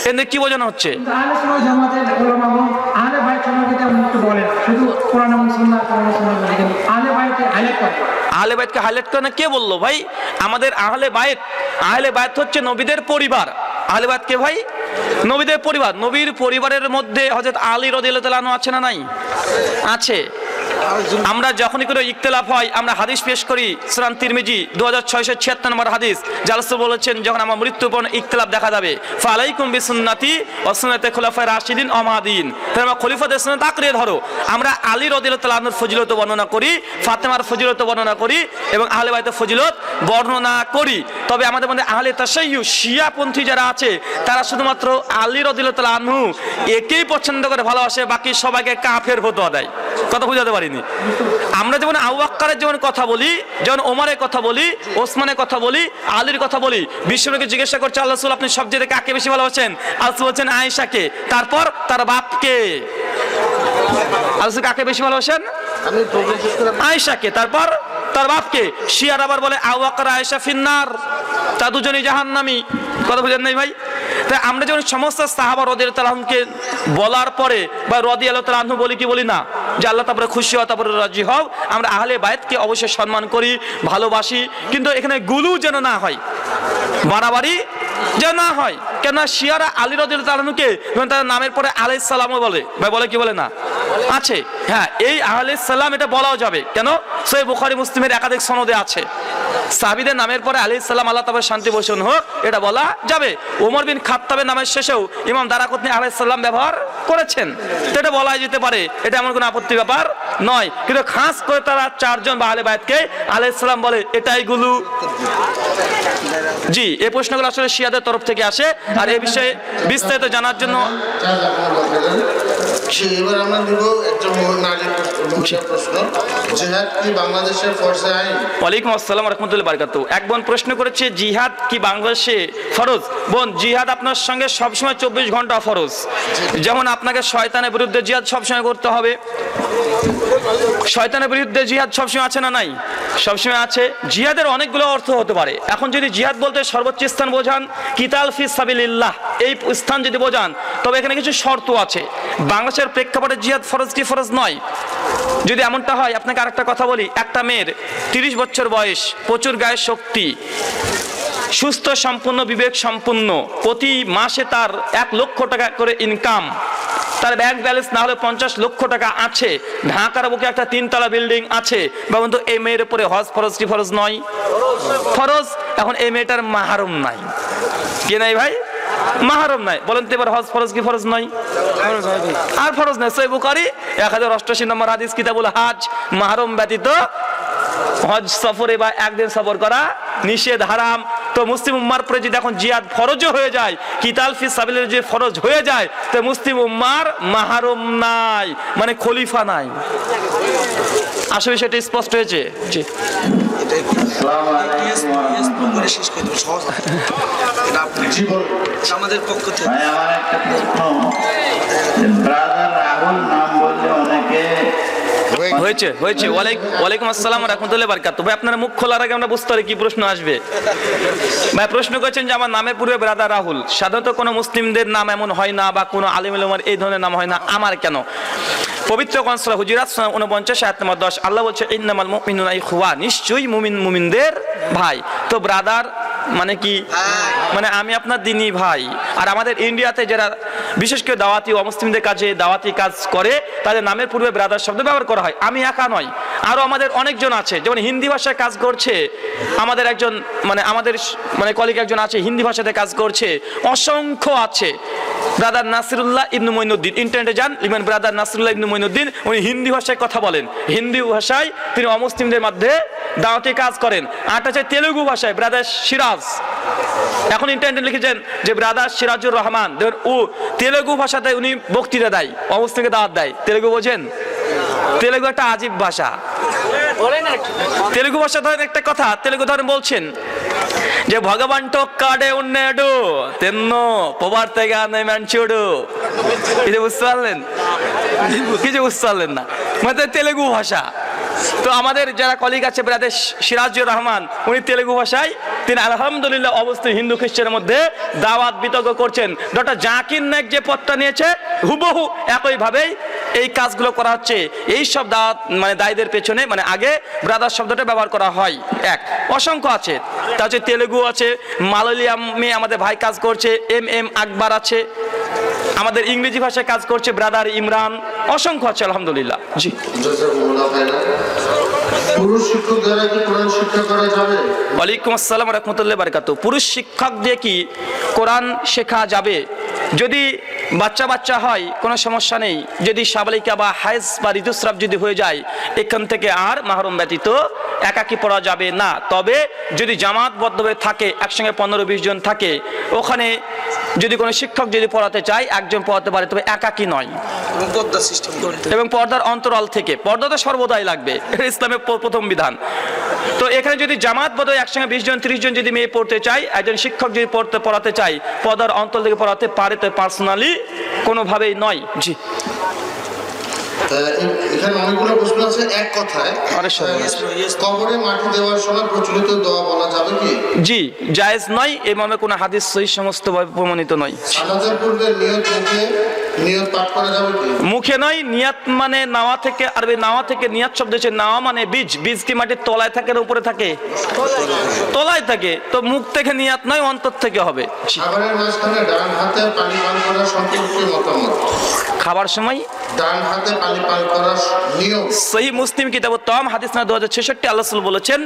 এতে কি বোঝানো হচ্ছে? আহলে সুন্নাত জামাতের উলামাগণ আহলে বাইত সম্পর্কে তেমন কিছু বলেন, শুধু কোরআন এবং সুন্নাহ বলে, কিন্তু আহলে বাইতকে হাইলাইট করে। আহলে বায়াতকে হাইলাইট করে না কে বললো ভাই? আমাদের আহলে বায়াত, আহলে বায়াত হচ্ছে নবীদের পরিবার। আহলে বায়াত কে ভাই? নবীদের পরিবার। নবীর পরিবারের মধ্যে হযরত আলী রাদিয়াল্লাহু তাআলা আনহু আছে না নাই? আছে। আমরা যখনই কোনো ইখতিলাফ হয় আমরা হাদিস পেশ করি, সুনান তিরমিজি 2676 নম্বর হাদিস, যা রাসূল বলেছেন যখন আমার মৃত্যুর পর ইখতিলাফ দেখা যাবে ফালাইকুম বিসুন্নতি ওয়া সুন্নাতে খুলাফায়ে রাশিদিন ওয়া মাহদিন, তোমরা খলিফাদের সুন্নাত আঁকড়ে ধরো। আমরা আলী রাদিয়াল্লাহু তাআলা আনহুর ফজিলত বর্ণনা করি, ফাতেমার ফজিলত বর্ণনা করি এবং আহলে বাইতের ফজিলত বর্ণনা করি। তবে আমাদের মধ্যে আহলে তাশাইয়্যু শিয়াপন্থী যারা আছে তারা শুধুমাত্র আলী রাদিয়াল্লাহু তাআলা আনহু একেই পছন্দ করে ভালোবাসে, বাকি সবাইকে কাফের ফতোয়া দেয়। কথা বুঝাতে পারিনি? আমরা যেমন আবু বকরের যেমন কথা বলি, যেমন ওমরের কথা বলি, ওসমানের কথা বলি, আলীর কথা বলি, বিশ্বনবীকে জিজ্ঞাসা করছে আল্লাহ রাসূল আপনি সবচেয়ে কাকে বেশি ভালোবাসেন? আল্লাহ বলছেন আয়েশাকে, তারপর তার বাপকে। আল্লাহ কাকে বেশি ভালোবাসেন? আয়েশাকে, তারপর তার বাপকে। শিয়ার আবার বলে আবু বকর আয়েশা ফিন্নার, তা দুজনেই জাহান্নামী। কথা বুঝেন নাই ভাই? তাই আমরা যখন সমস্ত সাহাবা রাদিয়াল্লাহু তাআলা আনহুকে বলার পরে বা রাদিয়াল্লাহু তাআলা আনহু বলি কি বলি না, যে আল্লাহ তারপরে খুশি হও তারপরে রাজি হও, আমরা আহলে বাইতকে অবশ্যই সম্মান করি, ভালোবাসি, কিন্তু এখানে গুলু যেন না হয়, বাড়াবাড়ি যেন না হয়। কেন শিয়ারা আলী রাদিয়াল্লাহু তাআলা আনহুকে তার নামের পরে আলাইহিস সালামও বলে, ভাই বলে কি বলে না? আছে, হ্যাঁ, এই আলাইহিস সালাম এটা বলাও যাবে। কেন? সহিহ বুখারী মুসলিমের একাধিক সনদে আছে সাহাবীদের নামের পরে আলাইহিস সালাম আল্লাহ তাআলা শান্তি বর্ষণ হোক এটা বলা যাবে। ওমর বিন খাত্তাবের নামের শেষেও ইমাম দারাকুতনি আলাইহিস সালাম ব্যবহার করেছেন, তো এটা বলা যেতে পারে, এটা এমন কোনো আপত্তির ব্যাপার নয়। কিন্তু খাস করে তারা চারজন বা আহলে বাইতকে আলাইহিস সালাম বলে, এটাই গুলু। জি, এই প্রশ্নগুলো আসলে শিয়াদের তরফ থেকে আসে, আর এই বিষয়ে বিস্তারিত জানার জন্য এবার আমরা নিব একটা নারীর প্রশ্ন, জিহাদ কি বাংলাদেশের ফরজ আইন? ওয়ালাইকুম আসসালাম ওয়া রাহমাতুল্লাহি ওয়া বারাকাতুহু। এক বোন প্রশ্ন করেছে জিহাদ কি বাংলাদেশে ফরজ? বোন, জিহাদ আপনার সঙ্গে সবসময় 24 ঘন্টা ফরজ। যেমন আপনাকে শয়তানের বিরুদ্ধে জিহাদ সবসময় করতে হবে, শয়তানের বিরুদ্ধে জিহাদ সবসময় আছে না নাই? সবসময় আছে। জিহাদের অনেকগুলো অর্থ হতে পারে। এখন যদি জিহাদ বলতে সর্বোচ্চ স্থান বোঝান, কিতাল ফি সাবিলিল্লাহ, এই স্থান যদি বোঝান, তবে এখানে কিছু শর্ত আছে। বাংলাদেশের প্রেক্ষাপটে জিহাদ ফরজ কি ফরজ নয়? যদি এমনটা হয়, আপনাকে আরেকটা কথা বলি, একটা মেয়ের 30 বছর বয়স, প্রচুর গায়ের শক্তি, সুস্থ সম্পূর্ণ, বিবেক সম্পূর্ণ, প্রতি মাসে তার 1 লক্ষ টাকা করে ইনকাম, তার ব্যাংক ব্যালেন্স না হলে 50 লক্ষ টাকা আছে, ঢাকার বুকে একটা 3 তলা বিল্ডিং আছে, কিন্তু এই মেয়ের উপরে হজ ফরজ কি ফরজ নয়? ফরজ। এখন এই মেয়েটার মাহরম নাই, কি নাই ভাই? মাহরম নাই। বলেন তো এবার হজ ফরজ কি ফরজ নয়? আর ফরজ নাই। সহিহ বুখারী 1088 নম্বর হাদিস, কিতাবুল হজ, মাহরম ব্যতীত হজ সফরে বা একদিন সফর করা নিষেধ, হারাম। তো মুসলিম উম্মার পরে যদি এখন জিহাদ ফরজও হয়ে যায়, কিতাল ফি সাবিলিল্লাহ যে ফরজ হয়ে যায়, তো মুসলিম উম্মার মাহরম নাই, মানে খলিফা নাই। আসলে সেটা স্পষ্ট হয়েছে। জি, আমাদের পক্ষ থেকে আমার একটা প্রশ্ন, ব্রাদার রাহুল নাম বললে অনেকে হয়েছে হয়েছে। ওয়ালাইকুম আসসালাম ওয়া রাহমাতুল্লাহি ওয়া বারাকাতুহু। ভাই আপনার মুখ খোলার আগে আমরা বুঝতে পারি কি প্রশ্ন আসবে। ভাই প্রশ্ন করেছেন যে আমার নামের পূর্বে ব্রাদার রাহুল, সাধারণত কোনো মুসলিমদের নাম এমন হয় না, বা কোনো আলিম উলামার এই ধরনের নাম হয় না, আমার কেন? পবিত্র কোরআন সূরা হুজুরাত 49 আয়াত নম্বর 10 আল্লাহ বলছে ইন্নামাল মুমিনুনা ইখওয়া, নিশ্চয়ই মুমিন মুমিনদের ভাই। তো ব্রাদার মানে কি? মানে আমি আপনার দিনী ভাই। আর আমাদের ইন্ডিয়াতে যারা বিশেষ করে দাওয়াতি অমুসলিমদের কাজে দাওয়াতি কাজ করে, তাদের নামের পূর্বে ব্রাদার শব্দ ব্যবহার করা হয়। আমি একা নয়, আরও আমাদের অনেকজন আছে, যেমন হিন্দি ভাষায় কাজ করছে আমাদের একজন, মানে কলিগ একজন আছে হিন্দি ভাষাতে কাজ করছে, অসংখ্য আছে। ব্রাদার নাসিরুল্লাহ ইবনে মঈনুদ্দিন, ইন্টারনেটে যান, লিখবেন ব্রাদার নাসিরুল্লাহ ইবনে মঈনুদ্দিন, উনি হিন্দি ভাষায় কথা বলেন, হিন্দি ভাষায় তিনি অমুসলিমদের মধ্যে দাওয়াতি কাজ করেন। আর আছে তেলুগু ভাষায় ব্রাদার সিরাজ, এখন ইন্টারনেটে লিখেছেন যে ব্রাদার সিরাজুর রহমান, দেখুন ও তেলুগু ভাষাতে উনি বক্তৃতা দেয়, অমুসলিমকে দাওয়াত দেয়। তেলুগু বোঝেন? তেলুগু একটা আজীব ভাষা। তেলুগু ভাষা ধরেন একটা কথা, তেলুগু ধরেন বলছেন যে ভগবান টোক্কাডে উন্নেডু তেন্ন পবার থেকে ম্যানচুডু, কিছু বুঝতে পারলেন? কিছু বুঝতে পারলেন না, মানে তেলুগু ভাষা। তো আমাদের যারা কলিগ আছে ব্রাদার সিরাজুর রহমান, উনি তেলুগু ভাষায় তিনি আলহামদুলিল্লাহ অবস্থিত হিন্দু খ্রিস্টানের মধ্যে দাওয়াত বিতর্ক করছেন। ডক্টর জাকির নায়েক যে পথটা নিয়েছে, হুবহু একইভাবেই এই কাজগুলো করা হচ্ছে। এই সব দাওয়াত মানে দায়ীদের পেছনে মানে আগে ব্রাদার শব্দটা ব্যবহার করা হয়। এক অসংখ্য আছে, তা হচ্ছে তেলুগু আছে, মালয়ালিয়ামে আমাদের ভাই কাজ করছে, এম আকবর আছে, আমাদের ইংরেজি ভাষায় কাজ করছে ব্রাদার ইমরান, অসংখ্য আছে আলহামদুলিল্লাহ। জি, জাযাকুমুল্লাহ খাইরান। পুরুষ শিক্ষক দ্বারা কি কোরআন শিক্ষা করা যাবে? ওয়ালাইকুম আসসালাম রাহমাতুল্লাহি বারাকাতুহু। পুরুষ শিক্ষক দিয়ে কি কোরআন শেখা যাবে? যদি বাচ্চা হয় কোনো সমস্যা নেই, যদি সাবালিকা বা হায়েজ বা ঋতুস্রাব যদি হয়ে যায় এখান থেকে আর মাহরম ব্যতীত একাকী পড়া যাবে না। তবে যদি জামাতবদ্ধভাবে থাকে, একসঙ্গে 15-20 জন থাকে, ওখানে যদি কোনো শিক্ষক যদি পড়াতে চায় একজন পড়াতে পারে, তবে একাকী নয় পর্দা সিস্টেম করে এবং পর্দার অন্তরাল থেকে। পর্দা তো সর্বদাই লাগবে, এটা ইসলামের প্রথম বিধান। তো এখানে যদি জামাতবদ্ধ একসঙ্গে 20 জন 30 জন যদি মেয়ে পড়তে চায়, একজন শিক্ষক যদি পড়াতে চায় পর্দার অন্তর থেকে পড়াতে পারে, তো পার্সোনালি কোনোভাবেই নয়। জি, এখানে অনেকগুলো প্রশ্ন আছে এক কথায়। অনেক সময়। কবরে মাটি দেওয়ার সময় প্রচলিত দোয়া বলা যাবে কি? জি, জায়েজ নয়, এই মর্মে কোনো হাদিস সহিহ সমস্তভাবে প্রমাণিত নয়। সালাতের পূর্বে নিয়ত পাঠ করা যাবে কি? মুখে নয়, নিয়াত মানে নাওয়া থেকে, আরবি নাওয়া থেকে নিয়াত শব্দ হচ্ছে নাওয়া মানে বীজ। বীজ কি মাটির তলায় থাকে না উপরে থাকে? তলায় থাকে, তো মুখ থেকে নিয়াত নয়, অন্তর থেকে হবে। খাবারের মাঝখানে ডান হাতে পানি পান করা সম্পর্কে মতামত। খাবার সময় ডান হাতে পানি পান করার নিয়ম। সহিহ মুসলিম কিতাবুত তাওয়াম হাদিস না 2066 আল্লাহ রাসূল বলেছেন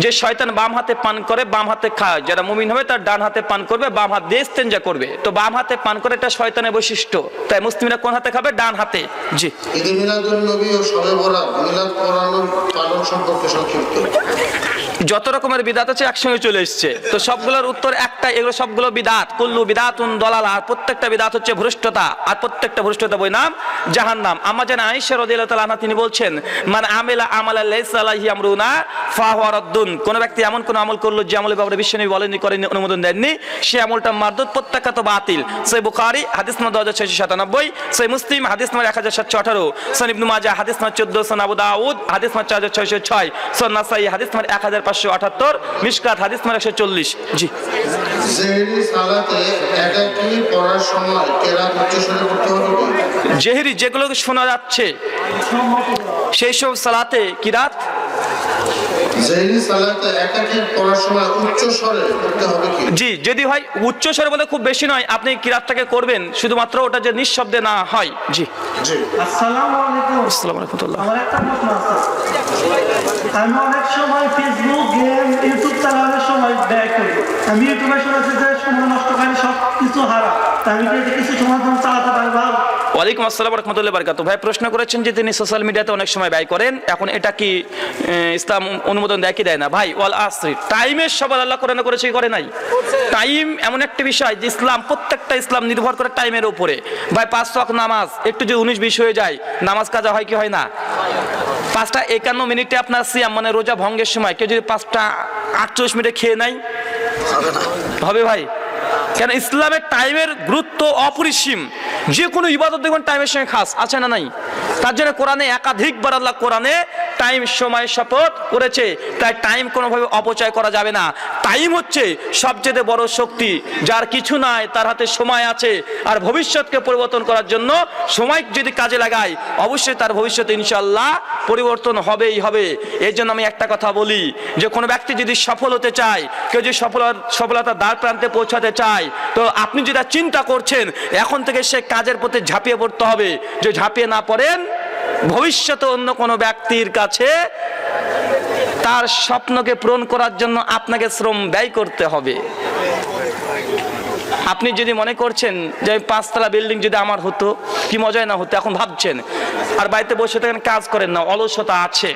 যে শয়তান বাম হাতে পান করে, বাম হাতে খায়। যারা মুমিন হবে তার ডান হাতে পান করবে, বাম হাত দিয়ে ইস্তেঞ্জা করবে। তো বাম হাতে পান করে এটা শয়তানের বৈশিষ্ট্য, তাই মুসলিমরা কোন হাতে খাবে? ডান হাতে। জি, ঈদে মিলাদুন নবী ও শবে বরাত মিলাদ পালন সম্পর্কে সংক্ষিপ্ত। যত রকমের বিদাত আছে একসঙ্গে চলে এসছে, তো সবগুলোর উত্তর একটা, এগুলো সবগুলো বিদাত। কুল্লু বিদাতুন দালালা, আর প্রত্যেকটা বিদাত হচ্ছে ভ্রষ্টতা, আর প্রত্যেকটা ভ্রষ্টতা বই নাম জাহান্নাম। আম্মা জান আয়েশা রাদিয়াল্লাহু তাআলা আনহা তিনি বলছেন, মান আমিলা আমালান লাইসা আলাইহি আমরুনা ফাহুয়া রাদ্দুন। কোন ব্যক্তি এমন কোন আমল করলো যে আমলের ব্যাপারে বিশ্বনবী বলেননি, করেননি, অনুমোদন দেননি, সে আমলটা মারদুদ, প্রত্যাখ্যাত, বাতিল। সহিহ বুখারী হাদিস নম্বর 2697, সহিহ মুসলিম হাদিস নম্বর 1718, সহিহ ইবনে মাজাহ হাদিস নম্বর 1400, সহিহ আবু দাউদ হাদিস নম্বর 4606, সহিহ নাসাঈ হাদিস নম্বর 1578, মিশকাত হাদিস নম্বর 140। জি, জেহরি সালাতে একাকী পড়ার সময় কেরাত উচ্চস্বরে পড়তে হবে কি? জেহরি যেগুলো শোনা যাচ্ছে সেই সব সালাতে কিরাত। জেহরি সালাতে একাকী পড়ার সময় উচ্চস্বরে পড়তে হবে কি? জি, যদি হয় উচ্চ স্বরে বলে খুব বেশি নয়, আপনি কিরাতটাকে করবেন, শুধুমাত্র ওটা যে নিঃশব্দে না হয়। জি, জি। আসসালামু আলাইকুম। আসসালামু রাহমাতুল্লাহ। আমার একটা প্রশ্ন আছে। আমি অনেক সময় ফেসবুক, গেম, ইউটিউব চালানোর সময় ব্যয় করি। আমি ইউটিউবে শুনেছি যে সময় নষ্টকারী সব কিছু হারা, তা আমি কি কিছু সময় জন্য চালাতে পারবো? ওয়ালাইকুম আসসালাম রাহমাতুল্লাহি ওয়া বারাকাতুহু। ভাই প্রশ্ন করেছেন যে তিনি সোশ্যাল মিডিয়াতে অনেক সময় ব্যয় করেন, এখন এটা কি ইসলাম অনুমোদন দেয় কি দেয় না? ভাই ওয়াল আসরি, টাইমের সবাই আল্লাহ কোরআনে করেছে কি করে নাই? টাইম এমন একটা বিষয় যে ইসলাম, প্রত্যেকটা ইসলাম নির্ভর করে টাইমের উপরে। ভাই 5 ওয়াক্ত নামাজ একটু যে 19-20 হয়ে যায়, নামাজ কাজা হয় কি হয় না? 5:51 মিনিটে আপনার সিয়াম মানে রোজা ভঙ্গের সময় কেউ যদি 5:48 মিনিটে খেয়ে নাই হবে ভাই? কেন? ইসলামের টাইমের গুরুত্ব অপরিসীম। যে কোনো ইবাদত দেখবেন টাইমের সঙ্গে খাস আছে না নাই? তার জন্য কোরআনে একাধিকবার আল্লাহ কোরআনে টাইম সময় শপথ করেছে, তাই টাইম কোনোভাবে অপচয় করা যাবে না। টাইম হচ্ছে সবচেয়ে বড় শক্তি, যার কিছু নাই তার হাতে সময় আছে, আর ভবিষ্যৎকে পরিবর্তন করার জন্য সময় যদি কাজে লাগায় অবশ্যই তার ভবিষ্যৎ ইনশাআল্লাহ পরিবর্তন হবেই হবে। এর জন্য আমি একটা কথা বলি যে কোনো ব্যক্তি যদি সফল হতে চায়, কেউ যদি সফলতার দ্বার প্রান্তে পৌঁছাতে চায়, তো আপনি যেটা চিন্তা করছেন এখন থেকে সে কাজের প্রতি ঝাঁপিয়ে পড়তে হবে। যে ঝাঁপিয়ে না পড়েন, ভবিষ্যতে অন্য কোনো ব্যক্তির কাছে তার স্বপ্নকে পূরণ করার জন্য আপনাকে শ্রম ব্যয় করতে হবে। আপনি যদি মনে করছেন যে 5তলা বিল্ডিং যদি আমার হতো কি মজায় না হতো, এখন ভাবছেন, আর বাড়িতে বসে থাকেন, কাজ করেন না, অলসতা আছে,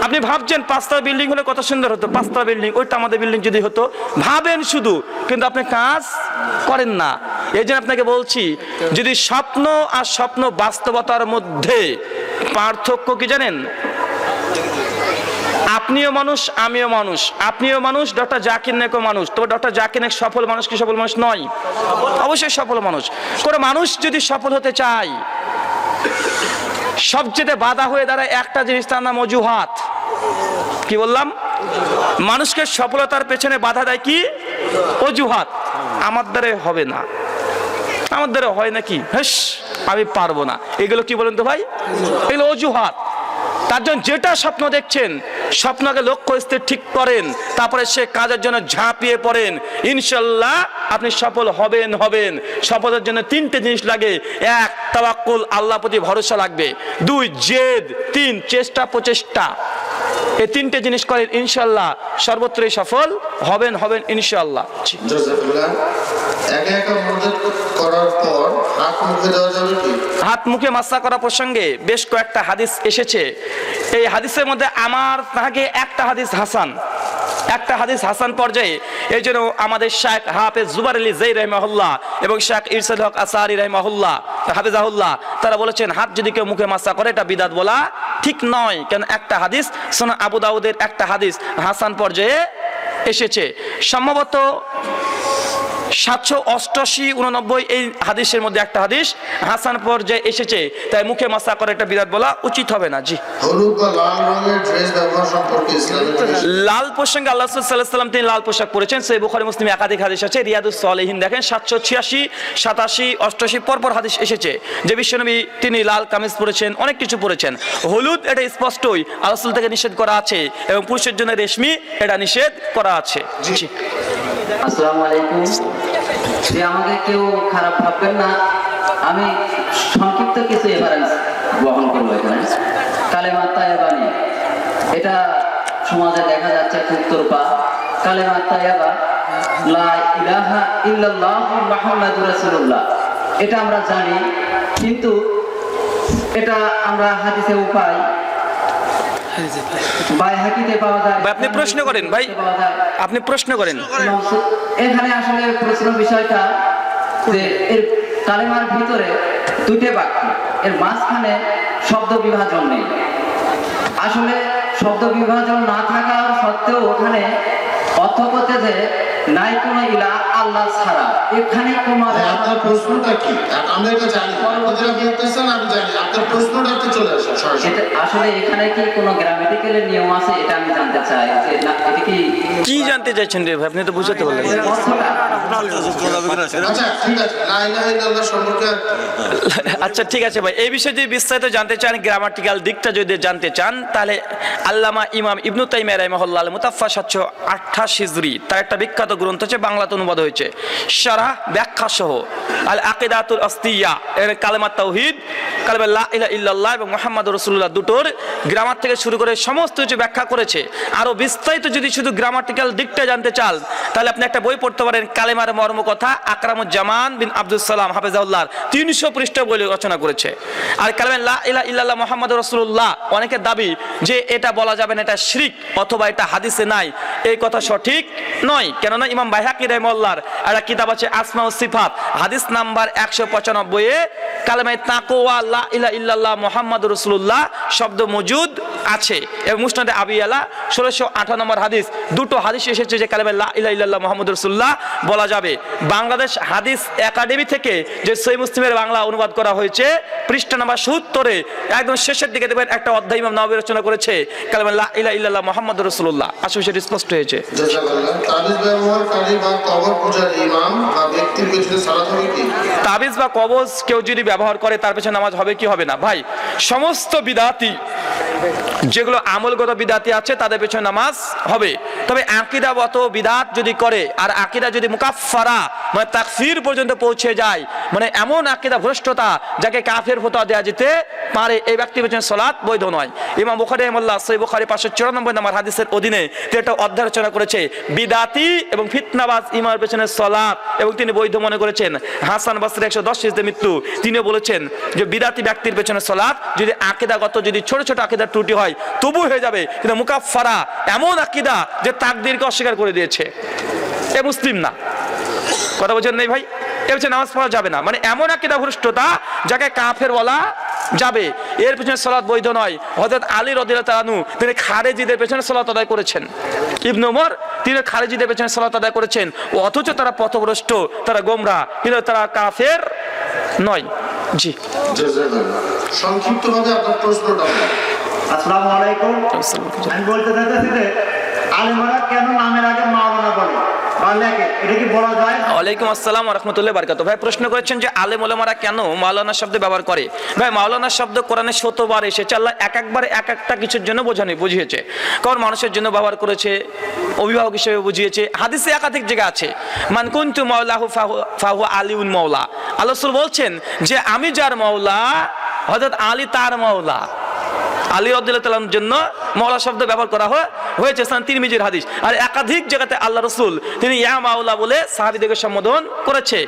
আপনি ভাবছেন 5তলা বিল্ডিং হলে কত সুন্দর হতো, 5তলা বিল্ডিং ওইটা আমাদের বিল্ডিং যদি হতো, ভাবেন শুধু, কিন্তু আপনি কাজ করেন না। এই জন্য আপনাকে বলছি, যদি স্বপ্ন আর স্বপ্ন বাস্তবতার মধ্যে পার্থক্য কি জানেন? আপনিও মানুষ, আমিও মানুষ, আপনিও মানুষ, ডক্টর জাকির নায়েকও মানুষ। তবে ডক্টর জাকির নায়েক সফল মানুষ কি সফল মানুষ নয়? অবশ্যই সফল মানুষ। কোনো মানুষ যদি সফল হতে চায়, সবচেয়ে বাধা হয়ে দাঁড়ায় একটা জিনিস, তার নাম অজুহাত। কি বললাম? মানুষকে সফলতার পেছনে বাধা দেয় কি? অজুহাত। আমার দ্বারা হবে না, আমার দ্বারা হয় নাকি, হেস আমি পারবো না, এগুলো কি বলেন তো ভাই? এগুলো অজুহাত। তার জন্য যেটা স্বপ্ন দেখছেন স্বপ্নকে লক্ষ্য স্থির ঠিক করেন, তারপরে সে কাজের জন্য ঝাঁপিয়ে পড়েন, ইনশাল্লাহ আপনি সফল হবেন। সফলের জন্য 3টে জিনিস লাগে। 1 তাওয়াক্কুল, আল্লাহর প্রতি ভরসা লাগবে। 2 জেদ, 3 চেষ্টা প্রচেষ্টা। এই 3টে জিনিস করেন, ইনশাল্লাহ সর্বত্রই সফল হবেন ইনশাল্লাহ। জাযাকাল্লাহ। একে একে মদত করার পর হাত মুখে দেওয়া যাবে কি? হাত মুখে মাসা করা প্রসঙ্গে বেশ কয়েকটা হাদিস এসেছে। এই হাদিসের মধ্যে আমার তাকে একটা হাদিস হাসান পর্যায়ে। এই জন্য আমাদের শাইখ হাফেজ জুবার আলী জাই রাহিমাহুল্লাহ এবং শাইখ ইরশাদ হক আসারি রাহিমাহুল্লাহ হাফেজাহুল্লাহ তারা বলেছেন হাত যদি কেউ মুখে মাসা করে এটা বিদআত বলা ঠিক নয়। কেন একটা হাদিস সুনান আবু দাউদের একটা হাদিস হাসান পর্যায়ে এসেছে। সম্ভবত 788-89 এই হাদিসের মধ্যে একটা হাদিস হাসান পর্যায়ে এসেছে। তাই মুখে মাসা করে একটা বিদআত বলা উচিত হবে না। জি, হলুদ বা লাল রঙের ড্রেস ব্যবহার সম্পর্কে ইসলামের লাল প্রসঙ্গে আল্লাহ রাসূল সাল্লাল্লাহু আলাইহি ওয়াসাল্লাম তিনি লাল পোশাক পরেছেন। সহিহ বুখারী মুসলিম একাধিক হাদিস আছে। রিয়াদুস সালিহিন দেখেন 786, 87, 88 পরপর হাদিস এসেছে যে বিশ্বনবী তিনি লাল কামিজ পরেছেন, অনেক কিছু পরেছেন। হলুদ এটা স্পষ্টই আল্লাহ রাসূল থেকে নিষেধ করা আছে এবং পুরুষের জন্য রেশমি এটা নিষেধ করা আছে। জি, আসসালামু আলাইকুম। যে আমাকে কেউ খারাপ ভাববেন না, আমি সংক্ষিপ্ত কিছু এভারেন্স গ্রহণ করবো এখানে। কালেমা তাইয়্যিবা নিয়ে এটা সমাজে দেখা যাচ্ছে খুব তোরপা। কালেমা তাইয়্যিবা লা ইলাহা ইল্লাল্লাহ মুহাম্মাদুর রাসূলুল্লাহ, এটা আমরা জানি, কিন্তু এটা আমরা হাদিসে পাই, বাইহাকিতে পাওয়া যায়। আপনি প্রশ্ন করেন ভাই, আপনি প্রশ্ন করেন। এখানে আসলে প্রশ্ন বিষয়টা যে এর কালেমার ভিতরে 2টে বাক্য, এর মাঝখানে শব্দ বিভাজন নেই। আসলে শব্দ বিভাজন না থাকা সত্ত্বেও ওখানে অর্থ করতে যে নাই কোনো ইলা আল্লাহ ছাড়া, এখানে আপনার প্রশ্নটা কি? আমরা এটা জানি, আপনারা বলতেছেন আমি জানি, আপনার প্রশ্নটা একটু চলে আসে সরাসরি। আসলে এখানে কি কোনো গ্রামাটিক্যালের নিয়ম আছে এটা আমি জানতে চাই যে না, এটা কি জানতে চাইছেন রে ভাই? আপনি তো বুঝতে পারলেন। আচ্ছা ঠিক আছে, লা ইলাহা ইল্লাল্লাহ সম্পর্কে আচ্ছা ঠিক আছে ভাই, এই বিষয়ে যদি বিস্তারিত জানতে চান, গ্রামাটিক্যাল দিকটা যদি জানতে চান, তাহলে আল্লামা ইমাম ইবনু তাইমিয়া রাহিমাহুল্লাহ মুতাফা 728 হিজরি তার একটা বিখ্যাত গ্রন্থ আছে, বাংলাতে অনুবাদ হয়েছে, শারাহ ব্যাখ্যা সহ আল আকিদাতুল আসতিয়া, এর কালেমা তাওহীদ, কালেমা লা ইলাহা ইল্লাল্লাহ এবং মুহাম্মাদুর রাসূলুল্লাহ দুটোর গ্রামার থেকে শুরু করে সমস্ত কিছু ব্যাখ্যা করেছে। আরো বিস্তারিত যদি শুধু গ্রামাটিক্যাল দিকটা জানতে চান, তাহলে আপনি একটা বই পড়তে পারেন, কালেমার মর্মকথা, আকরামুজ্জামান বিন আব্দুল সালাম হাফেজাহুল্লাহ 300 পৃষ্ঠা বই রচনা করেছে। আর কালেমা লা ইলাহা ইল্লাল্লাহ মুহাম্মাদুর রাসূলুল্লাহ অনেকের দাবি যে এটা বলা যাবে না, এটা শিরক অথবা এটা হাদিসে নাই। এই কথা সঠিক নয়, কেননা ইমাম বাইহাকি রাহিমাহুল্লাহর একটা কিতাব আছে আসমা ও সিফাত, হাদিস নাম্বার 195 এ কালেমায়ে তাকওয়া লা ইলাহা ইল্লাল্লাহ মুহাম্মাদুর রাসূলুল্লাহ শব্দ মজুদ আছে। এবং মুসনাদে আবি আলা 1608 নম্বর হাদিস, দুটো হাদিস এসেছে যে কালেমা লা ইলাহা ইল্লাল্লাহ মুহাম্মাদুর রাসূলুল্লাহ বলা যাবে। বাংলাদেশ হাদিস একাডেমি থেকে যে সহিহ মুসলিমের বাংলা অনুবাদ করা হয়েছে, পৃষ্ঠা নাম্বার 77 একদম শেষের দিকে দেখবেন একটা অধ্যায় ইমাম নাওয়াবী রচনা করেছে কালেমা লা ইলাহা ইল্লাল্লাহ মুহাম্মাদুর রাসূলুল্লাহ। আসলে সেটা স্পষ্ট হয়েছে। জাযাকাল্লাহ। তাবিজ ব্যবহারকারী বা কবর পূজার ইমাম বা ব্যক্তির পেছনে সালাত হবে কি? তাবিজ বা কবজ কেউ যদি ব্যবহার করে তার পেছনে নামাজ হবে কি হবে না? ভাই, সমস্ত বিদাতি যেগুলো আমলগত বিদাতি আছে তাদের পেছনে নামাজ হবে। তবে আকীদাগত বিদাত যদি করে আর আকীদা যদি মুকাফফারা মানে তাকফির পর্যন্ত পৌঁছে যায়, মানে এমন আকীদা ভ্রষ্টতা যাকে কাফের ফতোয়া দেওয়া যেতে পারে, এই ব্যক্তির পেছনে সালাত বৈধ নয়। ইমাম বুখারী রাহিমাহুল্লাহ সহিহ বুখারী 594 নম্বর হাদিসের অধীনে তিনি একটা অধ্যায় রচনা করেছে, বিদাতি এবং ফিতনাবাজ ইমামের পেছনে সালাত, এবং তিনি বৈধ মনে করেছেন। হাসান বসরি 110 হিজরিতে মৃত্যু, তিনিও বলেছেন যে বিদাতি ব্যক্তির পেছনে সালাত যদি আকীদাগত যদি ছোট ছোট আকীদার ত্রুটি হয় তবু হয়ে যাবে, কিন্তু মুকাফফারা এমন আকীদা যে তাকদীরকে অস্বীকার করে দিয়েছে, এ মুসলিম না। কথা বলছেন নেই ভাই? এর পেছনে নামাজ পড়া যাবে না, মানে এমন আকীদা ভ্রষ্টতা যাকে কাফের বলা যাবে, এর পেছনে সালাত বৈধ নয়। হযরত আলী রাদিয়াল্লাহু তাআলা আনহু তিনি খারেজিদের পেছনে সালাত আদায় করেছেন, ইবনে ওমর তিনি খারেজিদের পেছনে সালাত আদায় করেছেন, অথচ তারা পথভ্রষ্ট, তারা গোমরাহ, কিন্তু তারা কাফের নয়। জি, জাযাকাল্লাহ। সংক্ষিপ্তভাবে আপনার প্রশ্নটা বলুন। আসসালামু আলাইকুম। আমি বলতে চাইতেছি যে আলেমরা কেন নামের আগে মাওলানা বলে বা লেখে, এটা কি বলা যায়? ওয়ালাইকুম আসসালাম ওয়া রাহমাতুল্লাহি ওয়া বারাকাতুহু। ভাই প্রশ্ন করেছেন যে আলেম ওলামারা কেন মাওলানা শব্দ ব্যবহার করে। ভাই মাওলানা শব্দ কোরআনে 100 বার এসেছে, আল্লাহ এক একবার এক একটা কিছুর জন্য বুঝিয়েছে। কারণ মানুষের জন্য ব্যবহার করেছে, অভিভাবক হিসেবে বুঝিয়েছে। হাদিসে একাধিক জায়গা আছে মান কুনতু মাওলাহু ফাহু আলিউন মাওলা। আল্লাহ রাসূল বলছেন যে আমি যার মাওলা, হযরত আলী তার মাওলা। আলী রাদিয়াল্লাহু তাআলার জন্য মাওলা শব্দ ব্যবহার করা হয়েছে সুনান তিরমিজির হাদিস। আর একাধিক জায়গাতে আল্লাহ রাসূল তিনি ইয়া মাওলা বলে সাহাবীদেরকে সম্বোধন করেছে।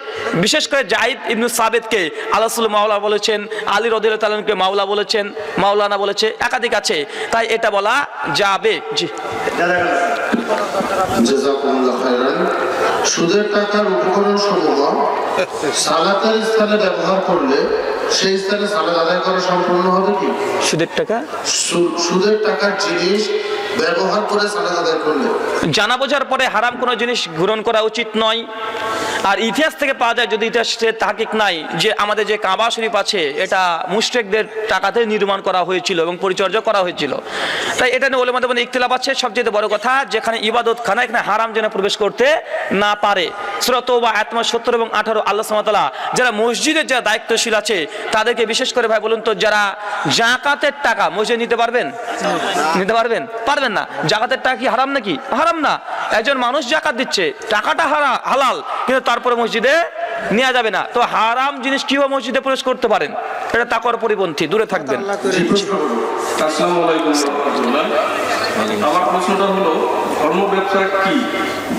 বিশেষ করে যায়েদ ইবনে সাবিতকে আল্লাহ রাসূল মাওলা বলেছেন, আলী রাদিয়াল্লাহু তাআলাকে মাওলা বলেছেন, মাওলানা বলেছে, একাধিক আছে, তাই এটা বলা যাবে। জি জাযাকুমুল্লাহ খাইরান। সুদের টাকার উপকরণ সমূহ সালাতের স্থানে ব্যবহার করলে সেই স্থানে সালাত আদায় করা সম্পূর্ণ হবে কি? সুদের টাকা, সুদের টাকার জিনিস ব্যবহার করে সালাত আদায় করলে জানা বোঝার পরে হারাম কোনো জিনিস গ্রহণ করা উচিত নয়। আর ইতিহাস থেকে পাওয়া যায়, যদি ইতিহাসে তাহকিক নাই, যে আমাদের যে কাবা শরীফ আছে এটা মুশরিকদের টাকাতে নির্মাণ করা হয়েছিল এবং পরিচর্যা করা হয়েছিল। তাই এটা নিয়ে ওলামাদের মধ্যে ইখতিলাফ আছে। সবচেয়ে বড় কথা, যেখানে ইবাদতখানা এখানে হারাম যেন প্রবেশ করতে না পারে। সূরা তাওবা আয়াত 17 এবং 18 আল্লাহ সুবহানাহু ওয়া তাআলা যারা মসজিদের যারা দায়িত্বশীল আছে তাদেরকে বিশেষ করে ভাই বলুন তো, যারা যাকাতের টাকা মসজিদে নিতে পারবেন? নিতে পারবেন না। যাকাতের টাকা কি হারাম নাকি? হারাম না। একজন মানুষ যাকাত দিচ্ছে, টাকাটা হালাল, কিন্তু তারপরে মসজিদে নেওয়া যাবে না। তো হারাম জিনিস কিভাবে মসজিদে প্রবেশ করতে পারেন? এটা তাকওয়ার পরিপন্থী, দূরে থাকবেন। আসসালামু আলাইকুম ওয়া রাহমাতুল্লাহ। আমার প্রশ্নটা হলো, ধর্ম ব্যবসা কি?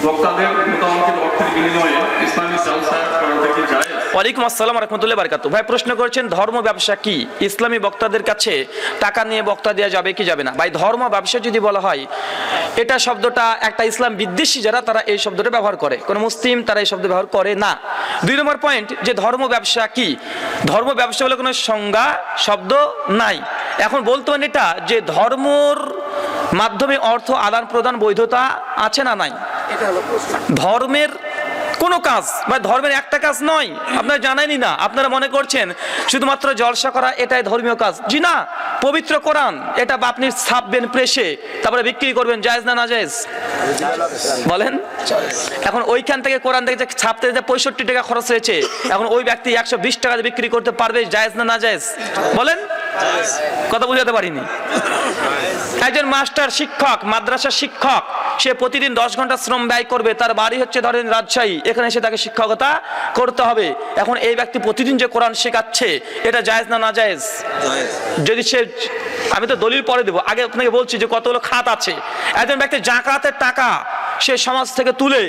বক্তাদের মতামতের অর্থের বিনিময়ে ইসলামী জালসা করাটা কি জায়েজ? ওয়ালাইকুম আসসালাম ওয়া রাহমাতুল্লাহি ওয়া বারাকাতুহু। ভাই প্রশ্ন করেছেন ধর্ম ব্যবসা কি, ইসলামী বক্তাদের কাছে টাকা নিয়ে বক্তা দেওয়া যাবে কি যাবে না। ভাই ধর্ম ব্যবসা যদি বলা হয়, এটা শব্দটা একটা ইসলাম বিদ্বেষী যারা তারা এই শব্দটা ব্যবহার করে, কোন মুসলিম তারা এই শব্দ ব্যবহার করে না। 2 নম্বর পয়েন্ট, যে ধর্ম ব্যবসা কি, ধর্ম ব্যবসা বলে কোনো সংজ্ঞা শব্দ নাই। এখন বলতে পারেন এটা যে ধর্মর মাধ্যমে অর্থ আদান প্রদান বৈধতা আছে না নাই। ধর্মের কোনো কাজ বা ধর্মের একটা কাজ নয়, আপনারা জানেনই না। আপনারা মনে করছেন শুধুমাত্র জলসা করা এটাই ধর্মীয় কাজ। জি না, পবিত্র কোরআন এটা আপনি ছাপবেন প্রেসে, তারপরে বিক্রি করবেন, জায়েজ না নাজায়েজ বলেন? এখন ওইখান থেকে কোরআন থেকে ছাপতে যে 65 টাকা খরচ হয়েছে, এখন ওই ব্যক্তি 120 টাকায় বিক্রি করতে পারবে, জায়েজ না নাজায়েজ বলেন? কথা বুঝাতে পারিনি। একজন মাস্টার শিক্ষক, মাদ্রাসা শিক্ষক, সে প্রতিদিন 10 ঘন্টা শ্রম ব্যয় করবে, তার বাড়ি হচ্ছে ধরেন রাজশাহী, এখানে এসে তাকে শিক্ষকতা করতে হবে। এখন এই ব্যক্তি প্রতিদিন যে কোরআন শেখাচ্ছে, এটা জায়েজ না নাজায়েজ? যদি সে, আমি তো দলিল পরে দেবো, আগে আপনাকে বলছি যে কতগুলো খাত আছে। একজন ব্যক্তি যাকাতের টাকা সে সমাজ থেকে তুলে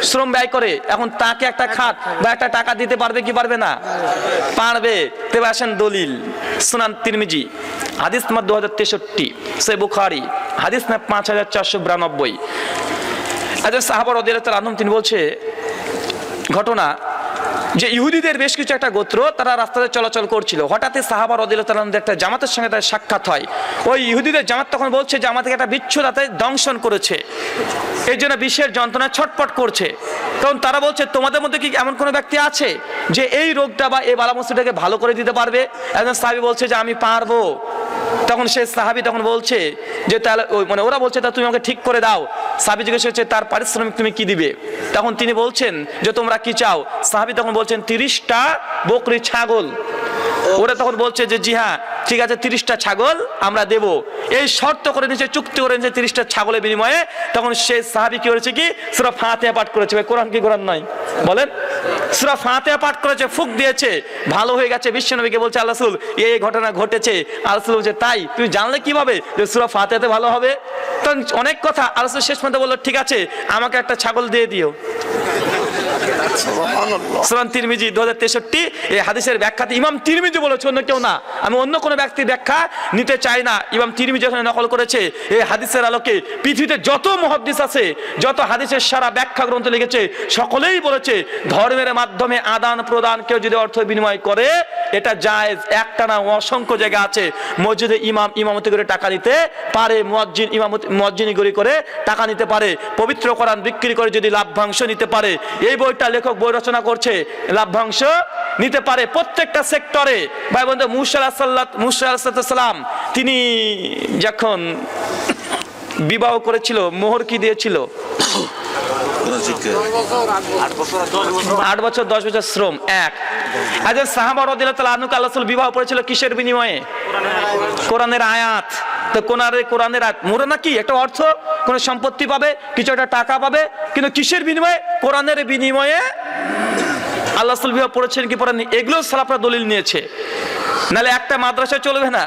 শ্রম ব্যয় করে, এখন তাকে একটা খাত বা একটা টাকা দিতে পারবে কি পারবে না? পারবে। তবে আসেন দলিল, সুনান তিরমিজি হাদিস নম্বর 2063, সহিহ বুখারী হাদিস নম্বর 5492। একজন সাহাবা রাদিয়াল্লাহু তাআলা আনহু তিনি বলছে ঘটনা, যে ইহুদিদের বেশ কিছু একটা গোত্র তারা রাস্তাতে চলাচল করছিল, হঠাৎই সাহাবা রাদিয়াল্লাহু তাআলা একটা জামাতের সঙ্গে তাদের সাক্ষাৎ হয়। ওই ইহুদিদের জামাত তখন বলছে যে আমাদেরকে একটা বিচ্ছু রাতে দংশন করেছে, এই জন্য বিষের যন্ত্রণায় ছটপট করছে। তখন তারা বলছে তোমাদের মধ্যে কি এমন কোনো ব্যক্তি আছে যে এই রোগটা বা এই বালামুসিবতটাকে ভালো করে দিতে পারবে? একজন সাহাবী বলছে যে আমি পারবো। তখন সে সাহাবী তখন বলছে যে তাহলে মানে ওরা বলছে তা তুমি আমাকে ঠিক করে দাও। সাহাবী জিজ্ঞেস করছে তার পারিশ্রমিক তুমি কি দিবে? তখন তিনি বলছেন যে তোমরা কি চাও? সাহাবী তখন বলছেন 30টা বকরি ছাগল। ওরা তখন বলছে যে জি হ্যাঁ ঠিক আছে, 30টা ছাগল আমরা দেব। এই শর্ত করে নিচে চুক্তি করে নিচে 30টা ছাগলের বিনিময়ে তখন সে সাহাবী কি করেছে কি সূরা ফাতিহা পাঠ করেছে। ভাই কোরআন কি কোরআন নয় বলেন? সূরা ফাতিহা পাঠ করেছে, ফুক দিয়েছে, ভালো হয়ে গেছে। বিশ্বনবীকে বলছে আল্লাহ রাসূল এই ঘটনা ঘটেছে। আল্লাহ রাসূল বলছে তাই? তুমি জানলে কিভাবে যে সূরা ফাতিহাতে ভালো হবে? তখন অনেক কথা আল্লাহ রাসূল শেষ পর্যন্ত বলল ঠিক আছে আমাকে একটা ছাগল দিয়ে দিও। সুনান তিরমিজি 2063 এই হাদিসের ব্যাখ্যাতে ইমাম তিরমিজি বলেছে, অন্য কেউ না। আমি অন্য কোনো ব্যক্তির ব্যাখ্যা নিতে চাই না। ইমাম তিরমিজি যখন নকল করেছে এই হাদিসের আলোকে পৃথিবীতে যত মুহাদ্দিস আছে, যত হাদিসের সারা ব্যাখ্যা গ্রন্থ লিখেছে, সকলেই বলেছে ধর্মের মাধ্যমে আদান প্রদান কেউ যদি অর্থ বিনিময় করে এটা জায়েজ। একটা না, অসংখ্য জায়গা আছে। মসজিদে ইমাম ইমামতি করে টাকা নিতে পারে, মুয়াজ্জিন মুয়াজ্জিনি করে টাকা নিতে পারে, পবিত্র কোরআন বিক্রি করে যদি লাভ্যাংশ নিতে পারে। এই বইটা লেখক বই রচনা করছে, লাভ্যাংশ নিতে পারে প্রত্যেকটা সেক্টরে। ভাই বন্ধু, মুসা আলাইহিস সালাম তিনি যখন বিবাহ করেছিল মোহর কি দিয়েছিল? 8 বছর 10 বছর শ্রম এক। আচ্ছা সাহাবা রাদিয়াল্লাহু তাআলা আনহু আল্লাহ রাসূল বিবাহ করেছিল কিসের বিনিময়ে? কোরআনের আয়াত। তো কোরআনের আয়াত মোরা কি একটা অর্থ, কোন সম্পত্তি পাবে, কিছু একটা টাকা পাবে, কিন্তু কিসের বিনিময়ে? কোরআনের বিনিময়ে আল্লাহ রাসূল বিবাহ পড়েছেন কি পড়েননি, এগুলো সালাফরা দলিল নিয়েছে। নাহলে একটা মাদ্রাসা চলবে না,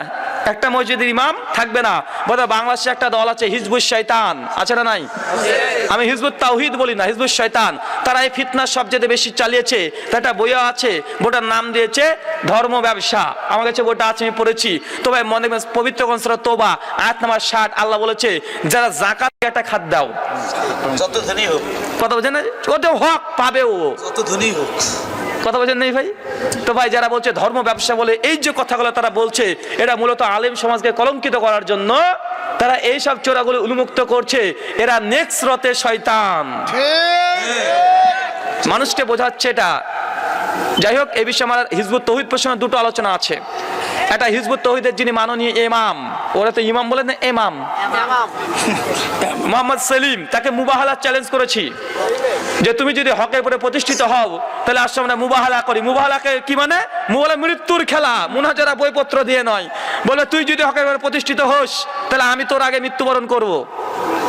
একটা মসজিদের ইমাম থাকবে না। বোধহয় বাংলাদেশে একটা দল আছে হিজবুশ শয়তান, আছে না নাই? আমি হিজবুত তাওহীদ বলি না, হিজবুশ শয়তান। তারা এই ফিতনা সবচেয়ে বেশি চালিয়েছে। একটা বইও আছে, বইটার নাম দিয়েছে ধর্ম ব্যবসা। আমার কাছে বইটা আছে, আমি পড়েছি। তবে মনে পবিত্র গ্রন্থ সূরা তওবা আয়াত নাম্বার 60 আল্লাহ বলেছে যারা যাকাত একটা খাত দাও, যত ধনী হোক, কথা বলছেন না, ওদের হক পাবে ও, যত ধনী হোক। কথা বলছেন নেই ভাই? তো ভাই যারা বলছে ধর্ম ব্যবসা বলে এই যে কথাগুলো তারা বলছে, এটা মূলত আলেম সমাজকে কলঙ্কিত করার জন্য তারা এই সব চোরাগুলো উন্মুক্ত করছে। এরা নেক্সট রতে শয়তান, মানুষকে বোঝাচ্ছে এটা। যাই হোক, এই বিষয়ে আমার হিজবুত তাওহীদ প্রসঙ্গে দুটো আলোচনা আছে। একটা হিজবুত তাওহীদের যিনি মাননীয় ইমাম, ওরা তো ইমাম বলেন না, ইমাম মোহাম্মদ সেলিম, তাকে মুবাহালা চ্যালেঞ্জ করেছি যে তুমি যদি হকের উপরে প্রতিষ্ঠিত হও তাহলে আসলে আমরা মুবাহালা করি। মুবাহালাকে কি মানে? মুবাহালা মৃত্যুর খেলা, মুনাজারা বইপত্র দিয়ে নয়। বলে তুই যদি হকের উপরে প্রতিষ্ঠিত হোস তাহলে আমি তোর আগে মৃত্যুবরণ করব,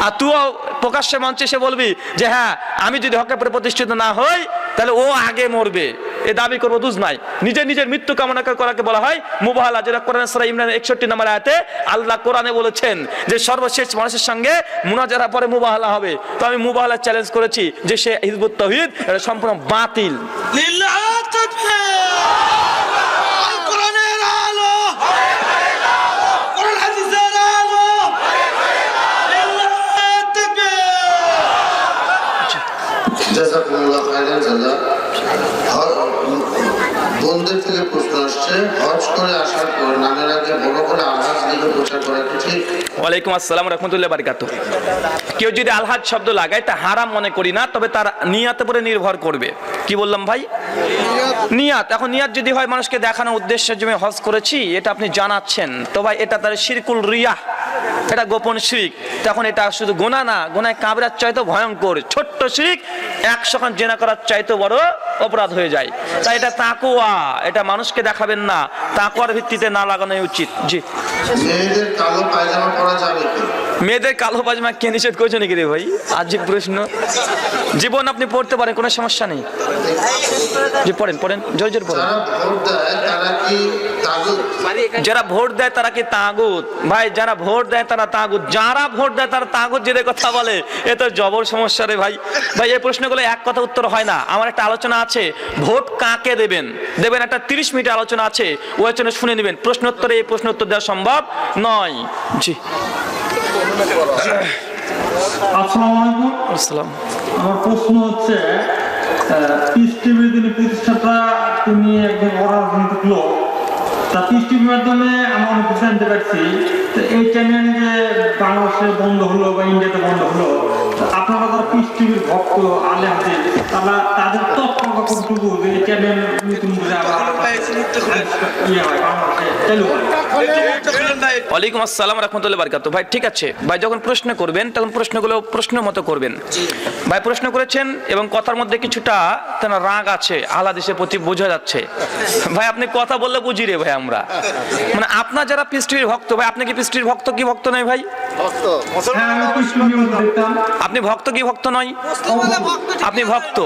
আর তুইও প্রকাশ্যে মঞ্চে এসে বলবি যে হ্যাঁ আমি যদি হকের উপরে প্রতিষ্ঠিত না হই তাহলে ও আগে মরবে। এ দাবি করবো দুজ নাই। নিজের মৃত্যু কামনা করাকে বলা হয় মুবাহালা, যেটা কোরআন সূরা ইমরানের 61 নম্বর আয়াতে আল্লাহ কোরআনে বলেছেন যে সর্বশেষ মানুষের সঙ্গে মুনাজারা পরে মুবাহালা হবে। তো আমি মুবাহালা চ্যালেঞ্জ করেছি যে সে হিজবুত তাওহীদ এটা সম্পূর্ণ বাতিল। লিল্লাহ তাকবীর, আল কোরআনের আলো, কোরআন হাদিসের আলো, লিল্লাহ তাকবীর। জাযাকুমুল্লাহ খাইরান জাযা। বন্ধুদের থেকে প্রশ্ন আসছে, হজ করে আসার পর নামের আগে বড় করে আলহাজ লিখে প্রচার করা কি ঠিক? ওয়ালাইকুম আসসালাম রাহমাতুল্লাহি ওয়া বারাকাতুহু। কেউ যদি আলহাজ শব্দ লাগায় তা হারাম মনে করি না, তবে তার নিয়াতের উপরে নির্ভর করবে। কি বললাম ভাই? নিয়াত। এখন নিয়াত যদি হয় মানুষকে দেখানোর উদ্দেশ্যে যে আমি হজ করেছি, এটা আপনি জানাচ্ছেন, তো ভাই এটা তার শিরকুল রিয়া, এটা গোপন শিরক। তখন এটা শুধু গুনাহ না, গুনাহ কাবিরার চাইতে ভয়ঙ্কর। ছোট্ট শিরক 100 খান জিনা করার চাইতে বড় অপরাধ হয়ে যায়। তাই এটা তাকওয়া, এটা মানুষকে দেখাবেন না, তাকওয়ার ভিত্তিতে না লাগানোই উচিত। জি। মেয়েদের কালো পায়জামা পরা যাবে কি? মেয়েদের কালো পায়জামা কে নিষেধ করেছে নাকি রে ভাই? আজীব প্রশ্ন। জীবন আপনি পড়তে পারেন, কোনো সমস্যা নেই। জি পড়েন জোর পড়েন। যারা ভোট দেয় তারা কি তাগুত? যারা ভোট দেয় তারা কি তাগুত? ভাই যারা ভোট দেয় তারা তাগুত, যারা ভোট দেয় তারা তাগুত যে কথা বলে এ তো জবর সমস্যা রে ভাই। ভাই এই প্রশ্নগুলো এক কথা উত্তর হয় না। আমার একটা আলোচনা আছে, ভোট কাকে দেবেন একটা 30 মিনিট আলোচনা আছে, ওই আলোচনা শুনে নেবেন। প্রশ্ন উত্তরে এই প্রশ্ন উত্তর দেওয়া সম্ভব নয়। জি। আসসালামু আলাইকুম। আসসালাম। আমার প্রশ্ন হচ্ছে, পিস টিভির যিনি প্রতিষ্ঠাতা তিনি একজন অরাজনৈতিক লোক। তা পিস টিভির মাধ্যমে আমরা অনেক কিছু জানতে পারছি। তো এই চ্যানেল যে বাংলাদেশে বন্ধ হলো বা ইন্ডিয়াতে বন্ধ হলো, আপনারা যারা পিস টিভির ভক্ত আলেম আছেন, তারা তাদের তথ্য কতটুকু এই চ্যানেল নতুন করে আবার ইয়ে হয় বাংলাদেশে চালু হয়? ওয়ালাইকুম আসসালাম রাহমাতুল্লাহি ওয়া বারাকাতুহু। ভাই ঠিক আছে ভাই, যখন প্রশ্ন করবেন তখন প্রশ্নগুলো প্রশ্নের মতো করবেন। ভাই প্রশ্ন করেছেন এবং কথার মধ্যে কিছুটা তেনা রাগ আছে, আলাদেশের প্রতি বোঝা যাচ্ছে। ভাই আপনি কথা বললে বুঝি রে ভাই আমরা, মানে আপনার যারা পিস্টির ভক্ত, ভাই আপনি কি পিস্টির ভক্ত কি ভক্ত নয় ভাই? হ্যাঁ, আমি পিস টিভি দেখতাম। আপনি ভক্ত কি ভক্ত নয়? আপনি ভক্ত।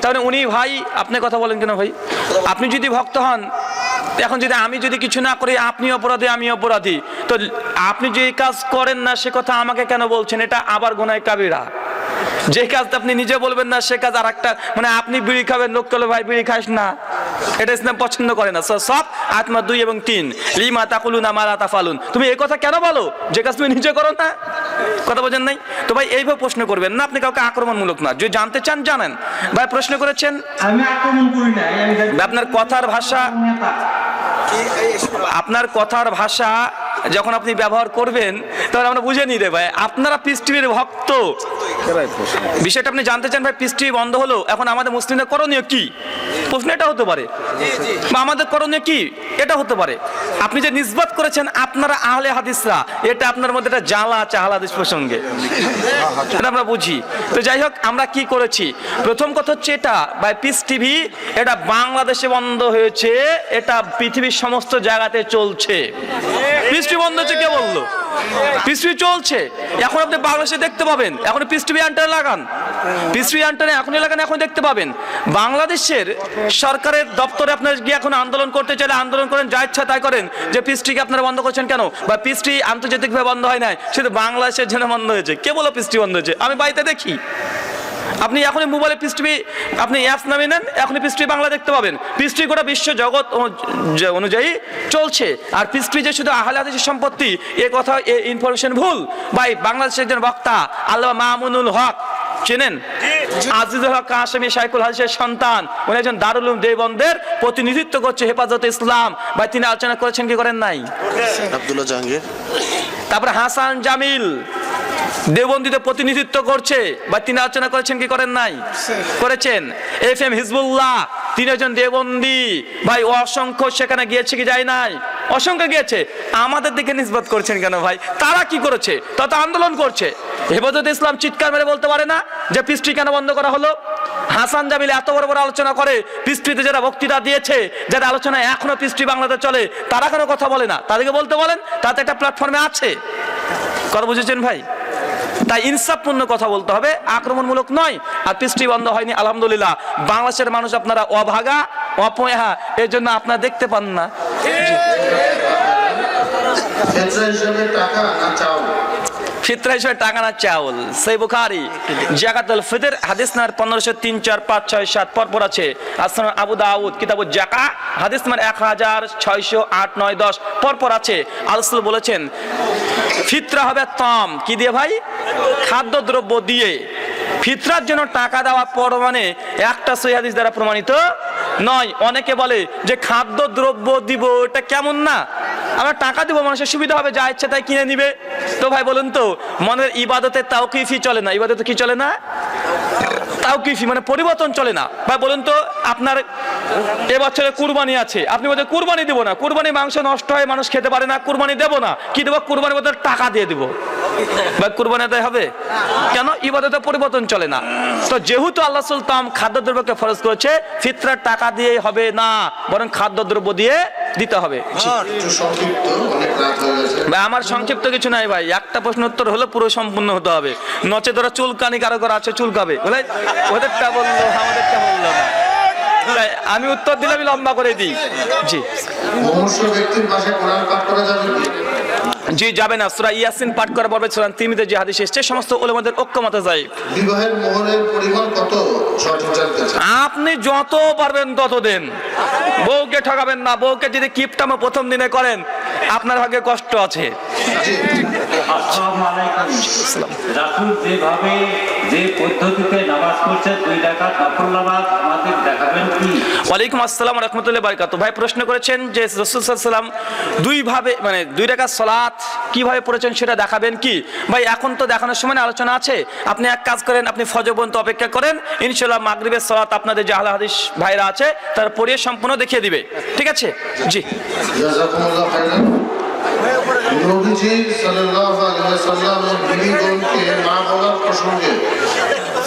তাহলে উনি ভাই আপনি কথা বলেন কেন ভাই? আপনি যদি ভক্ত হন, এখন যদি আমি যদি কিছু না করি আপনি অপরাধী আমি অপরাধী, তো আপনি যে কাজ করেন না সে কথা আমাকে কেন বলছেন? এটা আবার গুনাহ কাবিরা। যে কাজটা আপনি নিজে বলবেন না সে কাজ আর একটা, মানে আপনি বিড়ি খাবেন, লোক বলে ভাই বিড়ি খাস না, এটা ইসলাম পছন্দ করে না। সব আত্মা 2 এবং 3 লিমা তাকুলুনা মা লা তাফালুন, তুমি এই কথা কেন বলো যে কাজ তুমি নিজে করো না? কথা বোঝেন নাই তো ভাই? এইভাবে প্রশ্ন করবেন না, আপনি কাউকে আক্রমণমূলক না, যদি জানতে চান জানেন। ভাই প্রশ্ন করেছেন, আমি আক্রমণ করি না, আপনার কথার ভাষা, আপনার কথার ভাষা যখন আপনি ব্যবহার করবেন তখন আমরা বুঝে নিই রে ভাই আপনারা পিস টিভির ভক্ত। বিষয়টা আপনি জানতে চান ভাই, পিস টিভি বন্ধ হলো, এখন আমাদের মুসলিমদের করণীয় কি? প্রশ্ন এটা হতে পারে, বা আমাদের করণীয় কি এটা হতে পারে। আপনি যে নিসবত করেছেন আপনারা আহলে হাদিসরা, এটা আপনার মধ্যে একটা জ্বালা আছে আহলে হাদিস প্রসঙ্গে, এটা আমরা বুঝি। তো যাই হোক, আমরা কি করেছি, প্রথম কথা হচ্ছে এটা বাই পিস টিভি, এটা বাংলাদেশে বন্ধ হয়েছে, এটা পৃথিবীর সমস্ত জায়গাতে চলছে। পিস টিভি বন্ধ হচ্ছে কে বললো? পিস টিভি চলছে, এখন আপনি বাংলাদেশে দেখতে পাবেন। এখন পিস টিভি অ্যান্টেনা লাগান, পিস টিভি অ্যান্টেনা এখনই লাগান, এখন দেখতে পাবেন। বাংলাদেশের সরকারের দপ্তরে আপনার গিয়ে এখন আন্দোলন করতে চাইলে আন্দোলন করেন, যা ইচ্ছা তাই করেন, যে পিস টিভি আপনারা বন্ধ করছেন কেন, বা পিস টিভি আন্তর্জাতিকভাবে বন্ধ হয় নাই, শুধু বাংলাদেশের জন্য বন্ধ হয়েছে। কে বলো পিস টিভি বন্ধ হয়েছে? আমি বাড়িতে দেখি। আপনি এখনই মোবাইলে পিস টিভি আপনি অ্যাপস নামিয়ে নেন, এখনই পিস টিভি বাংলা দেখতে পাবেন। পিস টিভি গোটা বিশ্ব জগৎ অনুযায়ী চলছে। আর পিস টিভি যে শুধু আহলে হাদিসের সম্পত্তি, এ কথা এ ইনফরমেশন ভুল। ভাই, বাংলাদেশের একজন বক্তা আল্লামা মামুনুল হক চেনেন? আজিজুল হক কাশেমি শাইখুল হাদিসের সন্তান, উনি একজন দারুল উলুম দেওবন্দের প্রতিনিধিত্ব করছে হেফাজতে ইসলাম। ভাই, তিনি আলোচনা করেছেন কি করেন নাই? আব্দুল্লাহ জাহাঙ্গীর, তারপরে হাসান জামিল দেওবন্দিতে প্রতিনিধিত্ব করছে, বা তিনি আলোচনা করেছেন কি করেন নাই? করেছেন। FM হিজবুল্লাহ, তিনি একজন দেওবন্দি। ভাই, অসংখ্য সেখানে গিয়েছে কি যায় নাই? অসংখ্য গিয়েছে। আমাদের দিকে নিসবত করছেন কেন ভাই? তারা কি করেছে? তত আন্দোলন করছে। হেফাজতে ইসলাম চিৎকার মেরে বলতে পারে না যে পিস টিভি কেন বন্ধ করা হলো? হাসান জামিল এত বড় বড় আলোচনা করে, পিস টিভিতে যারা বক্তৃতা দিয়েছে, যারা আলোচনা এখনো পিস টিভি বাংলাতে চলে, তারা কেন কথা বলে না? তাদেরকে বলতে বলেন, তাতে একটা প্ল্যাটফর্মে আছে। কথা বুঝেছেন ভাই? তাই ইনসাফপূর্ণ কথা বলতে হবে, আক্রমণমূলক নয়। আর পিস টিভি বন্ধ হয়নি, আলহামদুলিল্লাহ। বাংলাদেশের মানুষ আপনারা অভাগা, অপয়া, এর জন্য আপনারা দেখতে পান না। ফিতরা হিসেবে টাকা না চাও? ফিতরা হিসেবে টাকা না চাউল, সেই বুখারী জাকাতুল ফিতর হাদিস নাম্বার 1503, 4, 5, 6, 7 পরপর আছে। আসনান আবু দাউদ কিতাবুজ জাকা হাদিস নাম্বার 1608, 9, 10 পরপর আছে। আল্লাহ বলেছেন ফিতরা হবে তাম কি দিয়ে ভাই? খাদ্যদ্রব্য দিয়ে। ফিতরার জন্য টাকা দেওয়া মানে একটা সহিহ হাদিস দ্বারা প্রমাণিত নয়। অনেকে বলে যে খাদ্যদ্রব্য দিব, এটা কেমন না? আমরা টাকা দিব, মানুষের সুবিধা হবে, যা ইচ্ছা তাই কিনে নিবে। তো ভাই বলুন তো, মনের ইবাদতে তাওকিফি চলে না? ইবাদতে কি চলে না? তাওকিফি মানে পরিবর্তন চলে না। ভাই বলুন তো, আপনার এবছরে কুরবানি আছে, আপনি বলছেন কুরবানি দেবো না, কুরবানি মাংস নষ্ট হয়, মানুষ খেতে পারে না, কুরবানি দেবো না। কি দেবো? কুরবানির বদলে টাকা দিয়ে দিব। ভাই, কুরবানি আদায় হবে কেন? ইবাদতে পরিবর্তন চলে না। তো যেহেতু আল্লাহ সুলতান খাদ্যদ্রব্যকে ফরজ করেছে, ফিতরার টাকা দিয়ে হবে না, বরং খাদ্যদ্রব্য দিয়ে দিতে হবে। ভাই, আমার সংক্ষিপ্ত কিছু নাই ভাই, একটা প্রশ্ন উত্তর হলে পুরো সম্পূর্ণ হতে হবে, নচে ধরা চুলকানি কারো কারো আছে চুলকাবে, বলে ওদেরটা বললো আমাদেরটা বললো না। আমি উত্তর দিলে আমি লম্বা করে দিই। জি, ব্যক্তির পাশে কোরআন পাঠ করা যাবে কি? জি, যাবে না। সূরা ইয়াসিন পাঠ করা পড়বে। সূরা তিরমিজিতে যে হাদিস এসেছে, সমস্ত উলামাদের ঐক্যমতে যায়। বিবাহের মোহরের পরিমাণ কত সঠিক জানতে চাই? আপনি যত পারবেন তত দেন, বউকে ঠকাবেন না। বউকে যদি কিপটামো প্রথম দিনে করেন, আপনার ভাগ্যে কষ্ট আছে। আসসালামু আলাইকুম। রাসূল যেভাবে যে পদ্ধতিতে নামাজ পড়ছে 2 রাকাত নফল নামাজ, আমাদের দেখাবেন কি? ওয়ালাইকুম আসসালাম ওয়া রাহমাতুল্লাহি ওয়া বারাকাতুহু। ভাই প্রশ্ন করেছেন যে রাসূল সাল্লাল্লাহু আলাইহি ওয়াসাল্লাম দুইভাবে মানে 2 রাকাত সালাত কিভাবে পড়েছেন সেটা দেখাবেন কি? ভাই, এখন তো দেখানোর সময় আলোচনা আছে। আপনি এক কাজ করেন, আপনি ফজর পর্যন্ত অপেক্ষা করেন, ইনশাআল্লাহ মাগরিবের সালাত আপনাদের যে আহলে হাদিস ভাইরা আছে তারা পড়িয়ে সম্পূর্ণ দেখিয়ে দিবে। ঠিক আছে? জি, জাযাকুমুল্লাহ খাইরান। নবীজি সাল্লাল্লাহু আলাইহি ওয়াসাল্লামের বিবিগণকে মা বলার প্রসঙ্গে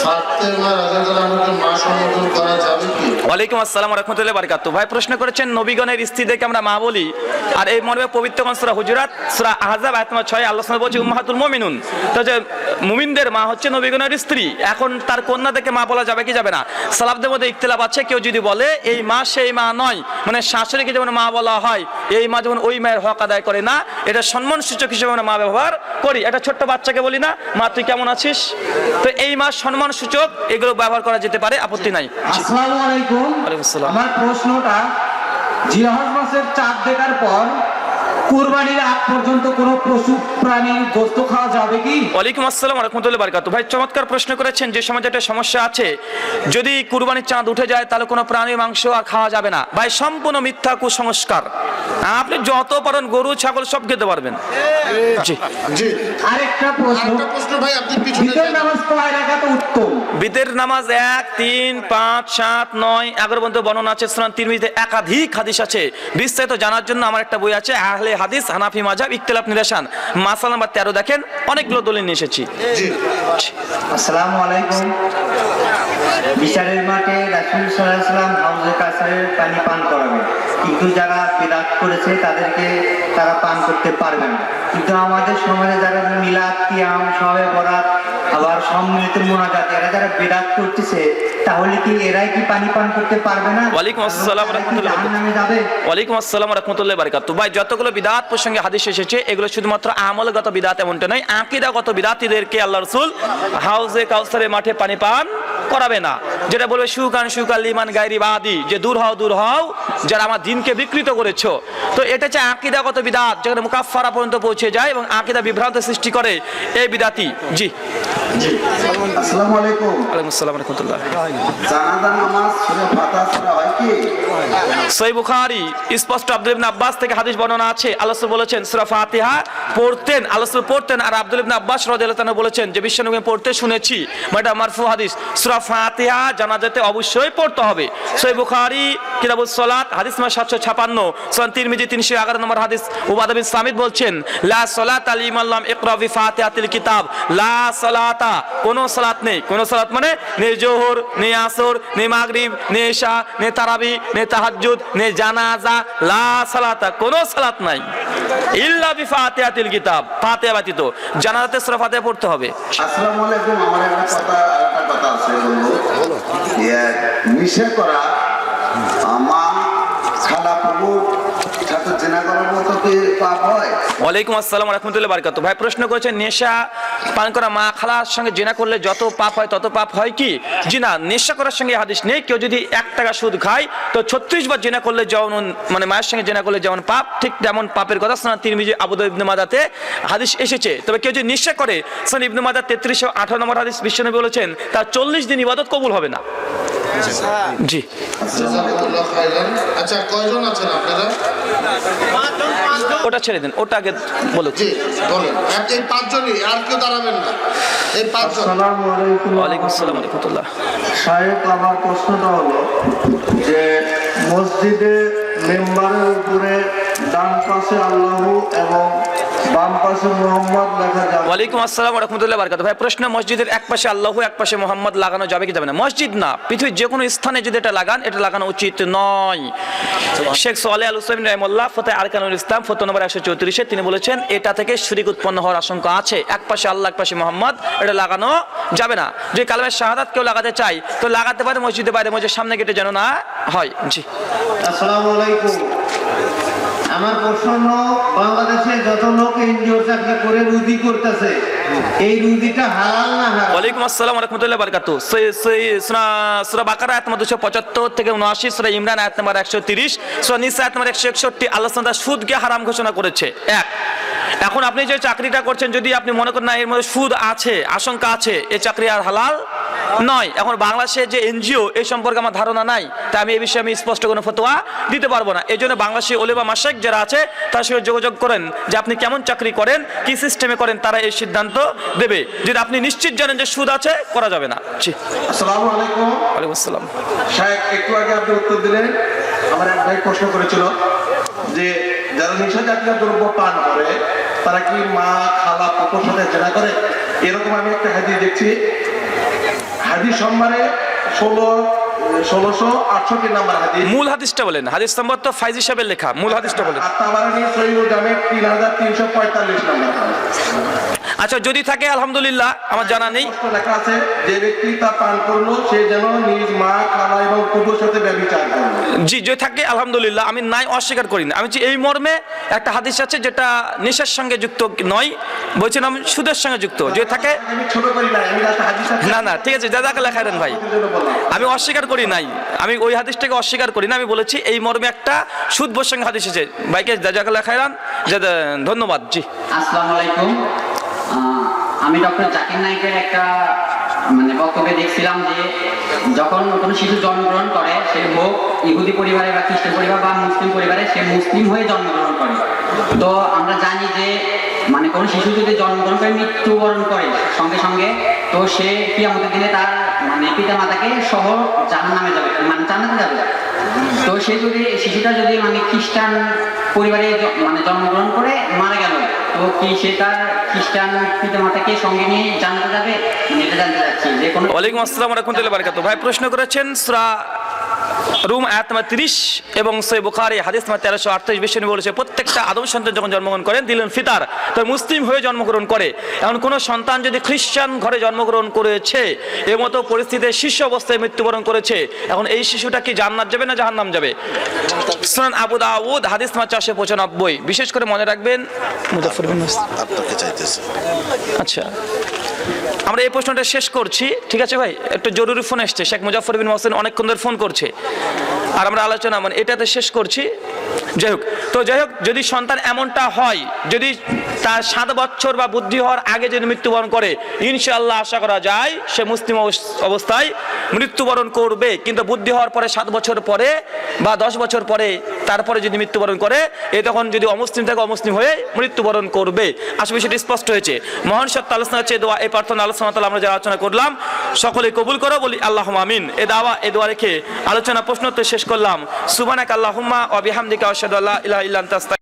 ফাতেমা রাদিয়াল্লাহু আনহাকে মা সম্বোধন করা যাবে কি? ওয়ালাইকুম আসসালাম ওয়া রাহমাতুল্লাহি ওয়া বারাকাতুহু। ভাই প্রশ্ন করেছেন নবীগণের স্ত্রীদেরকে আমরা মা বলি, আর এই মর্মে পবিত্র সূরা হুজুরাত সূরা আহজাব আয়াত নম্বর 6 আল্লাহ সুবহানাহু বলছে উম্মাহাতুল মুমিনুন। তো যে মুমিনদের মা হচ্ছে নবীগণের স্ত্রী, এখন তার কন্যাদেরকে মা বলা যাবে কি যাবে না? সালাফদের মধ্যে ইখতিলাফ আছে। কেউ যদি বলে এই মা সেই মা নয়, মানে শাশুড়িকে যেমন মা বলা হয়, এই মা যেমন ওই মায়ের হক আদায় করে না, এটা সম্মানসূচক হিসেবে আমরা মা ব্যবহার করি। একটা ছোট্ট বাচ্চাকে বলি না মা তুই কেমন আছিস? তো এই মা সম্মানসূচক, এগুলো ব্যবহার করা যেতে পারে, আপত্তি নাই। আসসালামু আলাইকুম। ওয়ালাইকুম আসসালাম। আমার প্রশ্নটা, জিলহজ মাসের চাঁদ দেখার পর কুরবানির আগ পর্যন্ত কোনো পশু প্রাণীর গোশত খাওয়া যাবে কি? ওয়ালাইকুম আসসালাম ওয়া রাহমাতুল্লাহি ওয়া বারাকাতুহু। ভাই চমৎকার প্রশ্ন করেছেন। যে সমাজে একটা সমস্যা আছে, যদি কুরবানির চাঁদ উঠে যায় তাহলে কোনো প্রাণীর মাংস আর খাওয়া যাবে না। ভাই সম্পূর্ণ মিথ্যা কুসংস্কার। আপনি যত পারেন গরু ছাগল সব খেতে পারবেন। জি জি, আরেকটা প্রশ্ন, ভাই আপনি পিছনে বিকেল নামাজ কয় রাকাত উত্তম? বিতের নামাজ 1, 3, 5, 7, 9, 11 পর্যন্ত বর্ণনা আছে। সুনান তিরমিজিতে একাধিক হাদিস আছে। বিস্তারিত জানার জন্য আমার একটা বই আছে, আহলে হাদিস হানাফি মাযহাব ইখতিলাফ নিরসন, মাসালা নাম্বার 13 দেখেন, অনেকগুলো দলিল নিয়ে এসেছি। আসসালামু আলাইকুম। বিচারের মাঠে রাসূল সাল্লাল্লাহু আলাইহি ওয়াসাল্লাম হাউজে কাউসারের পানি পান করাবেন, কিন্তু যারা বিদআত করেছে তাদেরকে তারা পান করতে পারবে না। কিন্তু আমাদের সমাজে যারা মিলাদ, কিয়াম, শবে বরাত, আবার সম্মিলিত মুনাজাত, এরা যারা বিদআত করতেছে, তাহলে কি এরাই কি পানি পান করতে পারবে না? ওয়ালাইকুম আসসালাম ওয়া রাহমাতুল্লাহি ওয়া বারাকাতুহু। জাহান্নামে যাবে? ওয়ালাইকুম আসসালাম ওয়া রাহমাতুল্লাহি ওয়া বারাকাতুহু। ভাই, যতগুলো বিদআত প্রসঙ্গে হাদিস এসেছে এগুলো শুধুমাত্র আমলগত বিদআত এমনটা নয়, আকীদাগত বিদআতীদেরকে আল্লাহ রাসূল হাউজে কাউসারের মাঠে পানি পান করাবে না। যেটা বলবে সুকান লিমান গায়রি বাদি, যে দূর হও যারা আমার দিনকে বিকৃত করেছো। তো এটা হচ্ছে আকীদাগত বিদআত, যেখানে মুকাফফারা পর্যন্ত পৌঁছে যায় এবং আকীদা বিভ্রান্ত সৃষ্টি করে এই বিদআতি। জি, আসসালামু আলাইকুম। ওয়ালাইকুম আসসালাম ওয়া রাহমাতুল্লাহ। জানাজা নামাজ সূরা ফাতিহা ছাড়া হয় কি? সহিহ বুখারী স্পষ্ট আব্দুল ইবনে আব্বাস থেকে হাদিস বর্ণনা আছে, আল্লাহ রাসূল বলেছেন সূরা ফাতিহা পড়তেন, আল্লাহ রাসূল পড়তেন। আর আব্দুল ইবনে আব্বাস রাদিয়াল্লাহু তাআলা বলেছেন যে বিশ্বনবী পড়তে শুনেছি, এটা মারফু হাদিস। সূরা ফাতিহা জানাজাতে অবশ্যই পড়তে হবে। সহিহ বুখারী কিতাবুস সালাত হাদিস নম্বর 756, সুনান তিরমিজি 311 নম্বর হাদিস। উবাদা বিন সামিত বলছেন, লা সালাতা লিমান লাম ইকরা বি ফাতিহাতিল কিতাব, লা সালাতা, কোন সালাত নেই। কোন সালাত মানে নে জোহর, নে আসর, নে মাগরিব, নে ইশা, নে তারাবি, নে তাহাজ্জুদ, নে জানাজা, লা সালাতা, কোন সালাত নাই ইল্লা বি ফাতিহাতিল কিতাব, ফাতিহা ব্যতীত। জানাজাতে সূরা ফাতিহা পড়তে হবে। আসসালামু আলাইকুম। আমার একটা কথা আছে, বলবো নিষেধ করা মা খালা প্রভু সাথে জেনা করার মতো কি পাপ হয়? ওয়ালাইকুম আসসালাম ওয়া রাহমাতুল্লাহি ওয়া বারাকাতুহু। ভাই প্রশ্ন করেছেন, নেশা পান করা মা খালার সঙ্গে জিনা করলে যত পাপ হয় তত পাপ হয় কি? জি না, নেশা করার সঙ্গে হাদিস নেই। কেউ যদি 1 টাকা সুদ খায় তো 36 বার জিনা করলে যেমন, মানে মায়ের সঙ্গে জিনা করলে যেমন পাপ, ঠিক তেমন পাপের কথা সুনান তিরমিজি, আবু দাউদ, ইবনে মাজাতে হাদিস এসেছে। তবে কেউ যদি নেশা করে, সুনান ইবনে মাজাহ 3318 নম্বর হাদিস, বিশ্বনবী বলেছেন তার 40 দিন ইবাদত কবুল হবে না। জি, জাযাকাল্লাহু খাইরান। আচ্ছা, কয়জন আছেন আপনারা? ওটা ছেড়ে দেন, ওটা আগে বলুন। জি বলেন। এই 5 জনই, আর কেউ দাঁড়াবেন না, এই 5 জন। আসসালামু আলাইকুম। ওয়ালাইকুম আসসালাম ওয়া রাহমাতুল্লাহ। সাহেব, আমার প্রশ্নটা হলো যে মসজিদে মেম্বারের উপরে ডান পাশে আল্লাহু এবং বাম পাশে মুহাম্মদ লেখা যাবে? ওয়ালাইকুম আসসালাম ওয়া রাহমাতুল্লাহি ওয়া বারাকাতুহু। ভাই প্রশ্ন, মসজিদের এক পাশে আল্লাহু, এক পাশে মুহাম্মদ লাগানো যাবে কি যাবে না? মসজিদ না, পৃথিবীর যে কোনো স্থানে যদি এটা লাগান, এটা লাগানো উচিত নয়। শেখ সালেহ আল উসাইমিন রাহিমাহুল্লাহ ফতোয়া আরকানুল ইসলাম ফতোয়া নম্বর 134 তিনি বলেছেন এটা থেকে শিরক উৎপন্ন হওয়ার আশঙ্কা আছে। এক পাশে আল্লাহ, এক পাশে মুহাম্মদ, এটা লাগানো যাবে না। যদি কালেমায়ে শাহাদাত কেউ লাগাতে চায় তো লাগাতে পারে মসজিদের বাইরে, মসজিদের সামনে গেটে যেন না হয়। জি, আসসালামু আলাইকুম। আমার প্রশ্ন হলো, বাংলাদেশে যত লোক এনজিও চাকরি করে রুজি করতেছে, এই রুজিটা হালাল না হারাম? ওয়ালাইকুম আসসালাম ওয়া রাহমাতুল্লাহি ওয়া বারাকাতুহু। সূরা বাকারা আয়াত নম্বর 275 থেকে 79, সূরা ইমরান আয়াত নম্বর 130, সূরা নিসা আয়াত নম্বর 161 আল্লাহ সুবহানাহু ওয়া তাআলা সুদকে হারাম ঘোষণা করেছে। এক, এখন আপনি যে চাকরিটা করছেন, যদি আপনি মনে করেন না এর মধ্যে সুদ আছে, আশঙ্কা আছে, এই চাকরি আর হালাল নয়। এখন বাংলাদেশের যে এনজিও, এই সম্পর্কে আমার ধারণা নাই, তাই আমি এই বিষয়ে স্পষ্ট কোনো ফতোয়া দিতে পারবো না। এই জন্য বাংলাদেশি ওলেমা মাশায়েখ যারা আছে তার সঙ্গে যোগাযোগ করেন যে আপনি কেমন চাকরি করেন, কি সিস্টেমে করেন, তারা এই সিদ্ধান্ত দেবে। যদি আপনি নিশ্চিত জানেন যে সুদ আছে, করা যাবে না। জি, আসসালামু আলাইকুম। ওয়ালাইকুম আসসালাম। সাহেব, একটু আগে আপনি উত্তর দিলেন। আমার এক ভাই প্রশ্ন করেছিল যে যারা নেশা জাতীয় দ্রব্য পান করে তারা কি মা, খালা, পুকুর সাথে জেনা করে? এরকম আমি একটা হাদিস দেখছি, হাদিস সম্মানে 1668 নাম্বার হাদিস। মূল হাদিসটা বলেন, হাদিস নম্বর তো ফাইজ হিসাবে লেখা, মূল হাদিসটা বলেন। আত-তাবারানী সহিহুল জামি 3345 নাম্বার হাদিস। আচ্ছা, যদি থাকে আলহামদুলিল্লাহ, আমার জানা নেই। লেখা আছে যে ব্যক্তি তা পান করলো সে যেন নিজ মা, খালা এবং পুকুর সাথে ব্যভিচার করলো। জি, যদি থাকে আলহামদুলিল্লাহ, আমি নাই অস্বীকার করি না। আমি এই মর্মে একটা হাদিস আছে যেটা নেশার সঙ্গে যুক্ত নয়, বলছেন আমি সুদের সঙ্গে যুক্ত। যদি থাকে, আমি ছোট করি না, আমি একটা হাদিস আছে। না ঠিক আছে, জাযাকাল্লাহ খাইরান ভাই, আমি অস্বীকার করি নাই, আমি ওই হাদিসটাকে অস্বীকার করি না। আমি বলেছি এই মর্মে একটা সুদ প্রসঙ্গে হাদিস আছে। ভাইকে জাযাকাল্লাহ খাইরান, ধন্যবাদ। জি, আসসালামু আলাইকুম। আমি ডক্টর জাকির নায়েকের একটা বক্তব্যে দেখছিলাম যে যখন কোনো শিশু জন্মগ্রহণ করে, সে হোক ইহুদি পরিবারে বা খ্রিস্টান পরিবার বা মুসলিম পরিবারে, সে মুসলিম হয়ে জন্মগ্রহণ করে। তো আমরা জানি যে কোনো শিশু যদি জন্মগ্রহণ করে মৃত্যুবরণ করে, সঙ্গে সঙ্গে তো সে কি আমাদের দিনে তার মানে পিতা মাতাকে সহ জাহান্নামে যাবে, মানে জান্নাতে যাবে। তো সে যদি শিশুটা যদি মানে খ্রিস্টান পরিবারে মানে জন্মগ্রহণ করে মারা গেল, তো কি সে তার খ্রিস্টান পিতা মাতাকে সঙ্গে নিয়ে জান্নাতে যাবে? মানে এটা জানতে চাচ্ছি যে কোনো। ওয়ালাইকুম আসসালাম ওয়া রাহমাতুল্লাহি ওয়া বারাকাতুহু। ভাই প্রশ্ন করেছেন সূরা রুম আয়াত নম্বর 30 এবং সহিহ বুখারী হাদিস নম্বর 1328 বিশ্বনবী বলেছে প্রত্যেকটা আদম সন্তান যখন জন্মগ্রহণ করেন দিলেন ফিতার, তো মুসলিম হয়ে জন্মগ্রহণ করে। এখন কোনো সন্তান যদি খ্রিস্টান ঘরে জন্মগ্রহণ করেছে, এর মতো পরিস্থিতিতে শিশু অবস্থায় মৃত্যুবরণ করেছে, এখন এই শিশুটা কি জান্নাত যাবে না জাহান্নাম যাবে? সুনান আবু দাউদ হাদিস নম্বর 495। বিশেষ করে মনে রাখবেন মুজাফফর বিন আপনাকে চাইতেছে। আচ্ছা, আমরা এই প্রশ্নটা শেষ করছি, ঠিক আছে ভাই? একটা জরুরি ফোন এসছে, শেখ মুজাফফর বিন মোহসেন অনেকক্ষণ ধরে ফোন করছে, আর আমরা আলোচনা মানে এটাতে শেষ করছি। যাই হোক, যদি সন্তান এমনটা হয়, যদি তার 7 বছর বা বুদ্ধি হওয়ার আগে যদি মৃত্যুবরণ করে, ইনশাআল্লাহ আশা করা যায় সে মুসলিম অবস্থায় মৃত্যুবরণ করবে। কিন্তু বুদ্ধি হওয়ার পরে 7 বছর পরে বা 10 বছর পরে তারপরে যদি মৃত্যুবরণ করে, তখন যদি অমুসলিম থাকে অমুসলিম হয়ে মৃত্যুবরণ করবে। আসলে সেটা স্পষ্ট হয়েছে। মহান সত্য আলোচনা হচ্ছে দোয়া, এই প্রার্থনা আলোচনা আমরা যে আলোচনা করলাম সকলে কবুল করো, বলি আল্লাহুম্মা আমিন। এই দোয়া রেখে আলোচনা প্রশ্নোত্তর শেষ করলাম। সুবহানাকা আল্লাহুম্মা ওয়া বিহামদিকা আশহাদু আল্লা ইলাহা ইল্লা আনতা